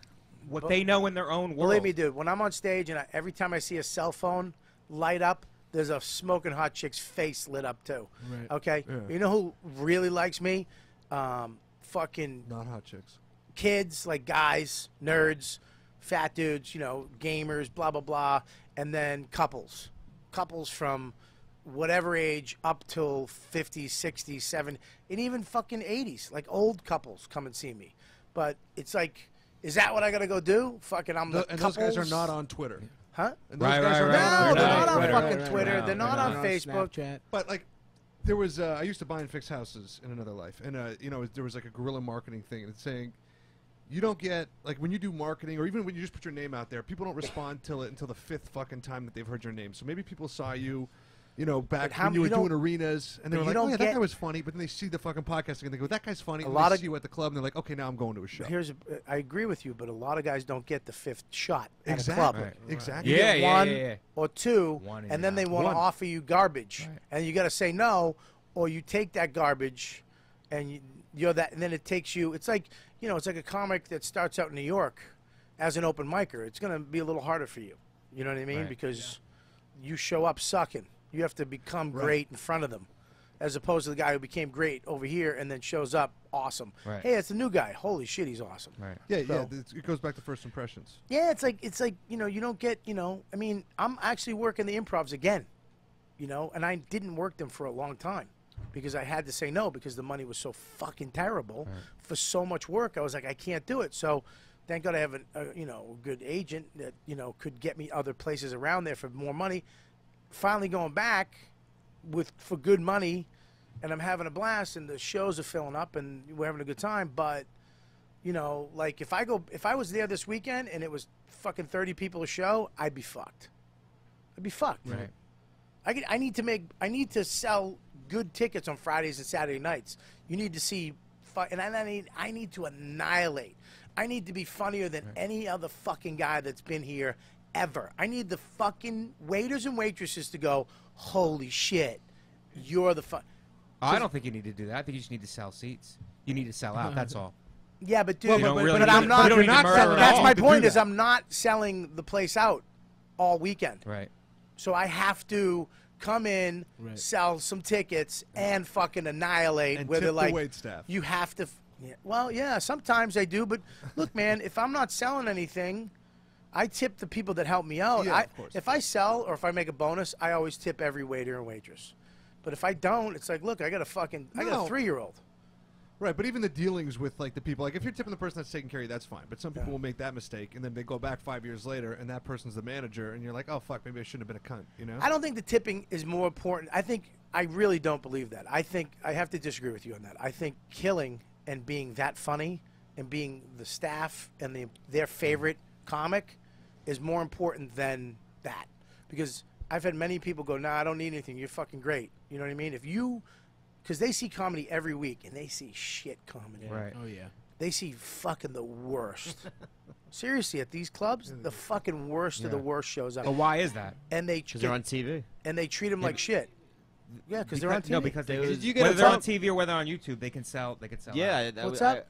what they know in their own world. Believe me, dude, when I'm on stage and every time I see a cell phone light up, there's a smoking hot chick's face lit up too. Right. Okay? Yeah. You know who really likes me? Fucking Not hot chicks. kids, like guys, nerds, fat dudes, gamers, blah, blah, blah, and then couples. Couples from whatever age up till 50s, 60s, 70s, and even fucking 80s. Like old couples come and see me. But it's like, is that what I got to go do? Fucking I'm the And couples. those guys are not on Twitter. Huh? And those guys are No, not they're not on Twitter. fucking Twitter. They're not on Facebook. Snapchat. But like, there was I used to buy and fix houses in another life, and there was like a guerrilla marketing thing, and it's saying you don't get like when you do marketing or even when you just put your name out there, people don't respond until the fifth fucking time that they've heard your name. So maybe people saw you. Back when you were doing arenas, and they were like, "Oh yeah, that guy was funny," but then they see the fucking podcast and they go, "That guy's funny." And they see you at the club, and they're like, "Okay, now I'm going to a show." I agree with you, but a lot of guys don't get the fifth shot at Exactly. a club. Right. Exactly. You get one yeah. or two, One and then they want to offer you garbage, and you got to say no, or you take that garbage, and you're that, and then it takes you. It's like it's like a comic that starts out in New York as an open micer. It's going to be a little harder for you. You know what I mean? Because you show up sucking. You have to become great in front of them, as opposed to the guy who became great over here and then shows up awesome. Right. Hey, it's the new guy. Holy shit, he's awesome. Right. Yeah, So- it goes back to first impressions. Yeah, it's like you don't get I mean, I'm actually working the improvs again, and I didn't work them for a long time because I had to say no because the money was so fucking terrible for so much work. I was like, I can't do it. So. Thank God I have a good agent that could get me other places around there for more money. Finally going back for good money, and I'm having a blast, and the shows are filling up, and we're having a good time. But like if I was there this weekend and it was fucking 30 people a show, I'd be fucked. I'd be fucked. Right. I need to sell good tickets on Fridays and Saturday nights. You need to see, and I need to annihilate. I need to be funnier than any other fucking guy that's been here ever. I need the fucking waiters and waitresses to go, holy shit, you're the fun. I don't think you need to do that. I think you just need to sell seats. You need to sell out. That's all. Yeah, but dude, Well, but I'm not. you don't need to murder at That's all my to point. do Is that. I'm not selling the place out all weekend. Right. So I have to come in, sell some tickets, and fucking annihilate. And where tip they're the like, wait staff. you have to. Yeah, well, yeah, sometimes I do, but look, man, if I'm not selling anything, I tip the people that help me out. Yeah, of course. If I sell or if I make a bonus, I always tip every waiter and waitress. But if I don't, it's like, look, I got a 3-year-old. Right, but even the dealings with like the people, like if you're tipping the person that's taking care of you, that's fine. But some people will make that mistake, and then they go back 5 years later, and that person's the manager, and you're like, oh fuck, maybe I shouldn't have been a cunt, you know? I don't think the tipping is more important. I really don't believe that. I think I have to disagree with you on that. I think killing and being that funny and being the staff and their favorite comic is more important than that. Because I've had many people go, nah, I don't need anything. You're fucking great. You know what I mean? Because they see comedy every week, and they see shit comedy. Right. Oh, yeah. They see fucking the worst. Seriously, at these clubs, the fucking worst of the worst shows up. But why is that? And Because they're on TV. And they treat them like shit. Yeah, because they're on TV. No, because Did you get whether a they're on bump? TV or whether on YouTube, they can sell. Yeah. out. What's up?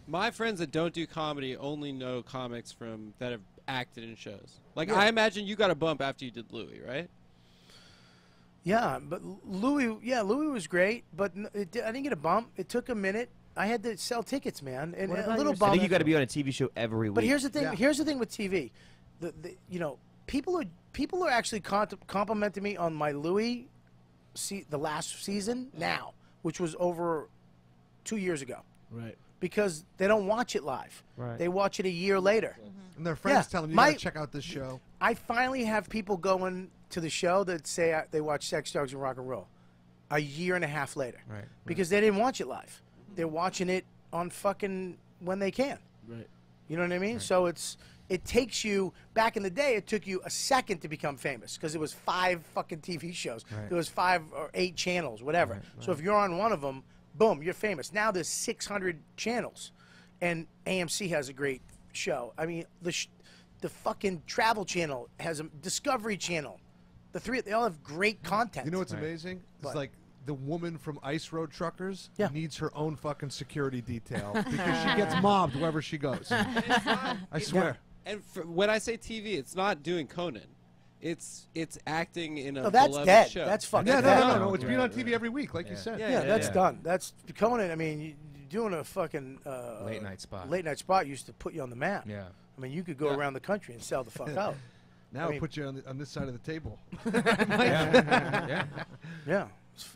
My friends that don't do comedy only know comics that have acted in shows. Like, Yeah. I imagine you got a bump after you did Louis, right? Yeah, but Louis was great, but I didn't get a bump. It took a minute. I had to sell tickets, man, and What a about little your bump. I think you got to be on a TV show every week. But here's the thing. Here's the thing with TV. People are actually complimenting me on my Louis, the last season now, which was over 2 years ago. Right. Because they don't watch it live. Right. They watch it a year later. And their friends tell them, you got to check out this show. I finally have people going to the show that say they watch Sex, Drugs, and Rock and Roll a year and a half later. Right. Because they didn't watch it live. They're watching it on fucking when they can. Right. You know what I mean? So it takes you, back in the day, it took you a second to become famous because it was 5 fucking TV shows. Right. There was 5 or 8 channels, whatever. Right, So if you're on one of them, boom, you're famous. Now there's 600 channels, and AMC has a great show. I mean, the fucking Travel Channel has a Discovery Channel. They all have great content. You know what's amazing? It's like the woman from Ice Road Truckers needs her own fucking security detail because she gets mobbed wherever she goes. I swear. And when I say TV, it's not doing Conan. It's acting in a No, that's beloved dead. show. That's fucking Yeah, dead. no. It's been on TV every week, like you said. Yeah, that's done. That's Conan. I mean, you're doing a fucking Late night spot. Late night spot used to put you on the map. Yeah. I mean, you could go around the country and sell the fuck out. Now I mean, put you on this side of the table. Yeah.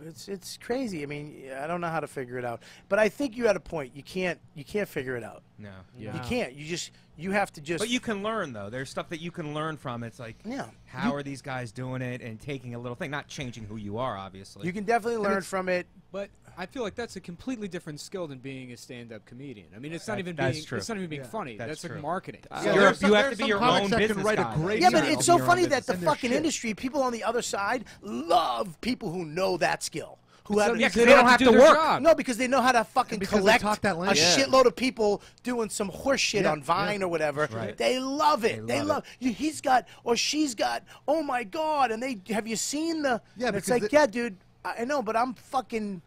It's crazy. I mean, I don't know how to figure it out. But I think you had a point. You can't figure it out. No. You can't. You have to just. But you can learn though. There's stuff that you can learn from. It's like, how are these guys doing it and taking a little thing, not changing who you are, obviously. You can definitely learn from it. But I feel like that's a completely different skill than being a stand-up comedian. I mean, it's not even That's being true. It's not even being funny. That's like true. marketing. You have to be your own business guy. Yeah, but it's so funny that the fucking industry, people on the other side, love people who know that skill. Who have, because they don't have to work. No, because they know how to fucking because they collect talk that a language. shitload of people doing some horse shit on Vine or whatever. Right. They love it. They love it. He's got or she's got. Oh my god! And have you seen the? Yeah, and it's because like, yeah, dude. I know, but I've been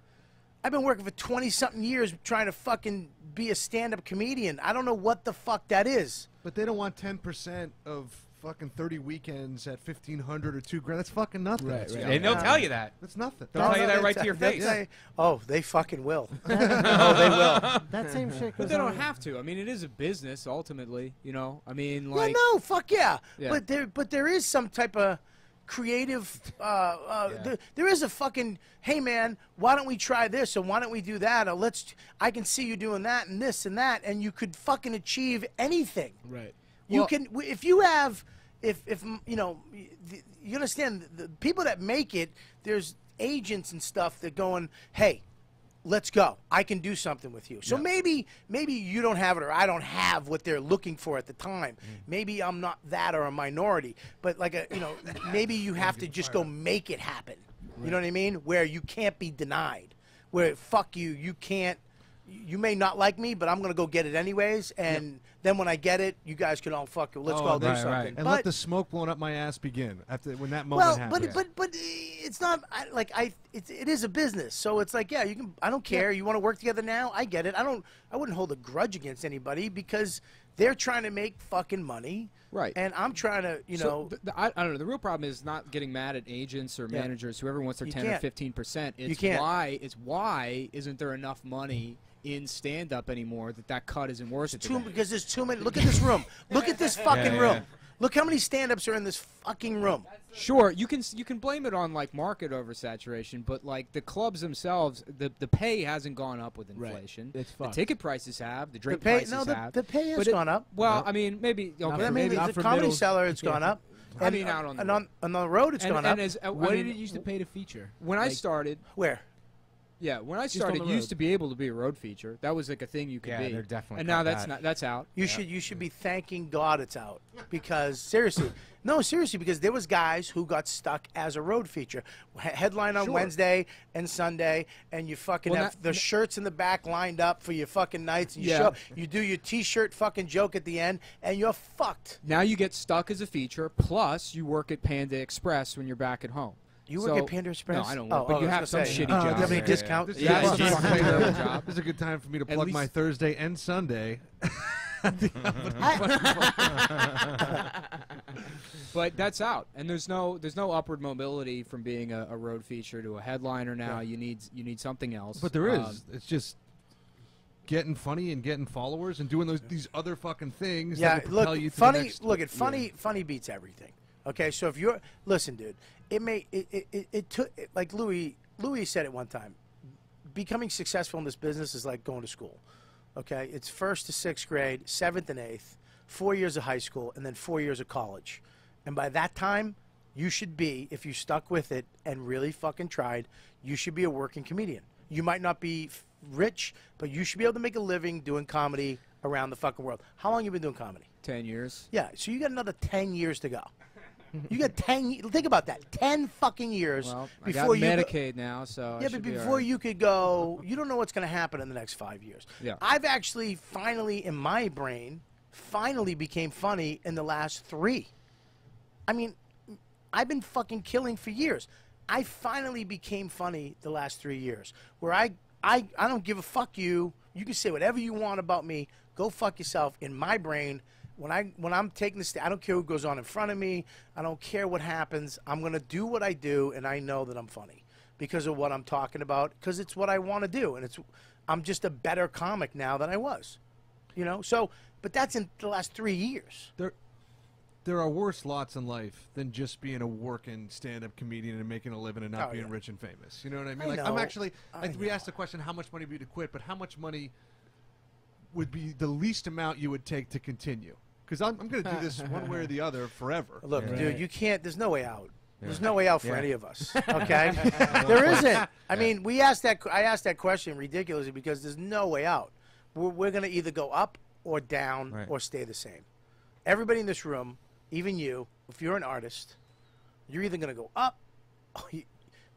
working for 20-something years trying to fucking be a stand-up comedian. I don't know what the fuck that is. But they don't want 10% of fucking 30 weekends at $1,500 or $2,000. That's fucking nothing. Right, right. And they'll tell you that. That's nothing. They'll tell you that right to your face. Oh, they fucking will. Oh, they will. That same shit But goes they don't on. have to. I mean, it is a business ultimately. You know. I mean, Yeah, like. no, fuck yeah. Yeah. But there is some type of creative. There is a fucking. Hey man, why don't we try this or why don't we do that or I can see you doing that and this and that and you could fucking achieve anything. Right. You can if you have if you know you understand the people that make it. There's agents and stuff that going, hey, let's go. I can do something with you. So maybe you don't have it or I don't have what they're looking for at the time. Maybe I'm not that or a minority. But maybe you have to just go make it happen. You know what I mean? Where you can't be denied. Where fuck you, you can't. You may not like me, but I'm gonna go get it anyways. And then when I get it, you guys can all fuck it. Let's go do something. Right. And but, let the smoke blowing up my ass begin when that moment happens. but it's not it is a business. So it's like, yeah, you can. I don't care. You want to work together now? I get it. I wouldn't hold a grudge against anybody because they're trying to make fucking money. Right. And I'm trying to, I don't know. The real problem is not getting mad at agents or managers, whoever wants their 10 or 15%. It's why isn't there enough money in stand-up anymore that cut isn't worth it? Because there's too many. Look at this room. Look at this fucking room. Look how many stand-ups are in this fucking room. Sure, you can blame it on like market oversaturation, but like the clubs themselves, the pay hasn't gone up with inflation. It's the fucked. ticket prices have, the drink pay- prices no, the- have. the pay has But gone up. Well, No. I mean, maybe Not okay, for maybe middle- the Comedy Cellar, it's gone up. I And, mean, out on the and road. on the road, it's gone up. What did it used to pay to feature? When I Like- started, where? Yeah, when I Just on started, the you used road. to be able to be a road feature. That was like a thing you could Yeah, be. they're definitely And now cut that's that. not. That's out. You should be thanking God it's out because seriously, because there was guys who got stuck as a road feature, headline on Sure. Wednesday and Sunday, and you fucking Well, have that- the shirts in the back lined up for your fucking nights, and Yeah. you do your T-shirt fucking joke at the end, and you're fucked. Now you get stuck as a feature. Plus, you work at Panda Express when you're back at home. You work at Panda Express? No, I don't Oh, work, but I you was have some gonna say, shitty do you job. have any discount? This, Yeah, is it's a just good a time- job. this is a good time for me to At plug my least- Thursday and Sunday. But that's out, and there's no upward mobility from being a road feature to a headliner now. Yeah. You need something else. But there is. It's just getting funny and getting followers and doing these other fucking things. Yeah, that will propel look, you to the funny. next- Look at funny beats everything. Okay, so if you're listen, dude, it took like Louis said it one time. Becoming successful in this business is like going to school. Okay, it's 1st to 6th grade, 7th and 8th, 4 years of high school, and then 4 years of college. And by that time, you should be, if you stuck with it and really fucking tried, you should be a working comedian. You might not be rich, but you should be able to make a living doing comedy around the fucking world. How long you been doing comedy? 10 years. Yeah, so you got another 10 years to go. You got 10. Think about that. 10 fucking years Well, I before got you go- Medicaid now, so I yeah, should but be all before right. you could go, you don't know what's going to happen in the next 5 years. Yeah. I've actually finally, in my brain, finally became funny in the last 3. I mean, I've been fucking killing for years. I finally became funny the last 3 years, where I don't give a fuck you. You can say whatever you want about me. Go fuck yourself. In my brain, when I'm taking the I don't care who goes on in front of me. I don't care what happens. I'm gonna do what I do, and I know that I'm funny because of what I'm talking about. Because it's what I want to do, and I'm just a better comic now than I was. You know. So, but that's in the last 3 years. There are worse lots in life than just being a working stand-up comedian and making a living and not Oh, being yeah. rich and famous. You know what I mean? I Like know. I'm actually. I We asked the question, how much money would you to quit? But how much money would be the least amount you would take to continue? Because I'm going to do this one way or the other forever. Look, Yeah. dude, you can't. There's no way out. Yeah. There's no way out for Yeah. any of us. Okay, there isn't. I mean, I asked that question ridiculously because there's no way out. We're going to either go up or down Right. or stay the same. Everybody in this room, even you, if you're an artist, you're either going to go up.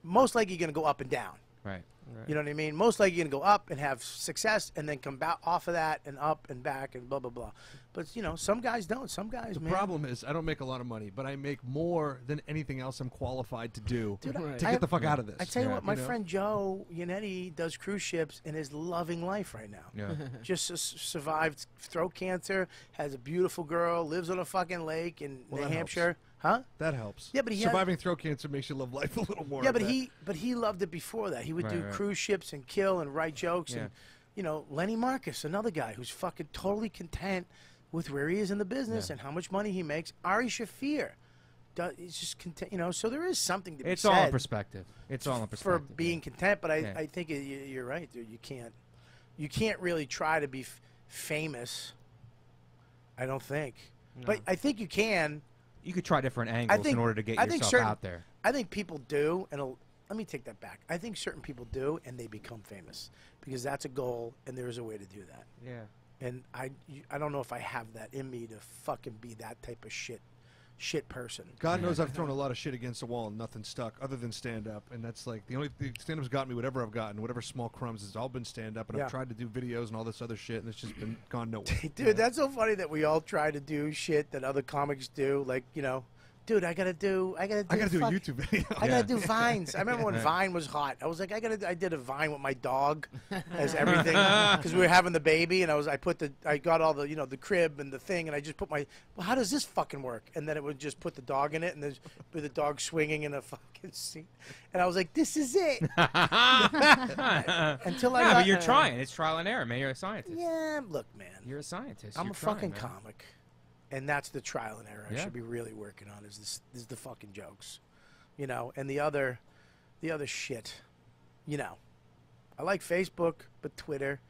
Most likely, you're going to go up and down. Right. You know what I mean? Most likely, you're going to go up and have success, and then come back off of that and up and back and blah blah blah. But you know, some guys don't. Some guys, The man. problem is I don't make a lot of money, but I make more than anything else I'm qualified to do Dude, to get the fuck out of this. I tell you what, my know? friend Joe Yannetti does cruise ships and is loving life right now. Yeah. Just survived throat cancer, has a beautiful girl, lives on a fucking lake in Well, New that Hampshire. helps. Huh? That helps. Yeah, but he surviving throat cancer makes you love life a little more. Yeah, I but bet. he loved it before that. He would do Right. cruise ships and kill and write jokes Yeah. and you know, Lenny Marcus, another guy who's fucking totally content with where he is in the business Yeah. and how much money he makes. Ari Shafir, he's just content. You know, so there is something to be It's said. all in perspective. It's all in For perspective. being content, but I Yeah. think you're right, dude. You can't really try to be famous. I don't think, but I think you can. You could try different angles in order to get yourself out there. I think people do, and let me take that back. I think certain people do, and they become famous because that's a goal, and there is a way to do that. Yeah. And I don't know if I have that in me to fucking be that type of shit person. God knows I've thrown a lot of shit against the wall and nothing stuck other than stand-up. And that's like the stand-up's got me whatever I've gotten, whatever small crumbs, it's all been stand-up. And Yeah. I've tried to do videos and all this other shit, and it's just been gone nowhere. Dude, that's so funny that we all try to do shit that other comics do. Like, you know, dude, I gotta do I gotta do a fuck- YouTube video. I Yeah. gotta do Vines. I remember when Right. Vine was hot. I was like, I did a Vine with my dog as everything because we were having the baby, and I got all the the crib and the thing, and I just put well, how does this fucking work? And then it would just put the dog in it, and there's with the dog swinging in a fucking seat, and I was like, this is it. Until I No, got, but you're trying. It's trial and error, man. You're a scientist. Yeah, look, man. You're a scientist. I'm You're a fucking trying, man. comic. and that's the trial and error I Yeah. should be really working on is the fucking jokes, you know, and the other shit, you know. I like Facebook, but Twitter.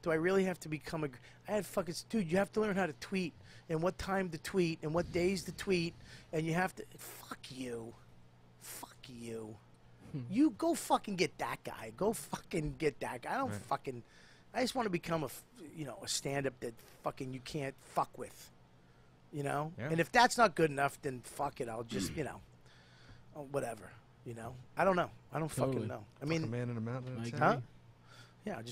Do I really have to become I had fucking dude. You have to learn how to tweet and what time to tweet and what days to tweet, and you have to. Fuck you. You go fucking get that guy. Go fucking get that guy. I don't fucking. I just want to become a stand-up that fucking you can't fuck with. You know. Yeah. And if that's not good enough, then fuck it. I'll just whatever. You know. I don't know. I don't fucking know. I mean, a man in a mountain. in a tent. huh? Yeah, I'll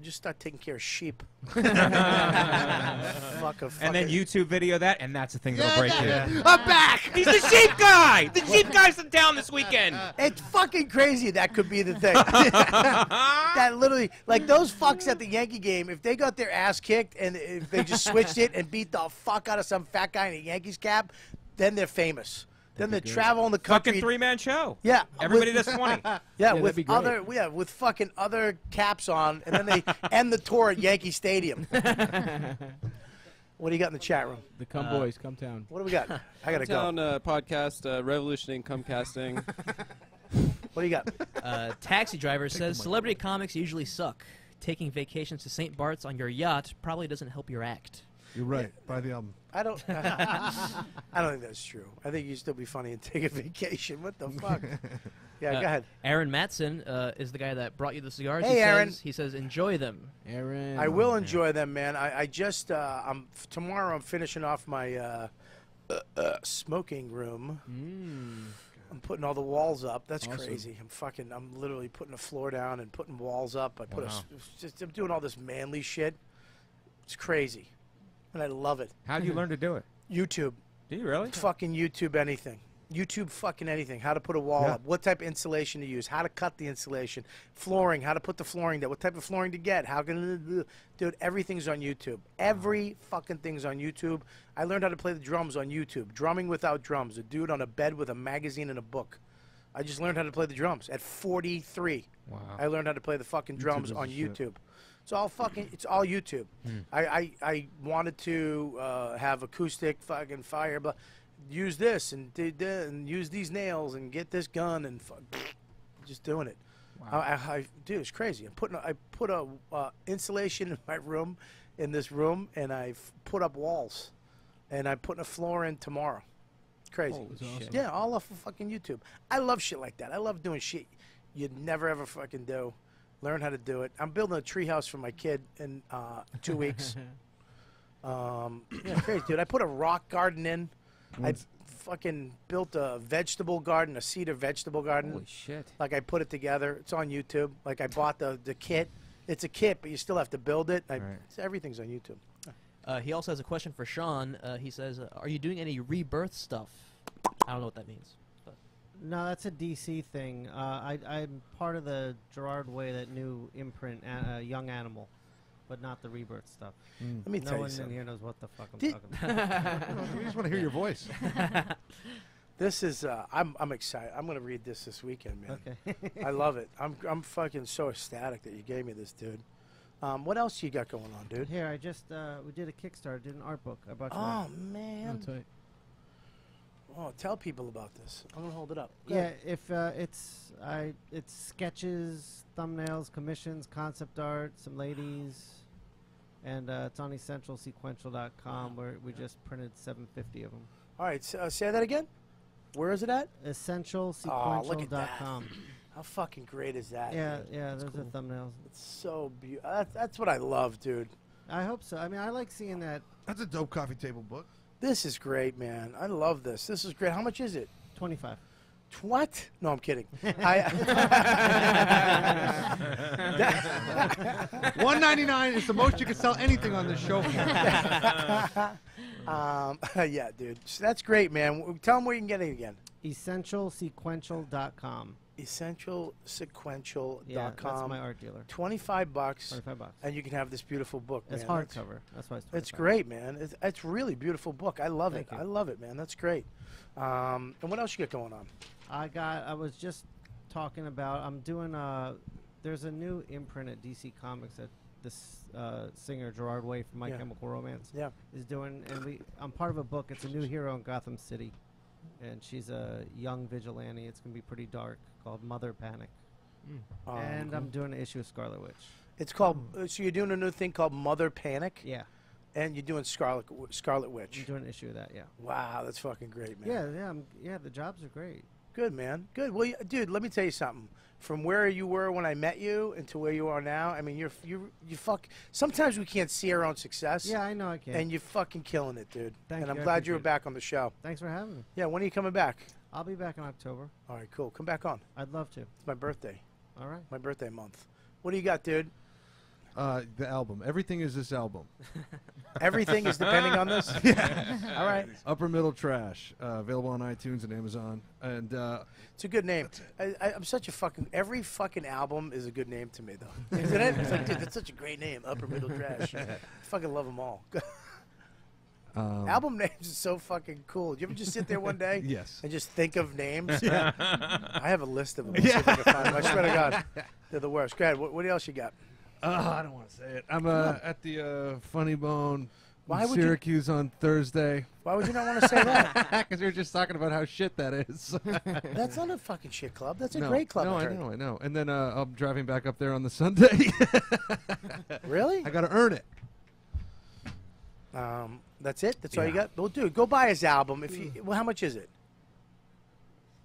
just start taking care of sheep. And then YouTube video that, and that's the thing that'll break you. I'm back! He's the sheep guy! The sheep guy's in town this weekend! It's fucking crazy that could be the thing. That literally, like those fucks at the Yankee game, if they got their ass kicked and if they just switched it and beat the fuck out of some fat guy in a Yankees cap, then they're famous. Then they travel in the country. Fucking three-man show. Yeah. Everybody does 20. Yeah, with with fucking other caps on, and then they end the tour at Yankee Stadium. What do you got in the chat room? The Cum Boys, Cum Town. What do we got? I gotta go. Podcast, revolutioning cum casting. What do you got? Taxi driver says celebrity comics usually suck. Taking vacations to St. Bart's on your yacht probably doesn't help your act. You're right. Buy the album. I don't think that's true. I think you'd still be funny and take a vacation. What the fuck? Yeah, go ahead. Aaron Matson is the guy that brought you the cigars. Hey, Aaron. He says enjoy them. Aaron. I will enjoy them, man. I just tomorrow I'm finishing off my smoking room. I'm putting all the walls up. That's Awesome. crazy. I'm literally putting the floor down and putting walls up. I'm doing all this manly shit. It's crazy. And I love it. How do you learn to do it? YouTube. Do you really? Fucking YouTube anything. YouTube fucking anything. How to put a wall up. What type of insulation to use. How to cut the insulation. Flooring. How to put the flooring there. What type of flooring to get. Dude, everything's on YouTube. Every fucking thing's on YouTube. I learned how to play the drums on YouTube. Drumming without drums. A dude on a bed with a magazine and a book. I just learned how to play the drums at 43. Wow. I learned how to play the fucking drums on YouTube. It's all YouTube. I wanted to have acoustic fucking fire, but use this and use these nails and get this gun and just doing it. Wow. Dude, it's crazy. I put a insulation in my room, in this room, and I put up walls, and I'm putting a floor in tomorrow. It's crazy. Awesome. Yeah, all off of fucking YouTube. I love shit like that. I love doing shit you'd never ever fucking do. Learn how to do it. I'm building a treehouse for my kid in 2 weeks. Yeah, crazy, dude. I put a rock garden in. I fucking built a vegetable garden, a cedar vegetable garden. Holy shit. Like I put it together. It's on YouTube. Like I bought the kit. It's a kit, but you still have to build it. Everything's on YouTube. He also has a question for Sean. He says, are you doing any rebirth stuff? I don't know what that means. No, that's a DC thing. I'm part of the Gerard Way, that new imprint, Young Animal, but not the rebirth stuff. Let me tell you No one in something. here knows what the fuck I'm talking about. We just want to hear your voice. This is I'm excited. I'm gonna read this weekend, man. Okay. I love it. I'm fucking so ecstatic that you gave me this, dude. What else you got going on, dude? Here, I just we did a Kickstarter, did an art book. I brought you Oh one. man. That's right. Oh, tell people about this. I'm gonna hold it up. Go Yeah, ahead. if it's sketches, thumbnails, commissions, concept art, some ladies, and it's on essentialsequential.com where we just printed 750 of them. All right, say that again. Where is it at? Essentialsequential.com. How fucking great is that? Yeah, dude? yeah, That's those cool. are thumbnails. It's so beautiful. That's what I love, dude. I hope so. I mean, I like seeing that. That's a dope coffee table book. This is great, man. I love this. This is great. How much is it? 25. What? No, I'm kidding. $1.99 is the most you can sell anything on this show for. Yeah, dude. So that's great, man. Tell them where you can get it again. Essentialsequential.com. Essentialsequential.com. Yeah, that's my art dealer. $25. $25. And you can have this beautiful book, It's man. hardcover. That's why it's 25. It's great, man. It's really beautiful book. I love it. Thank you. I love it, man. That's great. And what else you got going on? I was just talking about, I'm doing there's a new imprint at DC Comics that this singer Gerard Way from My Yeah. Chemical Romance Yeah. is doing, and I'm part of a book. It's a new hero in Gotham City, and she's a young vigilante. It's gonna be pretty dark, called Mother Panic. And I'm doing an issue of Scarlet Witch. It's called. So you're doing a new thing called Mother Panic. Yeah. And you're doing Scarlet Witch. I'm doing an issue of that. Yeah. Wow, that's fucking great, man. Yeah. The jobs are great. Good, man. Good. Well, dude, let me tell you something. From where you were when I met you and to where you are now, I mean, you fuck. Sometimes we can't see our own success. Yeah, I know I can. And you're fucking killing it, dude. Thank and you, I'm I glad you were appreciate it. back on the show. Thanks for having me. Yeah, when are you coming back? I'll be back in October. All right, cool. Come back on. I'd love to. It's my birthday. All right. My birthday month. What do you got, dude? The album. Everything is this album. Everything is depending on this? Yeah. All right. Upper Middle Trash. Available on iTunes and Amazon. And it's a good name. I'm such a fucking. Every fucking album is a good name to me, though. Isn't it? It's like, dude, that's such a great name. Upper Middle Trash. I fucking love them all. Album names is so fucking cool. Do you ever just sit there one day? Yes. And just think of names? Yeah. I have a list of them. Let's see if I can find them. I swear to God, they're the worst. Go ahead. What else you got? I don't want to say it. I'm at the Funny Bone Why in would you- Syracuse on Thursday. Why would you not want to say that? Because we were just talking about how shit that is. That's not a fucking shit club. That's a No, great club. No, I I heard. know. And then I'm driving back up there on the Sunday. Really? I got to earn it. That's it. That's all you got. Well, dude, go buy his album. If you, well, how much is it?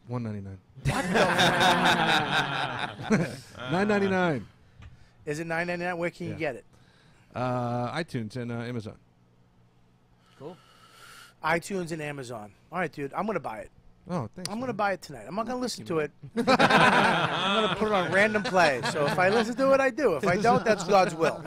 $1.99. What $9.99. Is it $9.99? Where can you get it? iTunes and Amazon. Cool. iTunes and Amazon. All right, dude. I'm gonna buy it. Oh, thanks. I'm gonna buy it tonight. I'm not gonna listen to it. I'm gonna put it on random play. So if I listen to it, I do. If I don't, that's God's will.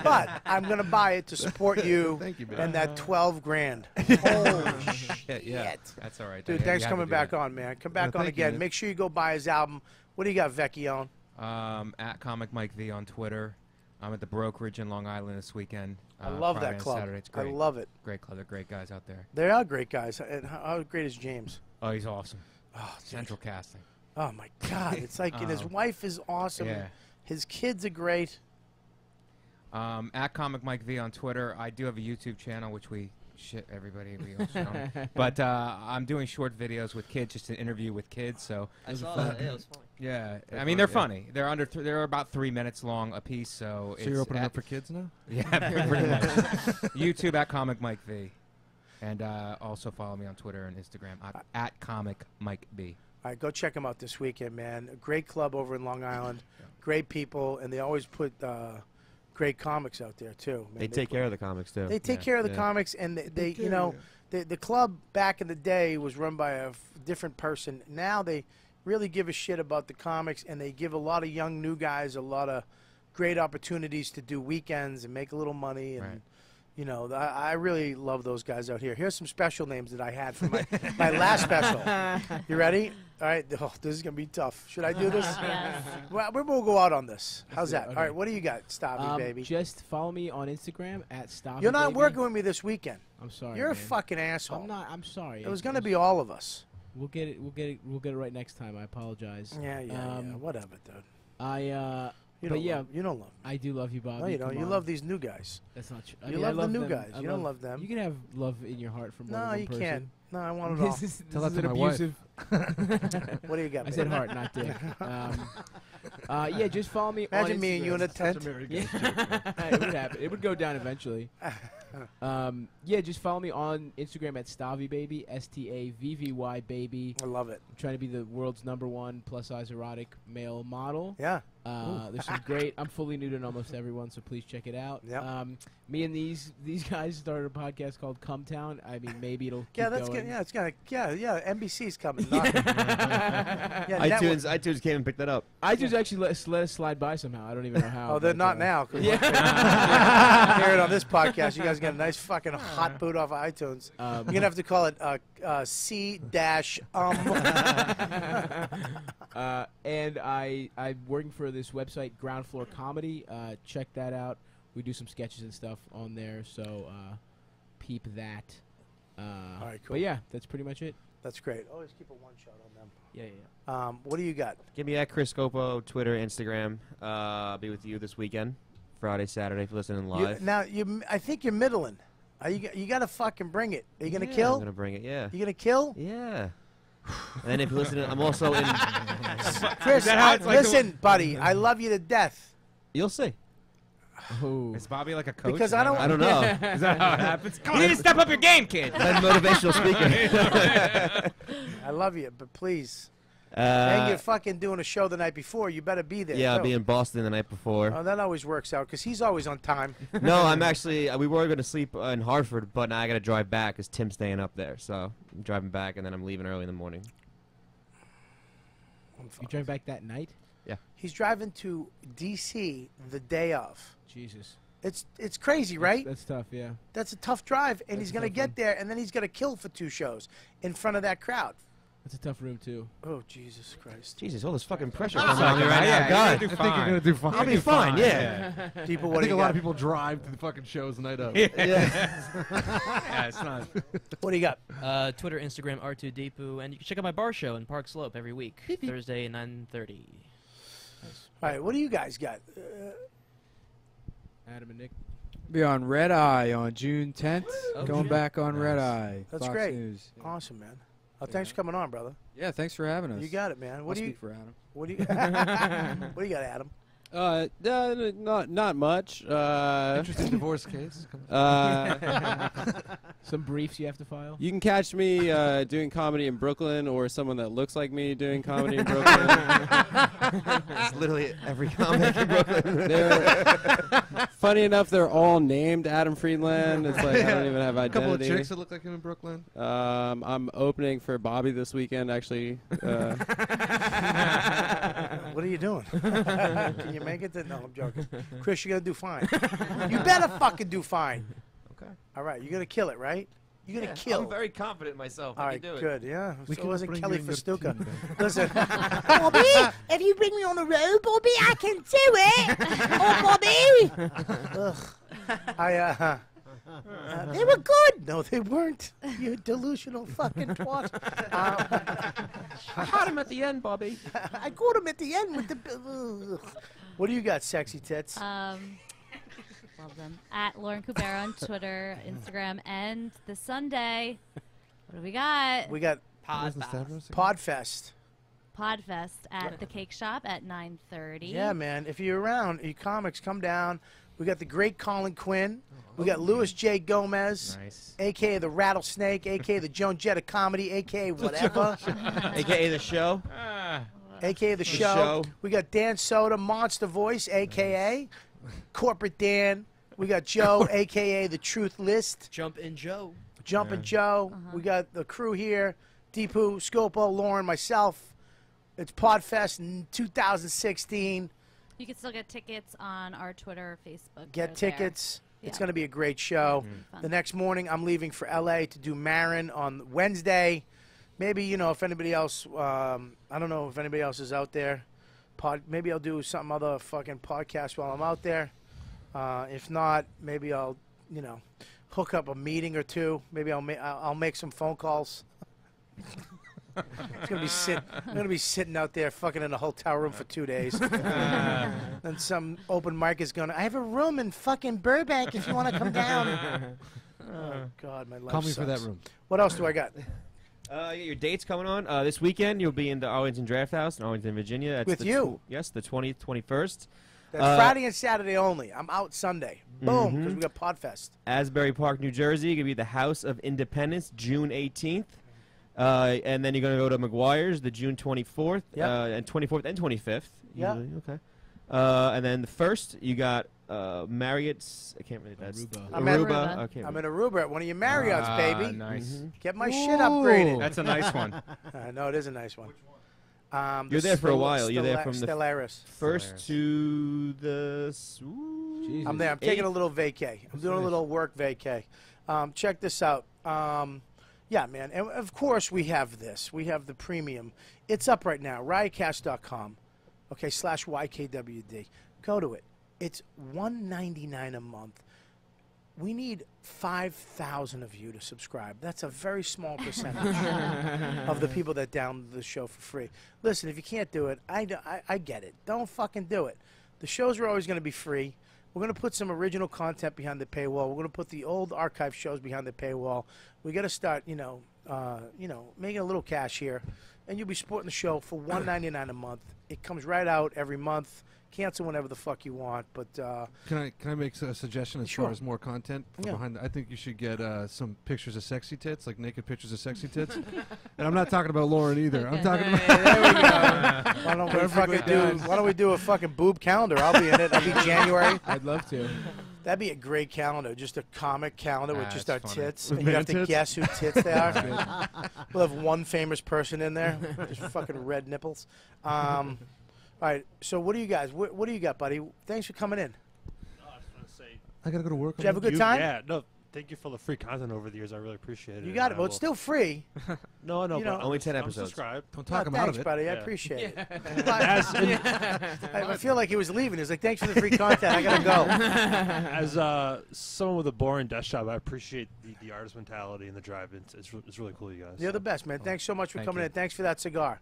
But I'm gonna buy it to support you. Thank you, man. And that $12,000. Holy shit! Yeah, that's all right. Dude, You thanks have for coming to do back that. on, man. Come back on thank you, again. man. Make sure you go buy his album. What do you got, Vecchione? At Comic Mike V on Twitter. I'm at the Brokerage in Long Island this weekend. I love Friday that and club. Saturday. It's I great. love it. Great club. They're great guys out there. They are great guys. And how great is James? Oh, he's awesome. Oh, Central casting. Oh my God! It's like, and his wife is awesome. Yeah. His kids are great. At Comic Mike V on Twitter. I do have a YouTube channel, which we shit everybody. We also don't. But I'm doing short videos with kids, just an interview with kids. So I saw that. Yeah, it was funny. Yeah, They're I mean fun, they're yeah. funny. They're under. They're about 3 minutes long a piece. So So you're opening up for kids now? Yeah, pretty much. YouTube at Comic Mike V, and also follow me on Twitter and Instagram at Comic Mike B. All right, go check them out this weekend, man. A great club over in Long Island. Great people, and they always put great comics out there too. Man, They take care of the comics, too. They take care of the comics, and they you know, the club back in the day was run by a different person. Now they really give a shit about the comics, and they give a lot of young new guys a lot of great opportunities to do weekends and make a little money. And you know, I really love those guys out here. Here's some special names that I had for my my last special. You ready? All right. Oh, this is gonna be tough. Should I do this? Yes. Well, we'll go out on this. How's Let's that? do it. All right. Okay. What do you got, Stabby, baby? Just follow me on Instagram at Stavros. You're not working with me this weekend. I'm sorry. You're a man. fucking asshole. I'm not. I'm sorry. It was gonna be all of us. We'll get it. We'll get it. We'll get it right next time. I apologize. Yeah. Whatever, dude. You don't yeah, love- you don't love me. I do love you, Bobby. No, you don't. Come You on. love these new guys. That's not true. You love the new guys. I You don't love them. You can have love in your heart for more No, than one you person. can't. No, I want it all. This is Tell that an to my wife. abusive. What do you got, I said baby? heart, not dick. Yeah, just follow me. Imagine on me and you in a Instagram. tent. Yeah. It would happen. It would go down eventually. Yeah, just follow me on Instagram at StavyBaby, STAVVY baby. I love it. I'm trying to be the world's #1 plus-size erotic male model. Yeah. There's some great. I'm fully nude in almost everyone, so please check it out. Yep. Me and these guys started a podcast called Come Town. I mean, maybe it'll keep Yeah, that's going. good. Yeah, it's gonna. Yeah. NBC's coming. Network. iTunes came and picked that up. iTunes actually let us slide by somehow. I don't even know how. Oh, they're but, not now. 'Cause Yeah. hear it on this podcast. You guys get a nice fucking hot boot off of iTunes. You're gonna have to call it C-. And I'm working for this website, Ground Floor Comedy. Check that out. We do some sketches and stuff on there, so peep that. All right, cool. But yeah, that's pretty much it. That's great. Always keep a one shot on them. Yeah. What do you got? Give me at Chris Scopo, Twitter, Instagram. I'll be with you this weekend Friday, Saturday if you're listening live. I think you're middling. You got to fucking bring it. Are you gonna Yeah, kill? I'm gonna bring it. Yeah. You gonna kill? Yeah. And then if you listen, I'm also in. Chris, listen, buddy. I love you to death. You'll see. Is Bobby like a coach? Because Is that I don't know. Is that how it happens? Come on, you need to step up your game, kid. I'm motivational speaker. I love you, but please. And you're fucking doing a show the night before. You better be there. Yeah, I'll too. be in Boston the night before. Oh, that always works out because he's always on time. No, I'm actually. We were going to sleep in Hartford, but now I got to drive back because Tim's staying up there. So I'm driving back, and then I'm leaving early in the morning. You drive back that night? Yeah. He's driving to D.C. the day of. Jesus. It's crazy, right? That's tough, yeah. That's a tough drive, and That's he's a going to tough get one. there, and then he's going to kill for 2 shows in front of that crowd. That's a tough room, too. Oh, Jesus Christ. Jesus, all this fucking pressure Oh, coming on me right yeah, now. you're God. gonna do I think fine. you're gonna do fine. I'll be fine, yeah. People, I what do think you a lot got? of people drive to the fucking shows the night of. Yeah, it's not. What do you got? Twitter, Instagram, R2Deepu, and you can check out my bar show in Park Slope every week, Thursday at 9:30. All right, what do you guys got? Adam and Nick. Be on Red Eye on June 10th. Oh, Going shit. back on Red Eye. That's Fox great. News. Awesome, man. Oh, thanks for coming on, brother. Yeah, thanks for having us. You got it, man. I'll What do you? speak for Adam. What do you? What do you got, Adam? Not much. Interesting divorce case. Some briefs you have to file? You can catch me doing comedy in Brooklyn, or someone that looks like me doing comedy in Brooklyn. It's literally every comic in Brooklyn. Funny enough, they're all named Adam Friedland. It's like I don't even have A couple of identity. chicks that look like him in Brooklyn. I'm opening for Bobby this weekend, actually. What are you doing? Can you make it? No, I'm joking. Chris, you're gonna do fine. You better fucking do fine. Okay. All right, you're gonna kill it, right? You're gonna kill. I'm very confident in myself. All I right, can do it. good. Yeah. We So can wasn't bring Kelly you in your Festuca. team, Listen, Bobby, if you bring me on the road, Bobby, I can do it. Oh, Bobby. they were good. No, they weren't. You delusional fucking twat. I had him at the end, Bobby. I caught him at the end with the. What do you got, sexy tits? Love them. At Lauren Coupera on Twitter, Instagram, and this Sunday, what do we got? We got Podfest. Podfest at the Cake Shop at 9:30. Yeah, man. If you're around, you comics, come down. We got the great Colin Quinn. We got Louis J. Gomez, a.k.a. the Rattlesnake, a.k.a. the Joan Jett of comedy, a.k.a. whatever. AKA the show. A.k.a. the show. We got Dan Soda, Monster Voice, a.k.a. Corporate Dan. We got Joe, a.k.a. the Truth List. Jumpin' Joe. Jumpin' Joe. We got the crew here. Deepu, Scopo, Lauren, myself. It's Podfest in 2016. You can still get tickets on our Twitter, Facebook. Get They're tickets. there. It's Yeah. going to be a great show. Fun. The next morning, I'm leaving for L.A. to do Marin on Wednesday. Maybe, you know, if anybody else, I don't know if anybody else is out there. Maybe I'll do some other fucking podcast while I'm out there. If not, maybe I'll, you know, hook up a meeting or two. Maybe I'll make some phone calls. I'm gonna be sitting out there fucking in a hotel room for 2 days. And some open mic is gonna. I have a room in fucking Burbank if you want to come down. Oh God, my life Call me sucks. for that room. What else do I got? Your dates coming on this weekend. You'll be in the Arlington Draft House in Arlington, Virginia. That's With the you. Yes, the 20th, 21st. That's Friday and Saturday only. I'm out Sunday. Boom, because we got Podfest. Asbury Park, New Jersey. Gonna be the House of Independence, June 18th. And then you're going to go to McGuire's the June 24th, and 24th and 25th. Yeah. Usually. Okay. And then the first, you got Marriott's. I can't really. That's Aruba. Okay. I'm in Aruba at one of your Marriott's, baby. Nice. Get my shit upgraded. That's a nice one. No, it is a nice one. You're there for a while. You're there from the Stellaris. first to the. I'm there. I'm taking a little vacay. I'm doing a little work vacay. Check this out. Yeah, man. And of course, we have this. We have the premium. It's up right now. Riotcast.com. Okay, /YKWD. Go to it. It's $1.99 a month. We need 5,000 of you to subscribe. That's a very small percentage of the people that download the show for free. Listen, if you can't do it, I get it. Don't fucking do it. The shows are always going to be free. We're going to put some original content behind the paywall. We're going to put the old archive shows behind the paywall. We got to start, making a little cash here, and you'll be supporting the show for $1.99 a month. It comes right out every month. Cancel whenever the fuck you want, but Can I make a suggestion as Sure. far as more content Yeah. behind? I think you should get some pictures of sexy tits, like naked pictures of sexy tits. And I'm not talking about Lauren either. I'm talking about. There we go. Why don't we do a fucking boob calendar? I'll be in it. I'll be January. I'd love to. That'd be a great calendar, just a comic calendar with Ah, just it's our funny. tits, With and you have man to tits? guess who tits they are. We'll have one famous person in there, just fucking red nipples. All right, so what do you guys? What do you got, buddy? Thanks for coming in. I gotta go to work. Did you have a good time? Yeah, no, thank you for the free content over the years. I really appreciate it. You got it. I Well, it's will- still free. No, You know- but Only 10 I'm episodes. subscribed. Don't talk him out Thanks, of it. buddy. I Yeah. appreciate it. As in- I feel like he was leaving. He's like, "Thanks for the free content. I gotta go." As someone with a boring desk job, I appreciate the artist mentality and the drive. It's really cool, you guys. You're the best, man. Thanks so much for Thank coming you. in. Thanks for that cigar.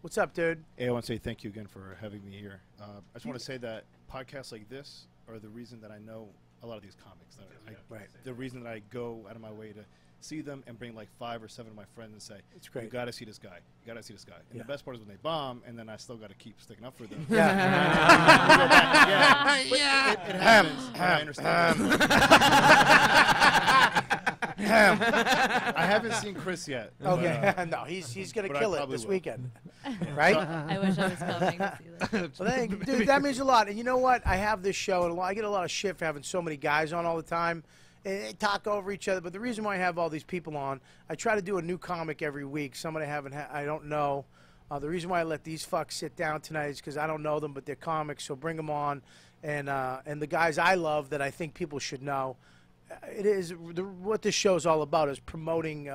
What's up, dude? Hey, I want to say thank you again for having me here. I just want to say that podcasts like this are the reason that I know a lot of these comics. Right. The reason that I go out of my way to see them and bring like 5 or 7 of my friends and say, It's great. "You got to see this guy. You got to see this guy." And Yeah. the best part is when they bomb, and then I still got to keep sticking up for them. Yeah. But it happens. and I understand. I haven't seen Chris yet. Okay. but, No, he's gonna but I kill it probably this will. weekend, right? I wish I was coming to see that. Well, dude, that means a lot. And you know what? I have this show, and I get a lot of shit for having so many guys on all the time. And they talk over each other. But the reason why I have all these people on, I try to do a new comic every week. Somebody I don't know. The reason why I let these fucks sit down tonight is because I don't know them, but they're comics. So bring them on, and the guys I love that I think people should know. It is what this show is all about is promoting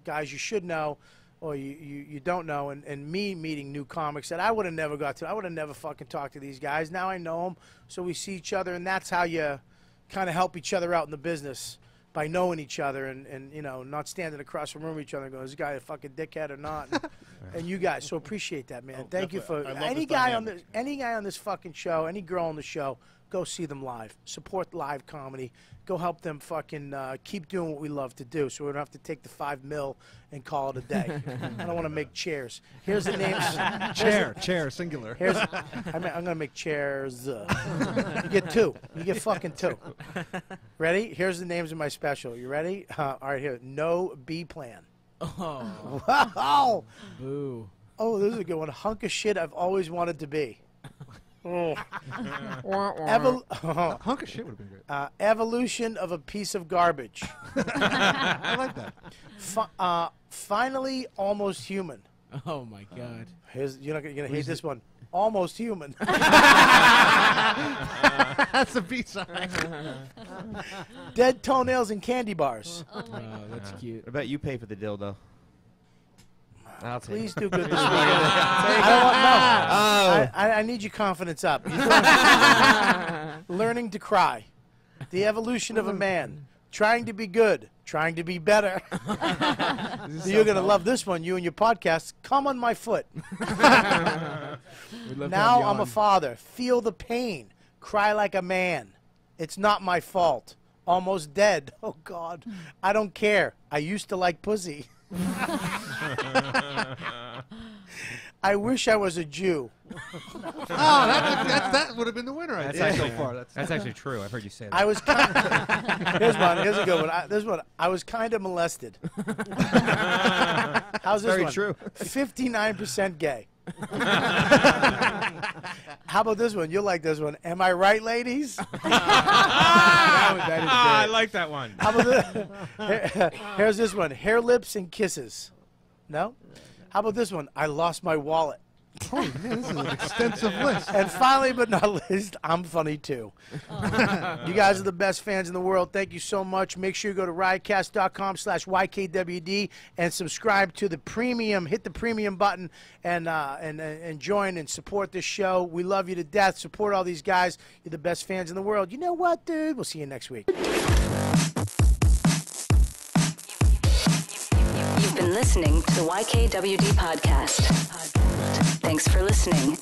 guys you should know or you don't know, and me meeting new comics that I would have never got to. I would have never fucking talked to these guys. Now I know them, so we see each other, and that's how you kind of help each other out in the business by knowing each other and not standing across the room from each other and going, "Is this guy a fucking dickhead or not?" And you guys, so appreciate that, man. Thank you for definitely. I love any this dynamic. any guy on this fucking show, any girl on the show. Go see them live. Support live comedy. Go help them fucking keep doing what we love to do so we don't have to take the $5 million and call it a day. I don't want to make chairs. Here's the names. Chair, singular. I'm going to make chairs. You get 2. You get fucking 2. Ready? Here's the names of my special. You ready? All right, here. No B plan. Oh. Wow. Boo. Oh, this is a good one. Hunk of shit I've always wanted to be. Oh. Hunk of shit would have been great. Evolution of a piece of garbage. I like that. Finally, almost human. Oh my God. You're gonna hate this one. Almost human. That's a B-side. Dead toenails and candy bars. Oh my Oh, that's cute. I bet you pay for the dildo. I'll take Please it. do good this weekend. I need your confidence up. Learning to cry. The evolution of a man. Trying to be good. Trying to be better. You're going to love this one, you and your podcast. Come on my foot. Now I'm a father. Feel the pain. Cry like a man. It's not my fault. Almost dead. Oh, God. I don't care. I used to like pussy. I wish I was a Jew. That would have been the winner, I think, so far. That's actually true. I've heard you say that. I was. Here's one. Here's a good one. This one. I was kind of molested. How's this Very one? true. 59% gay. How about this one? You'll like this one. Am I right, ladies? I like that one. How about this? Here's this one. Hair, lips, and kisses. No? How about this one? I lost my wallet. Holy man, this is an extensive list. And finally, but not least, I'm funny too. You guys are the best fans in the world. Thank you so much. Make sure you go to riotcast.com/YKWD and subscribe to the premium. Hit the premium button and join and support this show. We love you to death. Support all these guys. You're the best fans in the world. You know what, dude? We'll see you next week. You've been listening to the YKWD podcast. Thanks for listening.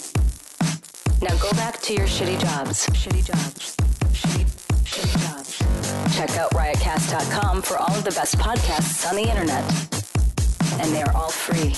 Now go back to your shitty jobs. Check out riotcast.com for all of the best podcasts on the internet. And they are all free.